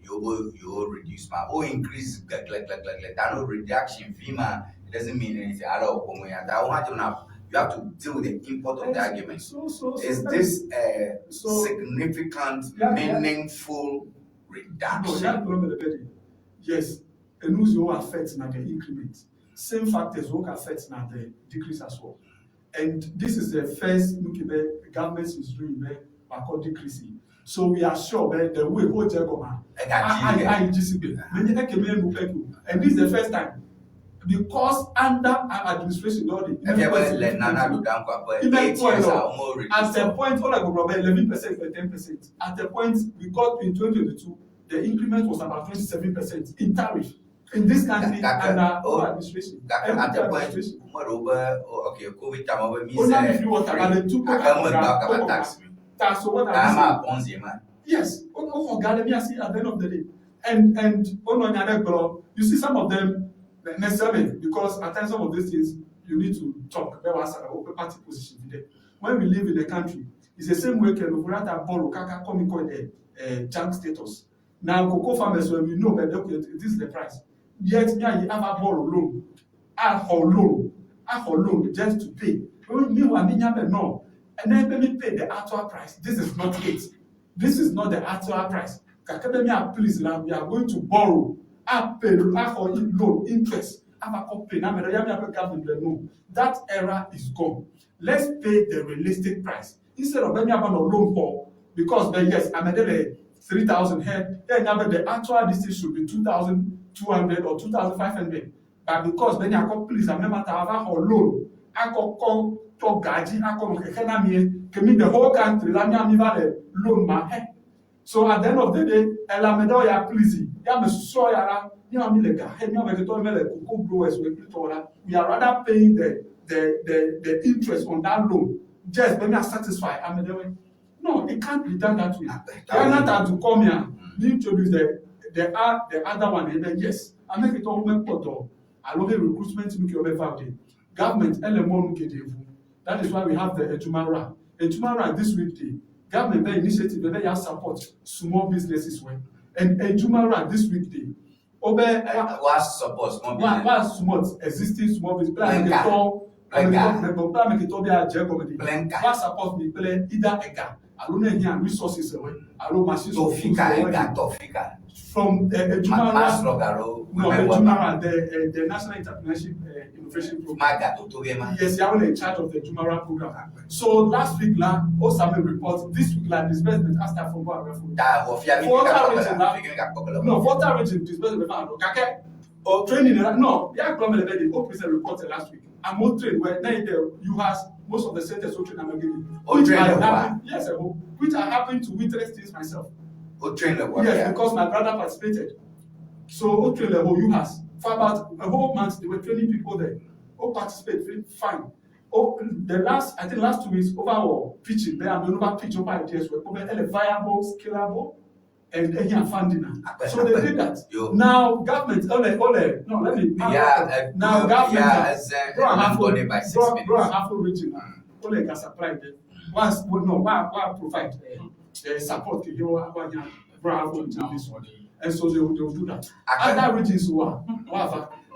[SPEAKER 6] you reduce my increase like no reduction FEMA. It doesn't mean anything at all. You have to deal with the import of the argument. Is this a significant, meaningful reduction?
[SPEAKER 8] Yes, and who's your affects now the increment. Same factors will affect now the decrease as well. And this is the first the government is doing there about decreasing. So we are sure that the way go and this is the first time. Because under our administration, at the point, all I go about 11% for 10%. At the point we got in 2022, the increment was about 27% in tariff in this country under our administration.
[SPEAKER 6] At the point, okay, COVID time over me.
[SPEAKER 8] Tax what yes, at the end of the day. And you see some of them necessarily because at times some of these things you need to talk. There was a party position there. When we live in the country, it's the same way can we have borrow kaka come junk status. Now cocoa farmers when we know that okay, this is the price. Yet now you have a borrow loan, loan just to pay. No, and then let me pay the actual price. This is not it. This is not the actual price. Please, now we are going to borrow. Loan interest. That era is gone. Let's pay the realistic price instead of any amount of loan for because yes, I made 3,000 head. Then the actual distance should be 2,200 or 2,500. But because then I call please, I remember to have a loan. I call talk gaji. I call the whole country. Let me have loan my head. So at the end of the day, Elamedo ya pleasing. We are rather paying the interest on that loan. Just when we are satisfied, no, it can't be done that way. Ghana have to come here, introduce the other one, and then yes, I make it all photo. I love the recruitment government. That is why we have the Ejumara. Ejumara this week, government initiative, they have support small businesses well. And Ejumara this weekday.
[SPEAKER 6] What support small business?
[SPEAKER 8] What small existing small business? What support me play either Ega don't know here resources away. I don't machines
[SPEAKER 6] Tofika.
[SPEAKER 8] From Jumara. No, the Jumara, the National Entrepreneurship Innovation Program. Yes, they are in charge of the Jumara program. So last week, Osame reports this week, disbursement has started from Water region disbursement. Or training, no, yeah, reported last week. I'm more trained where you have most of the centers who train yes, which I happen to witness this myself. Yes, because my brother participated. So you has for about a whole month they were training people there. Participate fine. I think last 2 weeks over pitching there and over pitch over ideas were over viable, scalable, and funding. So they did that. Now government, now government, half region, only can supply them. Once, provide support to you, and so they will do that. Other regions,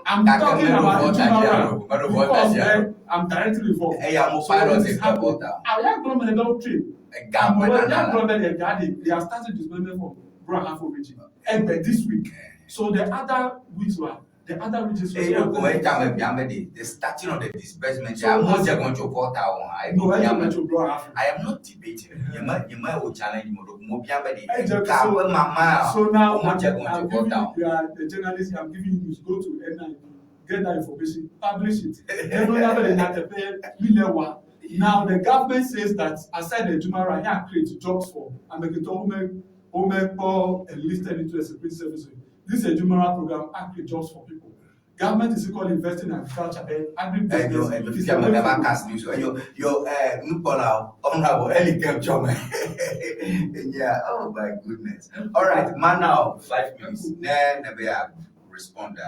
[SPEAKER 8] I'm talking about because I'm directly involved. Our young government don't train. They are starting disbursement for Brahafo region. And this week. So the other weeks were the other regions.
[SPEAKER 6] The starting of the disbursement. I am not debating. You might challenge
[SPEAKER 8] so now you are the journalist. I'm giving you go to NI, get that information, publish it. Now the government says that aside the Jumara, he create jobs for American enlisted into the security services. This is a Jumara program, create jobs for people. Government is equally investing in agriculture and agribusiness.
[SPEAKER 6] Yeah, oh my goodness. All right, man, now 5 minutes. Then we respond.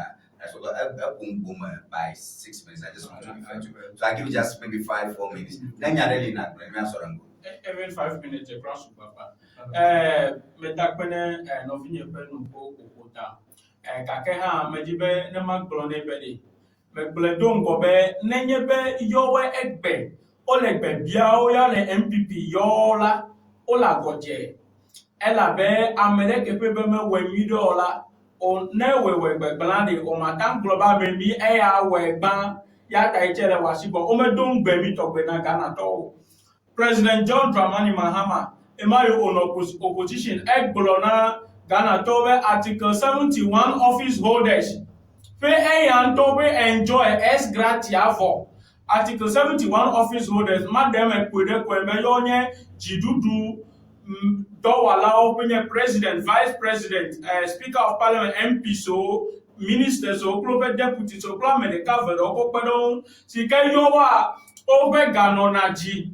[SPEAKER 6] Boom by 6 minutes. I just want to refer to. So I give you just maybe 5-4 minutes. Then you're really not.
[SPEAKER 5] Even 5 minutes across Papa. Metakpene novinye penu ko okota. Kakeha mejibe ne magblone bedi. Megbledon gobe nenyebe yowe egbe. Olegbe biao ya le MPP yola ola goje. Ela be ameleke pebe me wemido ola. On newe gbeglande o matam global memi eya wegban ya ta ichere wasibo o me don gbemi to gbe na Ghana to. President John Dramani Mahama emayo on opposition egblona Ghana to Article 71 office holders pay eyan to enjoy ex gratia for Article 71 office holders madam ekwede kweme yonye jidudu do allow president, vice president, speaker of parliament, MP, so ministers, so global deputies, so climate the cover, or pardon, si can you over Ganonaji,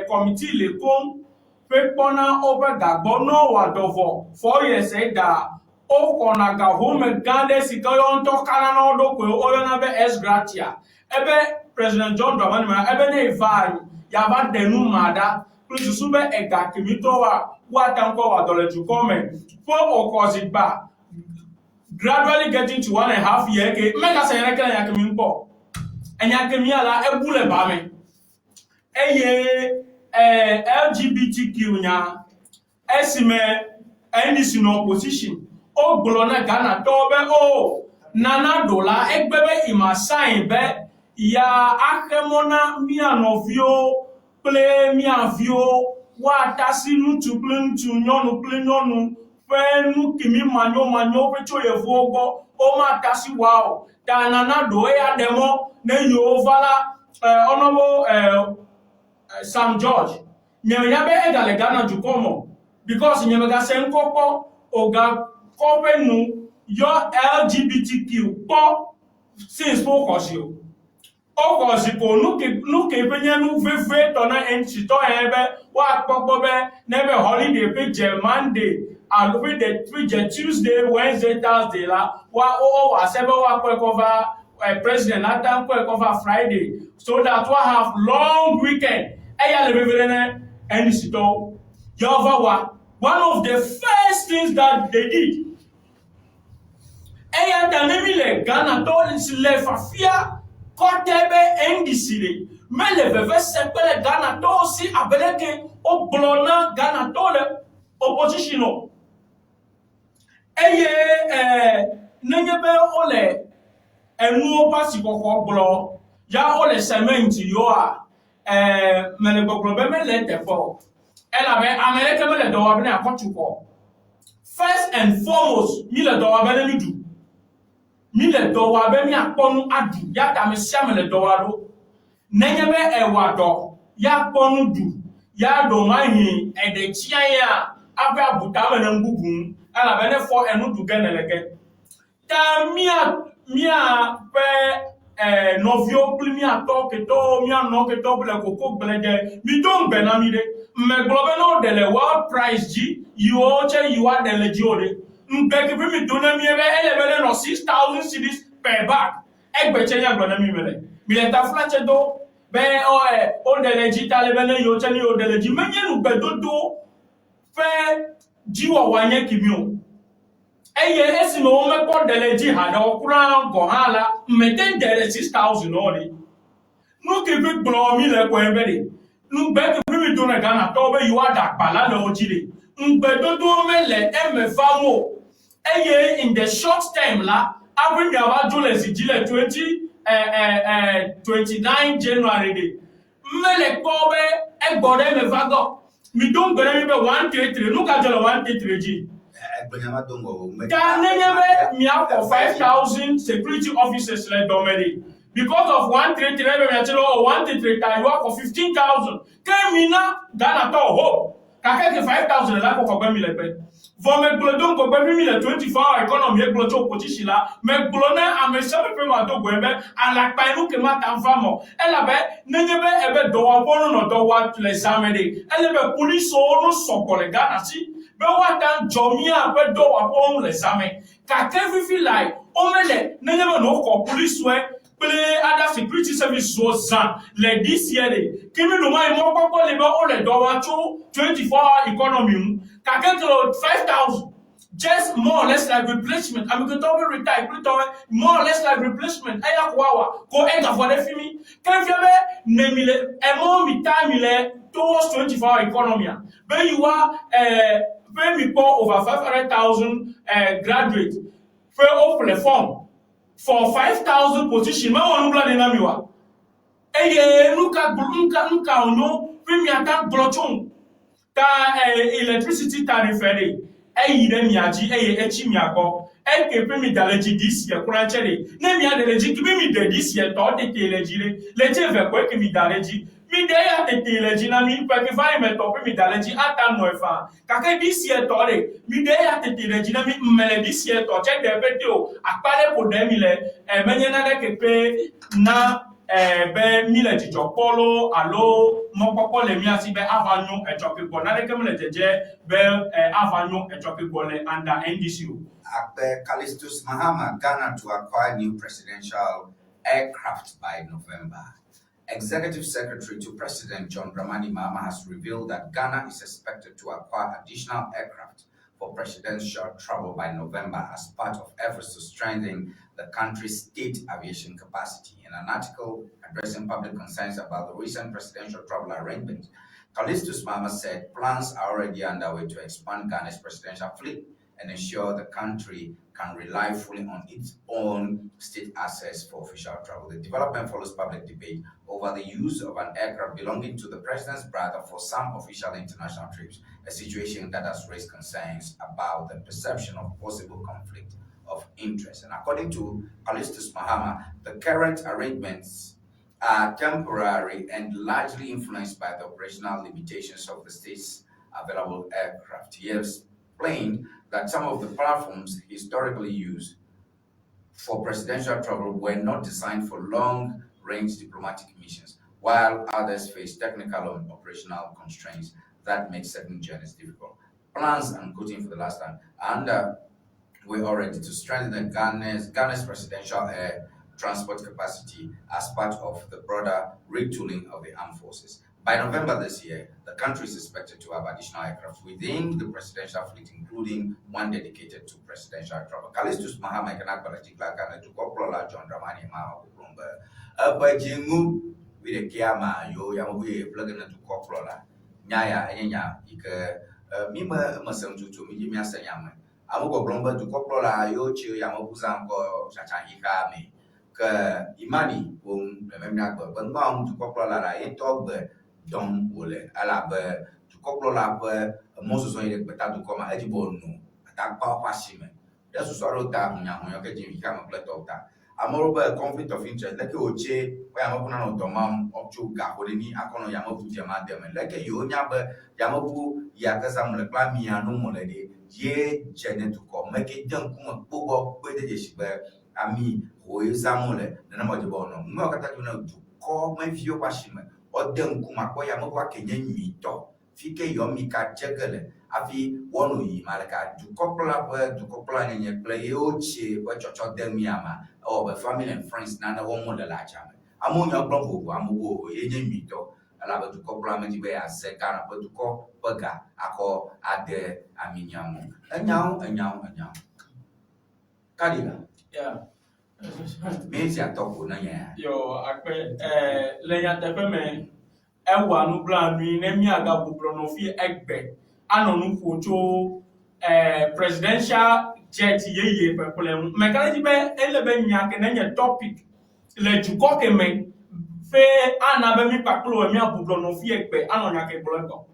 [SPEAKER 5] committee le com, pepona over Gabono, Wadovo, 4 years that o konaga home gande si kayon to kanano do ko oyonabe es gratia. Ebe President John Dramani ebe ne van yaba denu mada. Plus sube ega kimitowa watanko wa doleju comment for okoziba gradually getting to 1.5 year ke mega sayrekela yakimimpo enyakemiala ebule bame LGBTQ nya esime NDC no opposition o glona Ghana tobe o nana dola egbebe ima sign be ya akemona mianovio play mi avio wa tasinu tu plin tu nyonu fenu kimi manyo pecho yevogo o ma tasi wao tanana do ya demo ne yovala honorable Sam George nyemya be egale Ghana jukomo because nyemega senkopo oga kopenu your LGBTQ po since focus you Okoziko nuke penye nu veve tona enchi to ebe wa akpokpo be nebe holiday pe Monday and we the Tuesday, Wednesday, Thursday la wa sebe wa cover president atan cover Friday so that we have long weekend eya le bevelene enchi to Yova one of the first things that they did eya tanemi Ghana to le fafia Kotebe endisile mele veve sepele Ghana to si abeleke o blona Ghana tole opposition no eye nenyebe ole enu pasi koko blo ya ole cement yo a mele gbogbo be mele tefo ela be america mele do wa be na akotuko first and foremost mi le do wa be ni du mi le do wa be mi akponu adu ya ta me sia mele do wa do nenyebe ewa do ya akponu du ya do mahi ede chia ya abe abuta me na ngugun ela be ne fo enu du geneleke ta mia pe novio pli mia to ke to mia no ke to ble koko blege mi don gbe na mi de me globe no de le world price ji you are the legiode mbe ke mi do na mi ele no 6,000 cedis per bag egbe che ya gbo na mi mele mi le ta flanche do be o de legi ta le bele yo che ni o de legi menye nu gbe do fe jiwo wanye kimio eye esi no me ko deleji hada okura go hala meten dere 6,000 ori no ke bi gbo mi le ko ebere nu be ke bi mi do na Ghana to be you ada pala le ojire ngbe do me le e fa mo eye in the short time la abri mi aba jo le sijile 29 January de me le ko be e gbo de me fa go mi don gbe mi be 133 nu ka jolo 133 ji Ghana me for 5,000 security officers like Dominic. Because of 133, or 133, you work for 15,000. Came in Ghana to hope. Kake 5,000 la ko gbe mi le pe. For me glodon ko gbe mi le 24-hour economy e glocho position la. Me glona ame se pe ma to gbe be ala pa inu ke ma tan famo. Ela be nenyebe ebe do wa bono no do wa les amede. Ele be police o no soko le Ghana si. Be watan jomia pe do wa pon le zame ka kefifi lai omele nenyebe no ko police we play other security service so zan le this year de kimi no mai mo popo le be o le do wa 24-hour economy ka ke 5,000 just more or less like replacement. I'm going to be retired. More or less like replacement. Aya kwawa ko ega for the fimi. Can you be nemile emo mitamile towards 24-hour economy? When you are when we pour over 500,000 graduates for open form for 5,000 position. Ma wonu bla de namiwa. Eye nuka ono when mi attack blochon ta electricity tariff ere. Eyire miaji echi miako eke pe mi daleji this year kura chere ne mi adeleji ki mi de this year to de telejire leje ve ko ke mi daleji mi de ya te teleji na mi pe ki vai me to pe mi daleji ata no efa ka ke this year to re mi de ya te teleji na mi mele this year to che de pe te o apare ko de mi le menye na de ke pe na be mile jijo polo alo mo popo le mi asi be avanyo echokipo na de kemle jeje be avanyo echokipo le under NDCU.
[SPEAKER 6] After Callistus Mahama, Ghana to acquire new presidential aircraft by November. Executive Secretary to President John Dramani Mahama has revealed that Ghana is expected to acquire additional aircraft for presidential travel by November as part of efforts to strengthen the country's state aviation capacity. In an article addressing public concerns about the recent presidential travel arrangements, Callistus Mahama said plans are already underway to expand Ghana's presidential fleet and ensure the country can rely fully on its own state assets for official travel. The development follows public debate over the use of an aircraft belonging to the president's brother for some official international trips, a situation that has raised concerns about the perception of possible conflict of interest. And according to Callistus Mahama, the current arrangements are temporary and largely influenced by the operational limitations of the state's available aircraft. He explained that some of the platforms historically used for presidential travel were not designed for long-range diplomatic missions, while others face technical and operational constraints that make certain journeys difficult. Plans, I'm quoting for the last time, we're already to strengthen Ghana's presidential air transport capacity as part of the broader retooling of the armed forces. By November this year, the country is expected to have additional aircraft within the presidential fleet, including one dedicated to presidential travel. Callistus Mahama can acknowledge Ghana to Corporal John Dramani Mahama Kuplumba. Abajingu with a Kiama, yo, Yamu, plugging to Corporal. nyaya enya ike mi me sem tutu mi mi asenya me amugo blomba du koplola yo chi ya mo kuzango chacha hika me ke imani won le memna gbe ngam du koplola la etogbe don wole ala be du koplola be mozo so ile beta du koma ejibo nu ta pa pasime da su soro ta nya mo yo ke ji hika me pleto ta amoro be conflict of interest leke oche wa ya mo na no domam ochu ga holini akono ya mo bu jama dem leke yo nya be ya mo bu ya ka sam le pa mi anu mo le de ye jene to ko make jan kuma bogo pe de shi be ami o izamole na mo de bono mo kata tu na du ko me fio pa shime o dem kuma ko ya mo kwa kenya mi to fike yo mi ka jegele afi wono yi malaka du kopla nye play oche wa chocho dem yama o be family and friends na wo mo de la chama amonya blongo ko amugo ye nye mi to ala ba du kopla me di be ase kana ba du ko baga ako ade aminyamu anyao kadila
[SPEAKER 5] Yeah.
[SPEAKER 6] mezi atoko na ya
[SPEAKER 5] Yo, akpe, lenya tepe me, ewa nu blan mi, ne mi aga bubro no fi egbe, ano nu foto, presidential jet ye pepole, me kala jibe, elebe nyake nenye topic, le juko ke me, fe anabe mi paklo mi abubro no fi egbe, ano nyake bolego.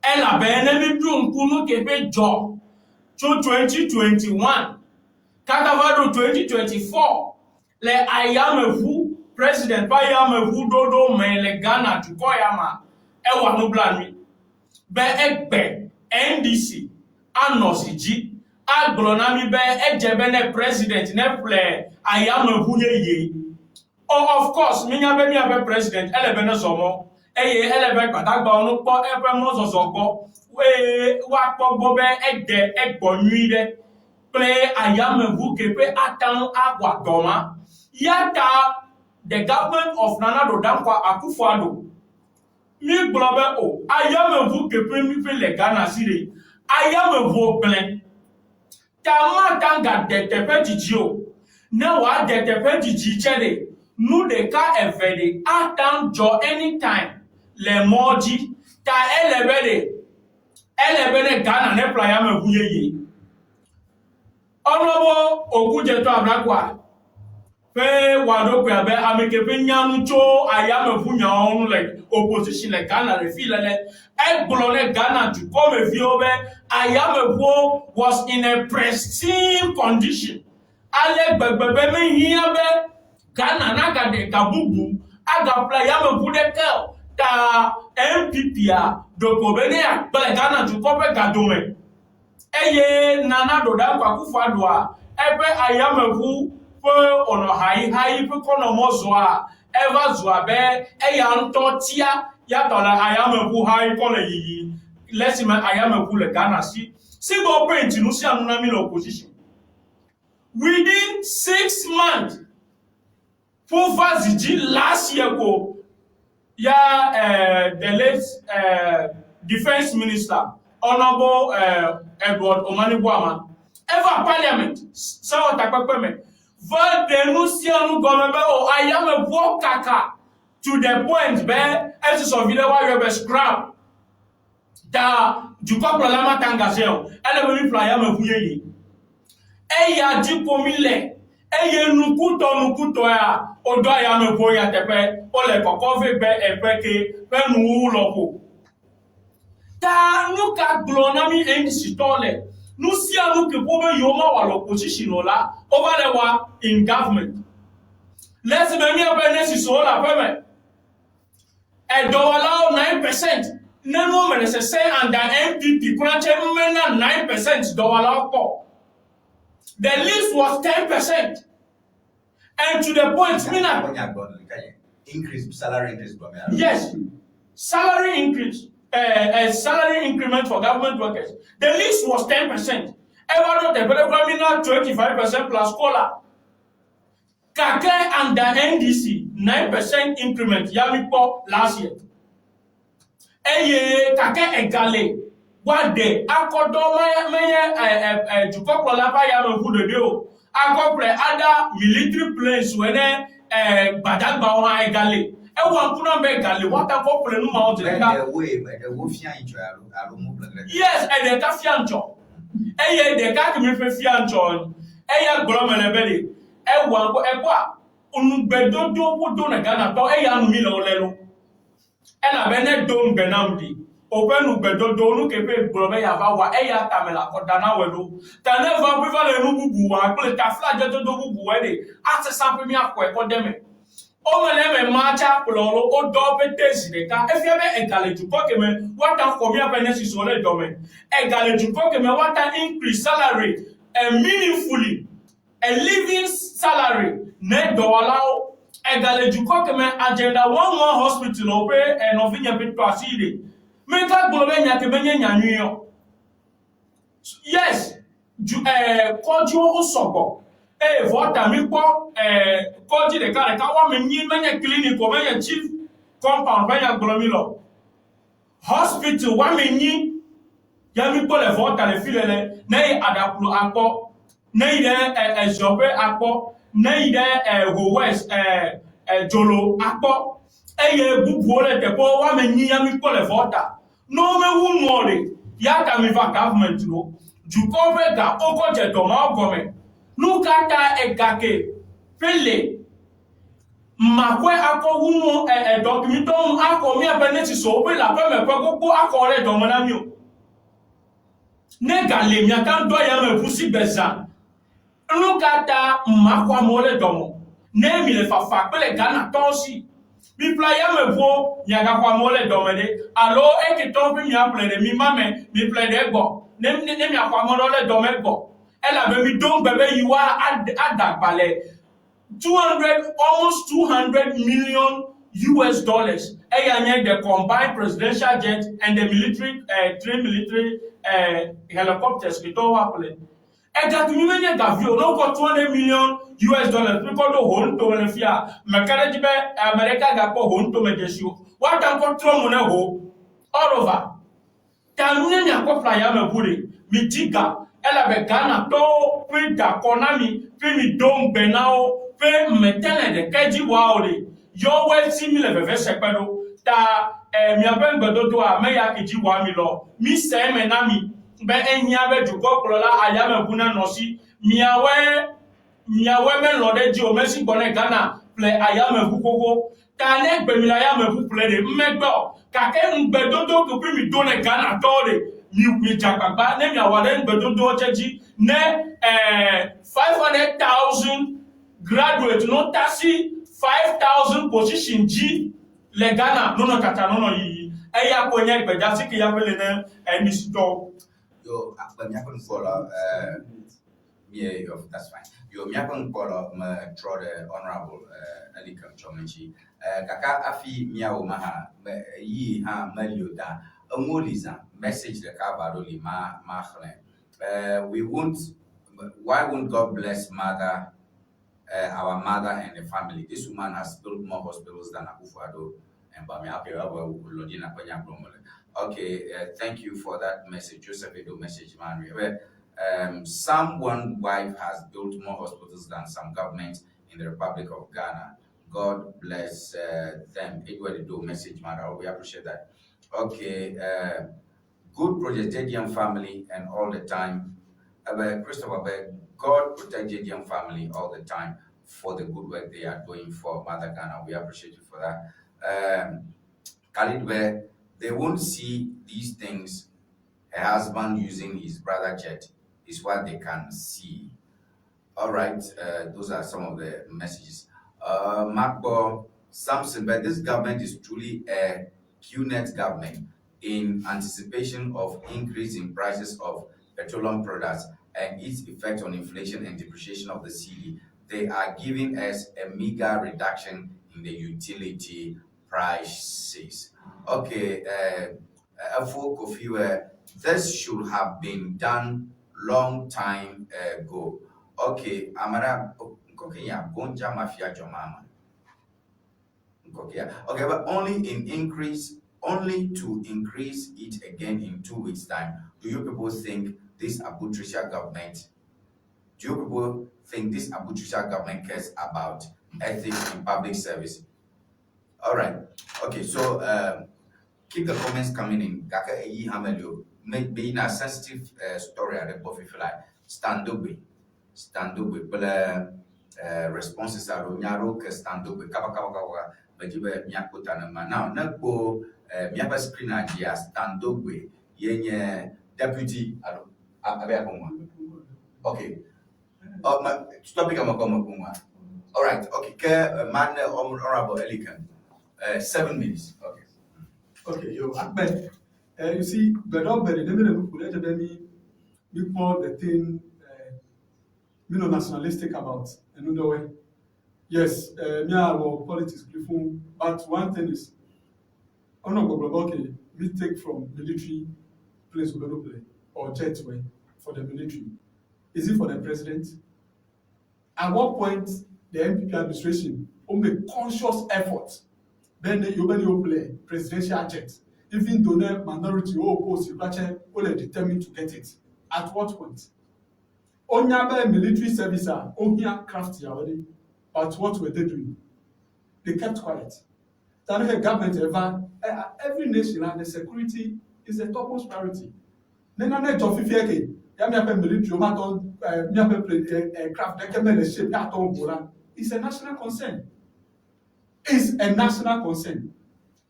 [SPEAKER 5] Ela be ne mi dun kunu kepe jo, cho 2021, Kakavado 2024, le ayamevu president pa yamevu dodo me le Ghana to koyama ewa no blami be egbe NDC anosiji aglonami be ejebe ne president ne ple ayamevu ye of course minya be president elebe ne somo eye elebe patagba onu po epe mo sosogbo we wa pogbo be egde egbonyuide play ayamevu kepe atan agwa doma yata the government of Nana Addo Dankwa Akufo-Addo mi globe o ayamevu kepe mi fe le Ghana sire ayamevu plan tama tanga de tepe jijio na wa de tepe jiji chere nu de ka evede atan jo anytime le moji ta elebede Ghana ne plan ayamevu ye Honorable Okujeto Abrakwa fe wado pe abe amekepe nyanu cho ayamevu nya onu like opposition le Ghana le feel le egblole Ghana to come fi obe ayamevu was in a pristine condition ale gbegbe me hia be Ghana na ga de kabubu aga play ayamevu de kel ta MPP a dokobe ne akpele Ghana to come gadome eye Nana Addo Dankwa Akufo-Addo a ebe ayamevu fe ono hai fe kono mozo a eva zua be eya nto tia ya tola ayamevu hai kono yiyi let's me ayamevu le Ghana si go point no si anu na mi opposition within 6 months for Vaziji last year go ya the late defense minister Honorable Edward Omani-Boama ever parliament saw takpekpeme va denuncianu gomebe o ayamevu kaka to the point be esu sovile wa yebe scrap da jukopla lama tangazeo ele mi fly ayamevu yeye eya dipomile eye nukuto ya odo ayamevu ya tepe ole kokove be epeke penu lopo ta nuka glonami NDC tole nu si anu ke pobe yoma wa l'opposition la over the wa in government let's me mi abene si so la peme e do allow 9% nenu me se say under MPP branche mena 9% do allow ko the list was 10% and to the point mina
[SPEAKER 6] increase salary increase
[SPEAKER 5] yes salary increase a salary increment for government workers. The list was 10%. Ever not a criminal 25% plus COLA. Kake and the NDC 9% increment Yamipo last year. Eye kake egale. What day? Akodo meye jukoplo lapa yamevu de deo. Akopre other military planes when badagba ona egale. one puna megale, what a couple no mountain.
[SPEAKER 6] By the way,
[SPEAKER 5] Yes, and the Cafiancho. The Catamir Fiancho, Glomelebelly, one Unbedo do na Ghana, Milo Lelo. And I Bennett Dom Benamdi. Open Ubedo do kepe Globe Yavawa, Tamela, or Danawelu. Taneva Rival and Ubu, play Tafla do Buede, ask a sample me up for them. Omeleme marcha ploro o dope tesi de ka efiame egale ju pokeme what an komia penesi sole domain egale ju pokeme what an increase salary and meaningfully a living salary ne do allow egale ju pokeme agenda one hospital ope and ovinya bit to aside meka globe nya ke benye nyanyo yes ju kojo osogo vota mi po koji de kare ka wa me nyin menye clinic o menye chief compound menye glomilo hospital wa me nyin ya mi po le vota le filele nei adaplo akpo nei de jobe akpo nei de go west jolo akpo eye bubu le te po wa me nyin ya mi po le vota no me wu mo le ya ka mi va government no ju ko be ga oko je to ma government Nukata egake pele makwe ako wumo documento ako mi abeneti so pe la pe me pe gogo ako re do mona mi o negale mi akan do ya me pusi beza nukata makwa mole domo ne mi le fafa pe le Ghana tonsi mi playa me bo nyaga kwa mole domede alo e ki ton mi aple mi mame mi ple de go ne mi akwa mole domego elle avait mis donc bébé you are at that ballet 200 almost 200 million US dollars and the combined presidential jet and the military 3 military helicopters que to appelé et that you many gavio no got 200 million US dollars because do hon to le fia me kala jibe America ga ko hon to me desio what am ko tro mo na ho all over tamune nya ko flyer me buri mi tiga elle avait Ghana to puis d'accord mi puis mi don benao puis metele de keji waore yo wel simile bebe sepelo ta mi aben gbedo to a me ya keji wa mi lo mi se me na mi be enya be ju go klola aya me buna no si mi awe me lo de ji o mesi gbone Ghana ple aya me bu gogo ta ne gbe mi la ya me bu ple de megbo ka ke ngbedo to puis mi don Ghana to de mi jakagba ne mi awade ngbedodo cheji ne 500,000 graduate no tasi 5,000 position G le Ghana no kata no yi eya ko nya gbeja siki ya pele ne eni sto
[SPEAKER 6] yo akpa mi akon follow yeah that's fine yo mi akon follow ma throw the honorable Alikam Chomenchi kaka afi mi awo maha yi ha malioda Amoliza message the Kabado Lima Machle. Why won't God bless mother, our mother and the family? This woman has built more hospitals than Akufo-Addo and Bamiape Lodina Kwenya Bromole. Okay, thank you for that message, Joseph Edo message, man. Someone wife has built more hospitals than some governments in the Republic of Ghana. God bless them. Edward Edo message, man. We appreciate that. Okay, good project, JDM family, and all the time. Christopher, God protect JDM family all the time for the good work they are doing for Mother Ghana. We appreciate you for that. Khalid, they won't see these things. Her husband using his brother jet is what they can see. All right, those are some of the messages. Makbo Samson, but this government is truly a QNet government in anticipation of increase in prices of petroleum products and its effect on inflation and depreciation of the cedi. They are giving us a meager reduction in the utility prices. Okay, this should have been done long time ago. Okay, Amara Kokia Gonja Mafia Jomama. Okay, but only to increase it again in 2 weeks' time. Do you people think this Abu Trisha government cares about ethics in public service? All right. Okay, so keep the comments coming in. Gaka Eyi Hamelio, being a sensitive story at the Buffy fly. Stand up, but responses are Nyaro, stand up, Kaba, but you better Miakutanama. Now, Nako, Miapa screen idea, stand up, Yenye deputy. Okay. Topic Amakoma. All right. Okay. Man, Honorable Elikan. 7 minutes. Okay.
[SPEAKER 8] Okay, yo, Ahmed. You see, but let me call the thing, nationalistic about another way. Yes, me our politics before, but one thing is, okay, we take from military place we don't play or jetway for the military. Is it for the president? At what point the MPP administration will make conscious effort? Then you play presidential jet, even though the minority or opposite will determined to get it. At what point? Onyabe military service are only crafty already, but what were they doing? They kept quiet. The government every nation and the security is the topmost priority. Then I need to military, craft, it's a national concern. Is a national concern.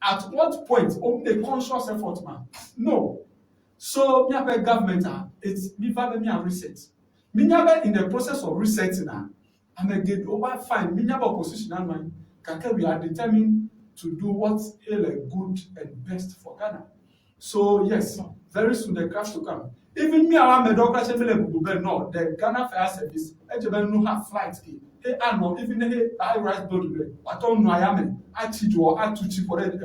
[SPEAKER 8] At what point only a conscious effort, man? No. So, the government it's me reset. Me in the process of resetting now. I'm a get over fine. Me opposition and man. We are determined to do what's good and best for Ghana. So yes, very soon the crash to come. Even me, I am a doctor. No, the Ghana Fire Service. I don't have flights. Hey, I know even I write building. I don't know I am actually or I too cheap for it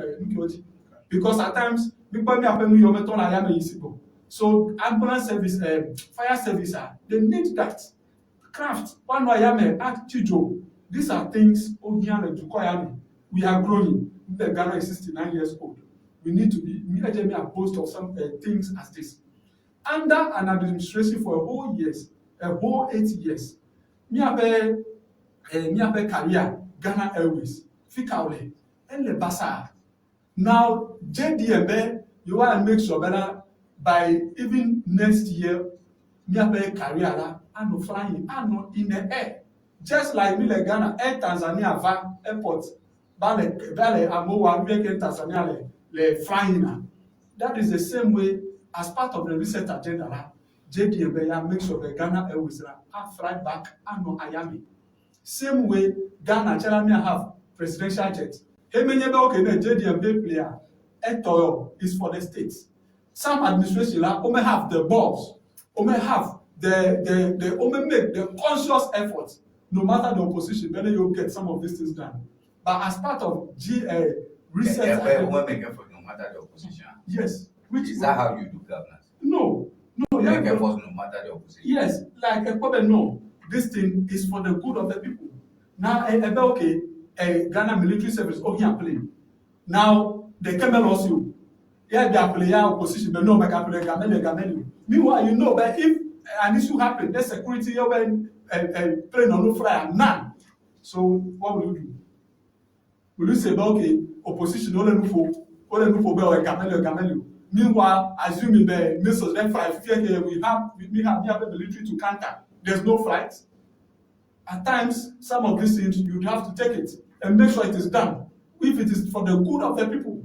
[SPEAKER 8] because at times people me happen you meton I am easy. So ambulance service, fire service, they need that craft. One I am actually. These are things we are growing. The Ghana is 69 years old. We need to be immediately opposed of some things as this. Under an administration for a whole 8 years, me have career Ghana Airways, Fikaule, and the Basa. Now, JDM, you want to make sure that by even next year, me have career and flying and in the air. Just like me, like Ghana, Air Tanzania, Va Airport, Bale, Amoa, making Tanzania, le flying. That is the same way as part of the reset agenda. JDM make sure the Ghana Airways are fly back and no Ayami. Same way, Ghana, Cherami have presidential jet. Hey, many okay, the JDM player, Etoyo is for the states. Some administration may have the balls, may have the make the conscious effort. No matter the opposition, then you'll get some of these things done. But as part of reset,
[SPEAKER 6] make effort no matter the opposition.
[SPEAKER 8] Yes,
[SPEAKER 6] which is that how you do governance?
[SPEAKER 8] No.
[SPEAKER 6] Make effort no matter the opposition.
[SPEAKER 8] Yes, like no. This thing is for the good of the people. Now, okay, Ghana military service, here playing. Now, they can also, they are playing opposition, but no, Gamelu. Meanwhile, you know that if an issue happens, there's security plane or no fly, none. So, what will you do? Will you say, okay, opposition, only Gamelu. Meanwhile, assuming the missiles, then we have the military to counter. There's no flight. At times, some of these things, you'd have to take it and make sure it is done, if it is for the good of the people.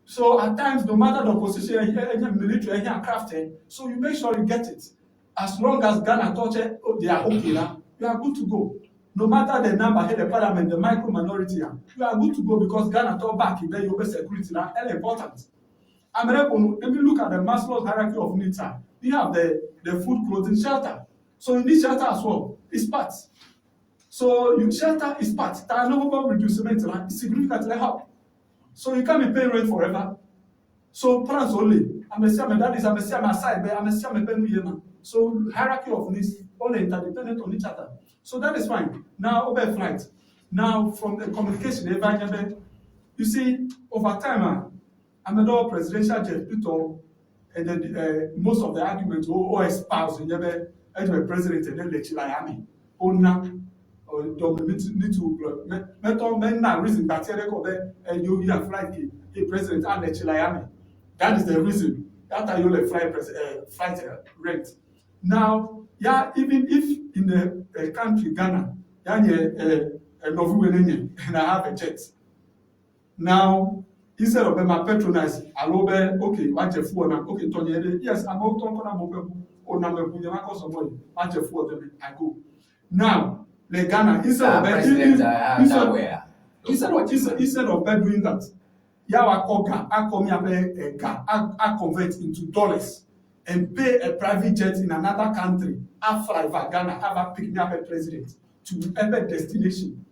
[SPEAKER 8] So at times, no matter the position, any military, any crafted, so you make sure you get it. As long as Ghana touch it, they are okay now, you are good to go. No matter the number here, the parliament, the micro minority, you are good to go because Ghana talk back, then you have security now, and important. When you look at the Maslow's hierarchy of needs, we have the food, clothing, shelter. So in this shelter as well, it's parts. So your shelter is part. There are no more reducement, it's significantly help. So you can't be paying rent forever. So plans only. I'm a that is I'm a side, but I'm a pen. So hierarchy of needs, all interdependent on each other. So that is fine. Now over flight. Now from the communication, you see, over time, I'm a presidential jet, and then most of the arguments or espouse the president and then the Chilayami. or don't need to reason that you hear flight a president and the Chilayami. That is the reason that I only flight rate. Now, yeah, even if in the country Ghana, and I have a jet. Now, instead of them patronize, okay, watch a phone, okay, Tony, yes, I'm out on I go. Now, the Ghana, instead of doing that, I convert into dollars and pay a private jet in another country. I fly for Ghana, have a pick me up a president to every destination.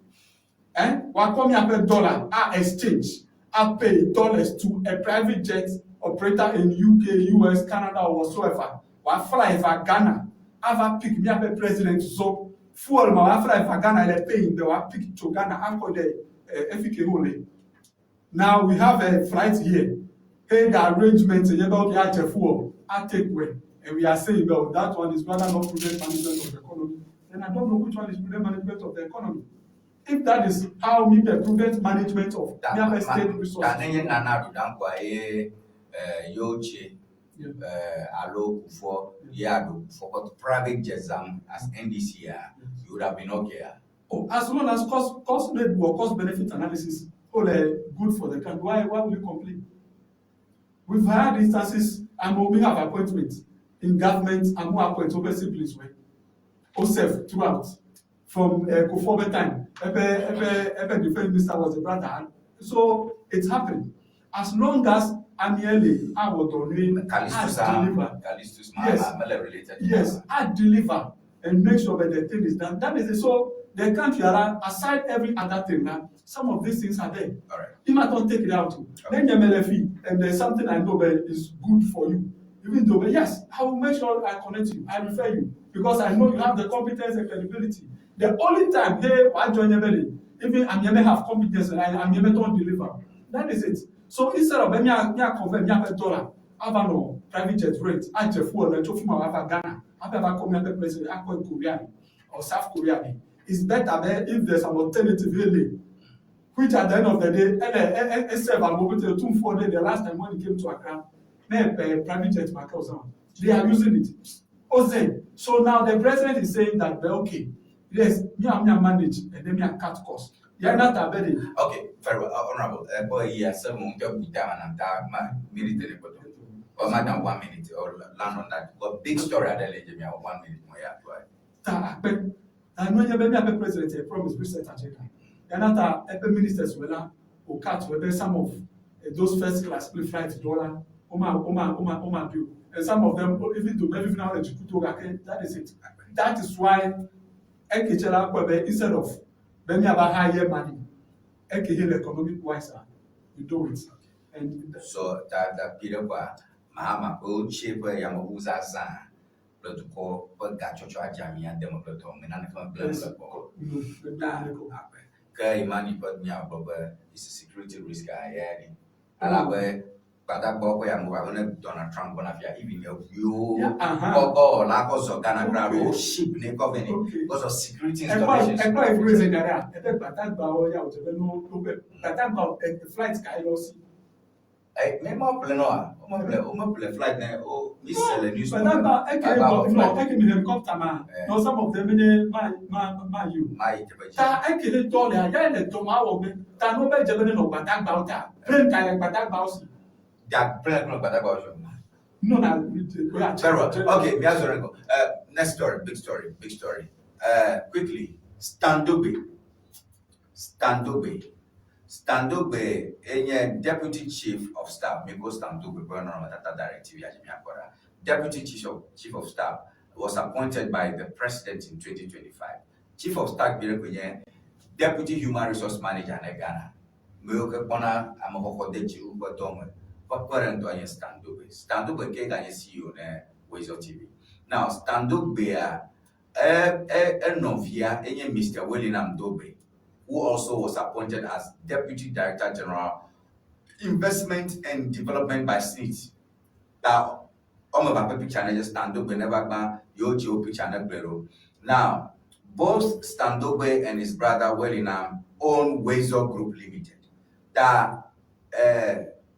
[SPEAKER 8] What come here dollar, I exchange, I pay dollars to a private jet operator in UK, US, Canada, or whatsoever. What fly for Ghana, have a pick me up a president so fuel my fly for Ghana, they pay the pick to Ghana, I call the FK only. Now we have a flight here. Hey, the arrangement about the fuel, I take away. And we are saying, well, that one is rather not prudent management of the economy. Then I don't know which one is prudent management of the economy. If that is how we prevent management of the state resources.
[SPEAKER 6] For private jetsam as NDC, you would have been okay.
[SPEAKER 8] Oh, as long as cost rate or cost benefit analysis good for the country, why will you complain? We've had instances, and we have appointments in government and more appointments over simply way. OSEF throughout. From Kofobe time, every defense minister was a brother. So it's happening. As long as Amiele, I will donate, I deliver. Yes, I deliver and make sure that the thing is done. That is it. So the country around, aside every other thing, now some of these things are there.
[SPEAKER 6] All right.
[SPEAKER 8] You might not take it out. Then the MLFE, and there's something I know that is good for you. Even though, yes, I will make sure I connect you. I refer you because I know you have the competence and credibility. The only time I join Yemele, even I'm Yemele have competence and I'm Yemele don't deliver. That is it. So instead of me convert me a dollar, I have no private jet rate. I just fuel and choose my wife Ghana. I have a comment president. I call Korea or South Korea. It's better there if there's an alternative really, which at the end of the day, instead of moving to 2 the last time when it came to Accra, private jet market they are using it. So now the president is saying that they're okay. Yes, me manage and then me cut costs. You're not a better.
[SPEAKER 6] Okay, very well, honorable. Boy, yes, someone just down and down, military, or madam 1 minute or land on that. But big story at the legend, 1 minute more.
[SPEAKER 8] I know you have a president, a promise research agenda. You're not a ministers, whether or cut, whether some of those first class flights, dollar, Oma, and some of them, even to everything now, that is it. That is why. Instead of when you have a higher money, economic wiser, you do it. And
[SPEAKER 6] so that period where Mahama old shape where Yamabuza San, protocol, but Gachocha Jamia Democrat, and money, but me out is a security risk. I had that boy I'm going to Donald Trump on even you or lack of Ghana ship because of security installations.
[SPEAKER 8] Flights
[SPEAKER 6] flight now. Oh, Miss News.
[SPEAKER 8] Some of them in my you. Actually, told her, yeah, the tomorrow, Tanoba Japan of Batak Bauta, Print Batak
[SPEAKER 6] that plan about
[SPEAKER 8] no,
[SPEAKER 6] okay, next story, big story. Quickly, Standobe, Deputy Chief of Staff, Miko Standobe, Directive, Deputy Chief of Staff was appointed by the President in 2025. Chief of Staff, Deputy Human Resource Manager in Ghana. Myoke Bona, Amoko de Chiu, but current on Standobe Kega CEO Ways of TV. Now, Standobe Novia, Mr. William Dobe, who also was appointed as Deputy Director General Investment and Development by SNIT. Now, all of our people channels Standobe never ban your GOP channel below. Now, both Standogbe and his brother Wellingham own Wezo Group Limited. That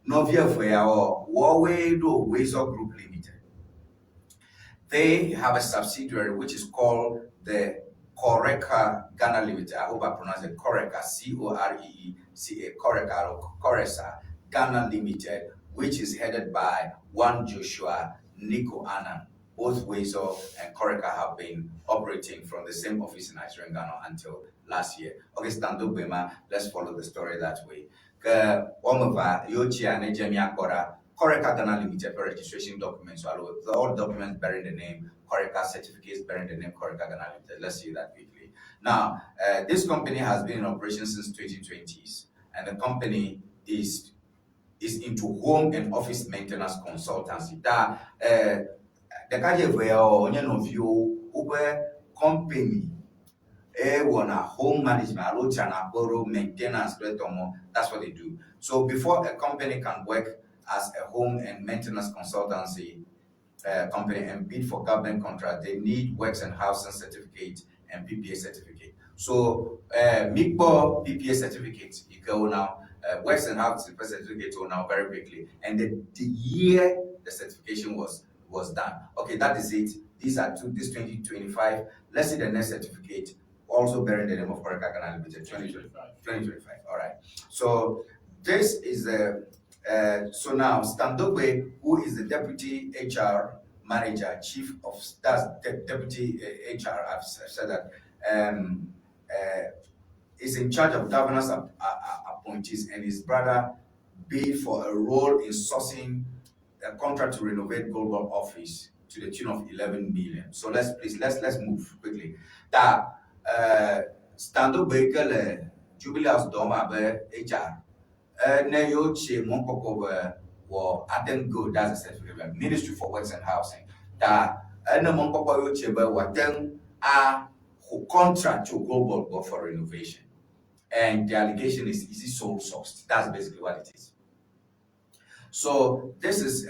[SPEAKER 6] Novia Fea or Huawei do Wezo Group Limited. They have a subsidiary which is called the Coreka Ghana Limited. I hope I pronounce it Coreka, C-O-R-E-E-C-A, Coreka or Coresa Ghana Limited, which is headed by one Joshua Nico Annan. Both Wezo and Coreka have been operating from the same office in Nigeria, Ghana until last year. Okay, Standogbe, let's follow the story that way. Omova, Yochia, Nejemia Kora, Coreka Ghana Limited for registration documents. All documents bearing the name Coreka, certificates bearing the name Coreka Ghana Limited. Let's see that quickly. Now, this company has been in operation since 2020s, and the company is into home and office maintenance consultancy. The company wanna home management, maintenance, that's what they do. So before a company can work as a home and maintenance consultancy company and bid for government contract, they need works and housing certificate and PPA certificate. So MIGBO PPA certificate, you go now, works and housing certificate now very quickly, and the year the certification was done. Okay, that is it. These are this 2025. Let's see the next certificate, also bearing the name of Coreka Ghana Limited, 2025. All right. So this is the so now Standogbe, who is the deputy HR manager, chief of that's deputy HR. I've said that is in charge of governance appointees, and his brother bid for a role in sourcing a contract to renovate Global office to the tune of 11 million. So let's move quickly. That Standogbe Jubilee House Doma HR. Ne yo che mon poko wo Aden Go, that's a certificate, Ministry for Works and Housing. That ne mon poko yo che be waten a contract to Global for renovation. And the allegation is it sole sourced? That's basically what it is. So this is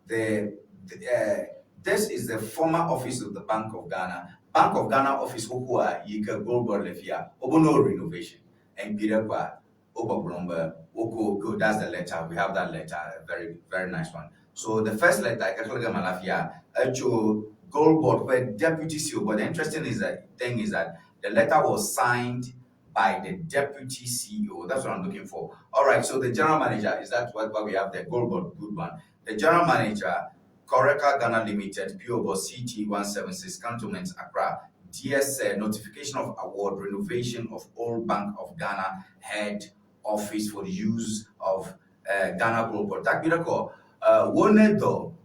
[SPEAKER 6] this is the former office of the Bank of Ghana. Bank of Ghana office Okua Yika Global Lefia Obono renovation and Pirakwa Obablomba Oko go. That's the letter. We have that letter, a very, very nice one. So the first letter, Katolika Malafia, Echo Gold Board, where deputy CEO. But the interesting thing is that the letter was signed by the deputy CEO. That's what I'm looking for. All right, so the general manager, is that what we have there? Gold Board, good one. The general manager, Coreka Ghana Limited, PO Box CT 176, Cantonment, Accra. DS notification of award, renovation of Old Bank of Ghana head office for the use of Ghana Gold Board. Tak bilako, one do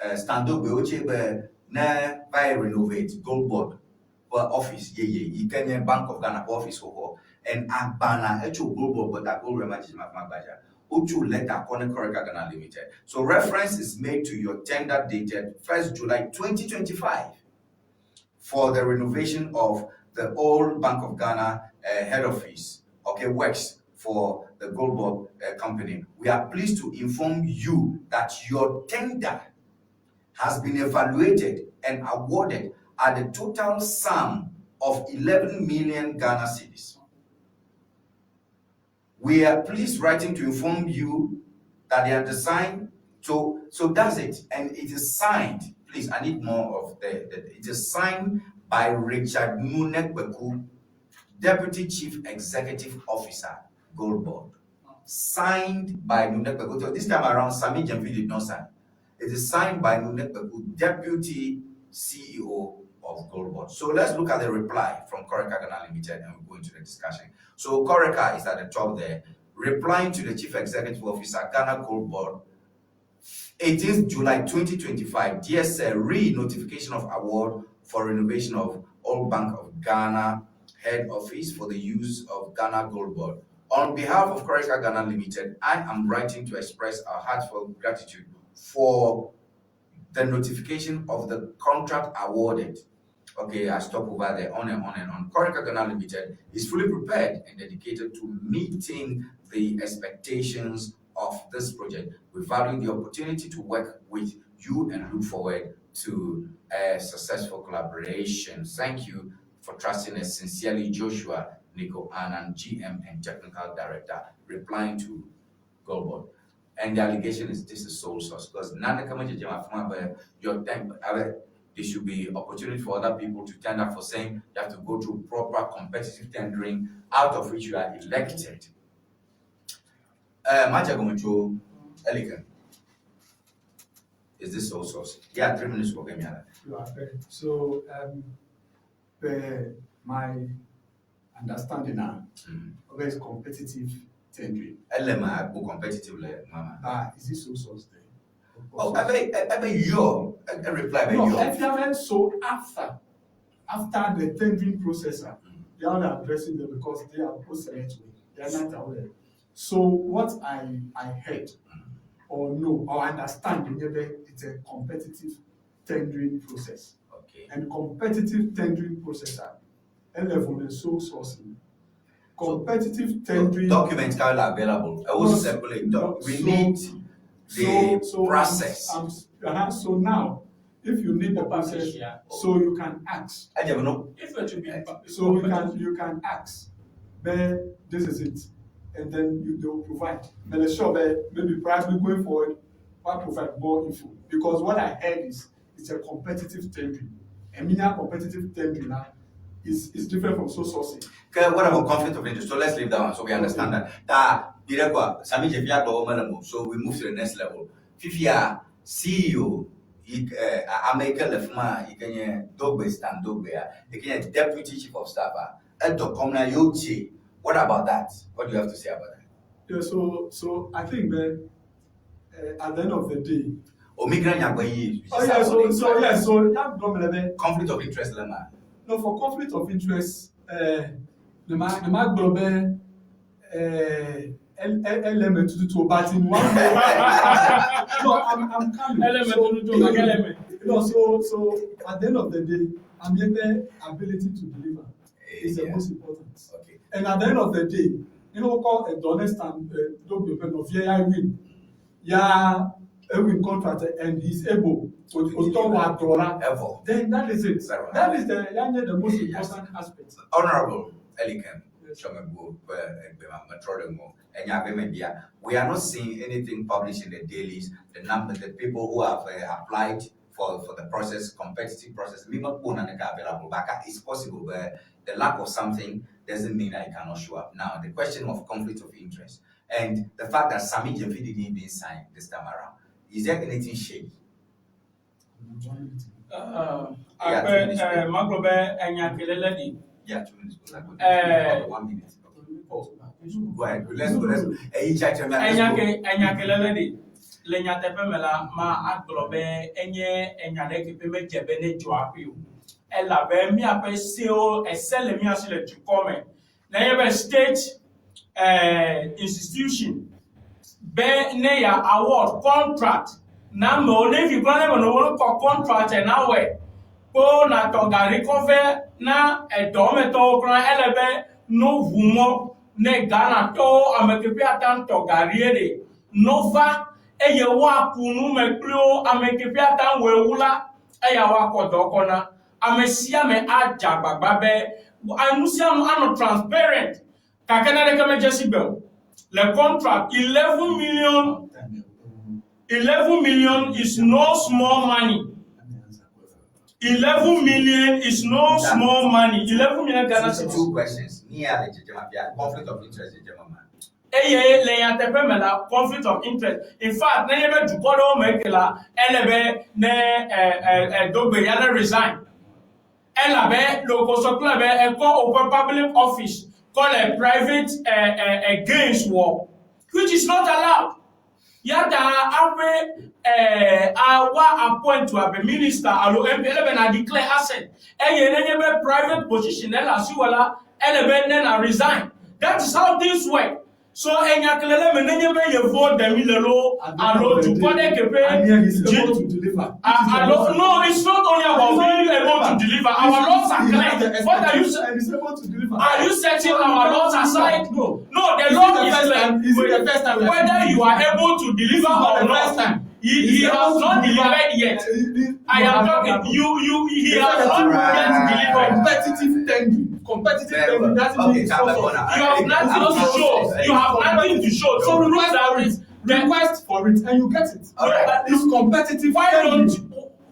[SPEAKER 6] Standogbe ochebe na by renovate Gold Board office ye Kenyan Bank of Ghana office ho and abana echo Gold Board but that gold remagis magbaja uchu letter Coreka Ghana Limited. So reference is made to your tender dated 1st July 2025 for the renovation of the old Bank of Ghana head office, okay, works for the Gold Board company. We are pleased to inform you that your tender has been evaluated and awarded at the total sum of 11 million Ghana cedis. We are pleased writing to inform you that they are designed to, so that's it, and it is signed. Please, I need more of it is signed by Richard Munekbeku, Deputy Chief Executive Officer, Gold Board. Signed by Munekbeku. So this time around, Sami Jemfi did not sign. It is signed by Munekbeku, Deputy CEO of Gold Board. So let's look at the reply from Coreka Ghana Limited and we'll go into the discussion. So Coreka is at the top there, replying to the Chief Executive Officer, Ghana Gold Board, 18th July 2025, DSL re-notification of award for renovation of Old Bank of Ghana head office for the use of Ghana Gold Board. On behalf of Coreka Ghana Limited, I am writing to express our heartfelt gratitude for the notification of the contract awarded. Okay, I stop over there, on and on and on. Coreka Ghana Limited is fully prepared and dedicated to meeting the expectations of this project. We value the opportunity to work with you and look forward to a successful collaboration. Thank you for trusting us. Sincerely, Joshua Nico Annan, GM and Technical Director, replying to Goldboard. And the allegation is this is sole source because your time, there should be opportunity for other people to tender for saying you have to go through proper competitive tendering, out of which you are elected. Elikan, is this sole source? Yeah, 3 minutes for me.
[SPEAKER 8] You are correct. So, my understanding now, is competitive tendering.
[SPEAKER 6] Competitive, Mama.
[SPEAKER 8] Is this sole source there?
[SPEAKER 6] Oh, I bet your reply.
[SPEAKER 8] No, so after the tendering process, they are addressing them because they are post-select. They are not aware. So what I heard or know or understand, it's a competitive tendering process.
[SPEAKER 6] Okay.
[SPEAKER 8] And competitive tendering process, level is so sourcing. Competitive tendering
[SPEAKER 6] documents are available. I will separate. We need the process.
[SPEAKER 8] So now, if you need the process, so you can ask.
[SPEAKER 6] I never know.
[SPEAKER 8] So you can ask. Then this is it, and then they will provide. But sure, maybe probably going forward, will provide more info because what I heard is it's a competitive tendering. A mere competitive tendering is different from sole sourcing.
[SPEAKER 6] Okay, what about conflict of interest? So let's leave that one so we understand that. So we move to the next level. Fifia CEO, America Lefma, you can Dogbe stand Dogbe, you can deputy chief of staff, what about that? What do you have to say about that?
[SPEAKER 8] Yeah, so I think that at the end of the day.
[SPEAKER 6] Conflict of interest,
[SPEAKER 8] No, for conflict of interest, the mag global element to but in one way. No, I'm coming. Element. So at the end of the day, I'm getting ability to deliver is the most important.
[SPEAKER 6] Okay.
[SPEAKER 8] And at the end of the day, you know, call a honest and don't be open of I win. Yeah, a win contract and he's able to then that is it. That is the most important aspect.
[SPEAKER 6] Honorable Elikan, we are not seeing anything published in the dailies. The people who have applied for the process, competitive process, may not own an available back. It's possible, but the lack of something doesn't mean I cannot show up. Now, the question of conflict of interest and the fact that Sami Jemfi didn't even sign this time around, is there anything shady? Yeah, 2 minutes. 1 minute. Go ahead. Let's go.
[SPEAKER 5] Lenya tepemela ma aglobe enye ki peme jebe ne joapiu ela be mi ape seo esele mi asile to come na yebe state institution be ne ya award contract na mo ne fi plan no contract na we po na toga recover na edometo kran elebe no vumo ne Ghana to amekepi atan toga riede nova eye wa kunu meklo amekepi atan wewula eya wa kodokona amesia me aja gbagba be anusia no ano transparent kakana de kama jesibel le contract 11 million is no small money. 11 million is no small money. 11 million Ghana cedis.
[SPEAKER 6] 2 questions. Conflict of interest in German.
[SPEAKER 5] Conflict of interest. In fact, never to call Mekela, elebe ne Dogbe yana resign. Elabe local circular be call open public office, call a private against war, which is not allowed. Yada awe awa appoint to a minister alo MP elebe na declare asset. Private position ela siwala elebe na resign. That is how things work. So enyaklele menenye be yevo demilelo alo to kode kepe.
[SPEAKER 8] And here he's able to deliver.
[SPEAKER 5] No, it's not only about being able to deliver. Our laws are clear. What are you saying?
[SPEAKER 8] And he's able to deliver.
[SPEAKER 5] Are you setting our laws aside?
[SPEAKER 8] No.
[SPEAKER 5] No, the law is
[SPEAKER 8] Is it the first time?
[SPEAKER 5] whether you are able to deliver or not. He has not delivered yet. I am talking. He has not yet delivered.
[SPEAKER 8] Competitive tendering. That's
[SPEAKER 6] okay,
[SPEAKER 8] you
[SPEAKER 5] have nothing to show. You have nothing to show. So
[SPEAKER 8] request for it and you get it.
[SPEAKER 6] Alright.
[SPEAKER 8] It's competitive.
[SPEAKER 5] Why don't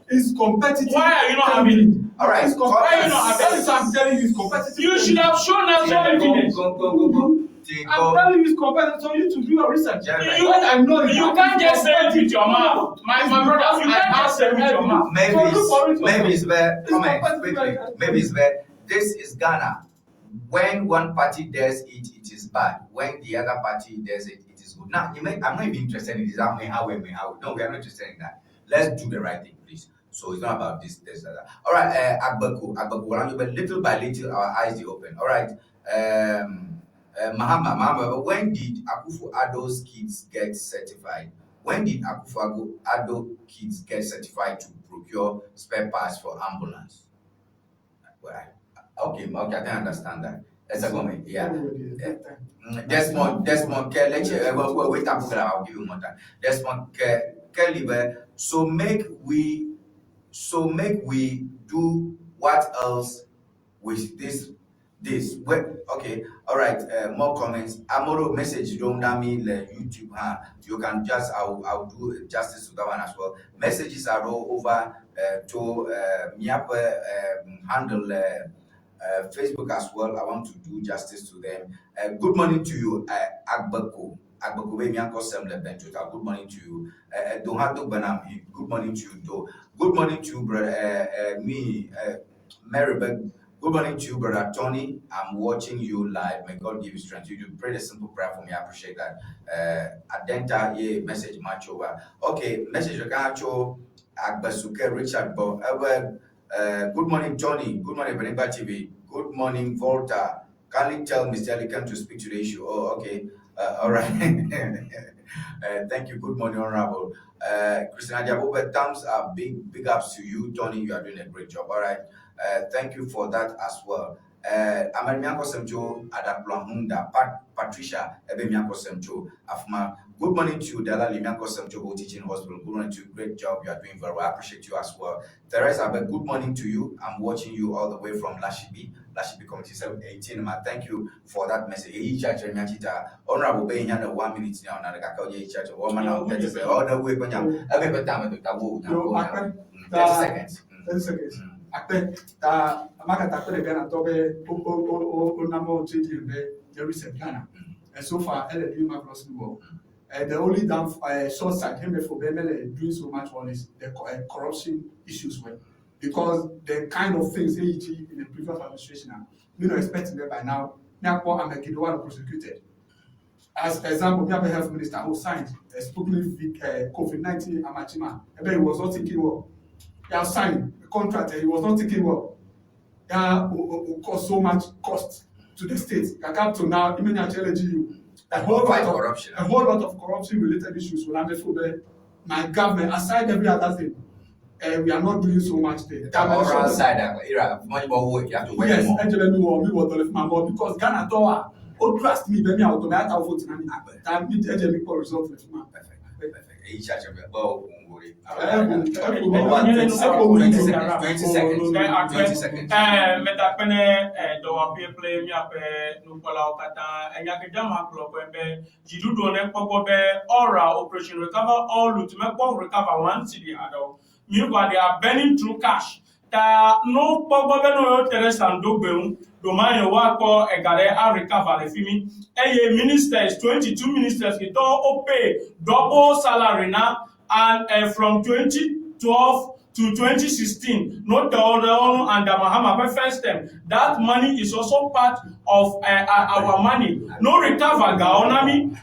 [SPEAKER 8] It's competitive.
[SPEAKER 5] Why are you not having it?
[SPEAKER 6] Alright.
[SPEAKER 5] Why are you not having it?
[SPEAKER 8] I'm telling you, it's competitive.
[SPEAKER 5] You should have shown us some evidence.
[SPEAKER 6] Go.
[SPEAKER 8] I'm telling you, it's competitive. So you to do your research.
[SPEAKER 5] You can't just say it with your mouth. My brother, you can't just say it with your mouth.
[SPEAKER 6] Maybe it's where, maybe it's where this is Ghana. When one party does it, it is bad. When the other party does it, it is good. Now, I'm not even interested in this. No, we are not interested in that. Let's do the right thing, please. So it's not about this, that. All right, Agbaku, little by little, our eyes they open. All right, Mahama, when did Akufo-Addo's kids get certified? When did Akufo-Addo kids get certified to procure spare parts for ambulance? Well, okay, I can understand that. Let's go, yeah. Desmond, wait, I'll give you more time. Desmond Kelly, so make we do what else with this? Well, okay, all right. More comments. Amoro message don't me the YouTube. You can just I'll do justice to that one as well. Messages are all over to Miapa handle Facebook as well. I want to do justice to them. Good morning to you, Agbako. Good morning to you. Good morning to you, though. Good morning to you, brother. Marybeth. Good morning to you, brother Tony. I'm watching you live. May God give you strength. You do pray a simple prayer for me. I appreciate that. Adenta, yeah, message match over. Okay, message Rakacho Agbasuke Richard Bob. Good morning, Tony. Good morning, Beneba TV. Good morning, Volta. Kindly tell Mr. Elikan to speak to the issue. Oh, okay. All right. Thank you. Good morning, Honorable. Christina Jabobe, thumbs up. Big ups to you, Tony. You are doing a great job. All right. Thank you for that as well. Amamiako Semjo Adaplahunda, Patricia Ebemiako Semjo Afma. Good morning to you, Dalali Miako Semjo Teaching Hospital. Good morning to you. Great job. You are doing very well. I appreciate you as well. Teresa, good morning to you. I'm watching you all the way from Lashibi Community 718. Thank you for that message. Honorable Bay, 1 minute now. Church of woman out there. All the way when you every time 30 seconds.
[SPEAKER 8] 30 seconds. Amaka Ghana tobe onamo JDM Ghana. And so far, doing marvelous work. The only short side him for BML doing so much on is the corruption issues because the kind of things AEG in the previous administration we not expecting that by now. Now I'm a kid one prosecuted. As example, we have a health minister who signed a Sputnik COVID-19 Amachima. He was not taking well. He has signed a contract. He was not taking well. That will cause so much cost to the state. Like up to now, even a whole lot of corruption related issues will have my government aside every other thing. We are not doing so much there.
[SPEAKER 6] Outside much more work. You have to wait
[SPEAKER 8] more. Because Ghana Tower, trust me, baby, I'll vote in any result.
[SPEAKER 6] Perfect.
[SPEAKER 5] 20 seconds. Metapene do appear play me up no pola okata and yakajama club jidu do ne pogobe aura operation recover all loot me recover 1 cedi ado. Meanwhile they are burning through cash. Ta no pogobe no Teresa and Dogbeun do my wako egare a recover the fimi. Ministers 22 ministers get all pay double salary now and from 2012 to 2016, not the other one under Mahama first time. That money is also part of our money. No recover Gaonami,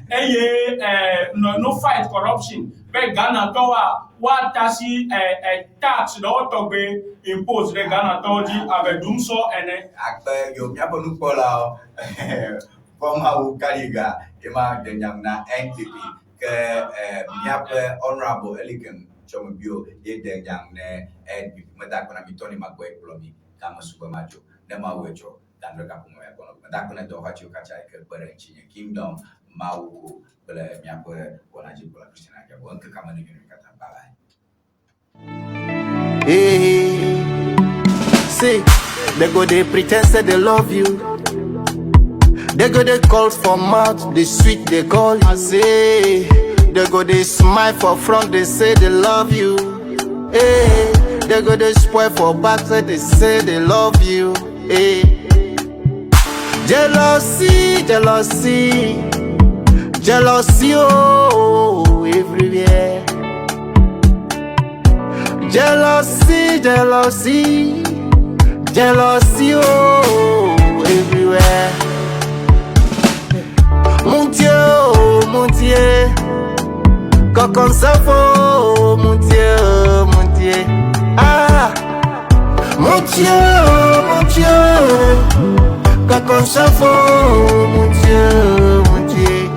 [SPEAKER 5] no fight corruption. But Ghana Tower, what taxi tax the autobe imposed the Ghana Toji Abedumso and
[SPEAKER 6] Akbe Yomiaponukola former Ukaliga, Emma Denyamna, NPP, Miapa Honorable Elikem, Chomobio, Denyam, NPP, Madakona Mitoni Magway, Plomi, Kama Supermacho, Nema Wecho, Dandra Madakona Dohacho Kachaka, Berenchi, Kingdom, Mau, Miapa, Wanajibola Christian, one could come in the
[SPEAKER 9] Hey, see, they go they pretend say they love you. They go they call for mouth, they sweet they call. I say, they go they smile for front, they say they love you. Hey, they go they spoil for back, they say they love you. Hey, jealousy, jealousy, jealousy, oh, everywhere. Jealousy, jealousy, jealousy, oh, everywhere. Mon Dieu, mon Dieu, quand ça vaut, mon Dieu, mon Dieu. Ah, mon Dieu, mon Dieu, quand ça vaut, mon Dieu, mon Dieu.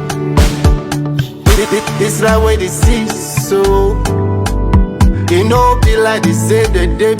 [SPEAKER 9] This is the way they see so. You know, be like they say the day.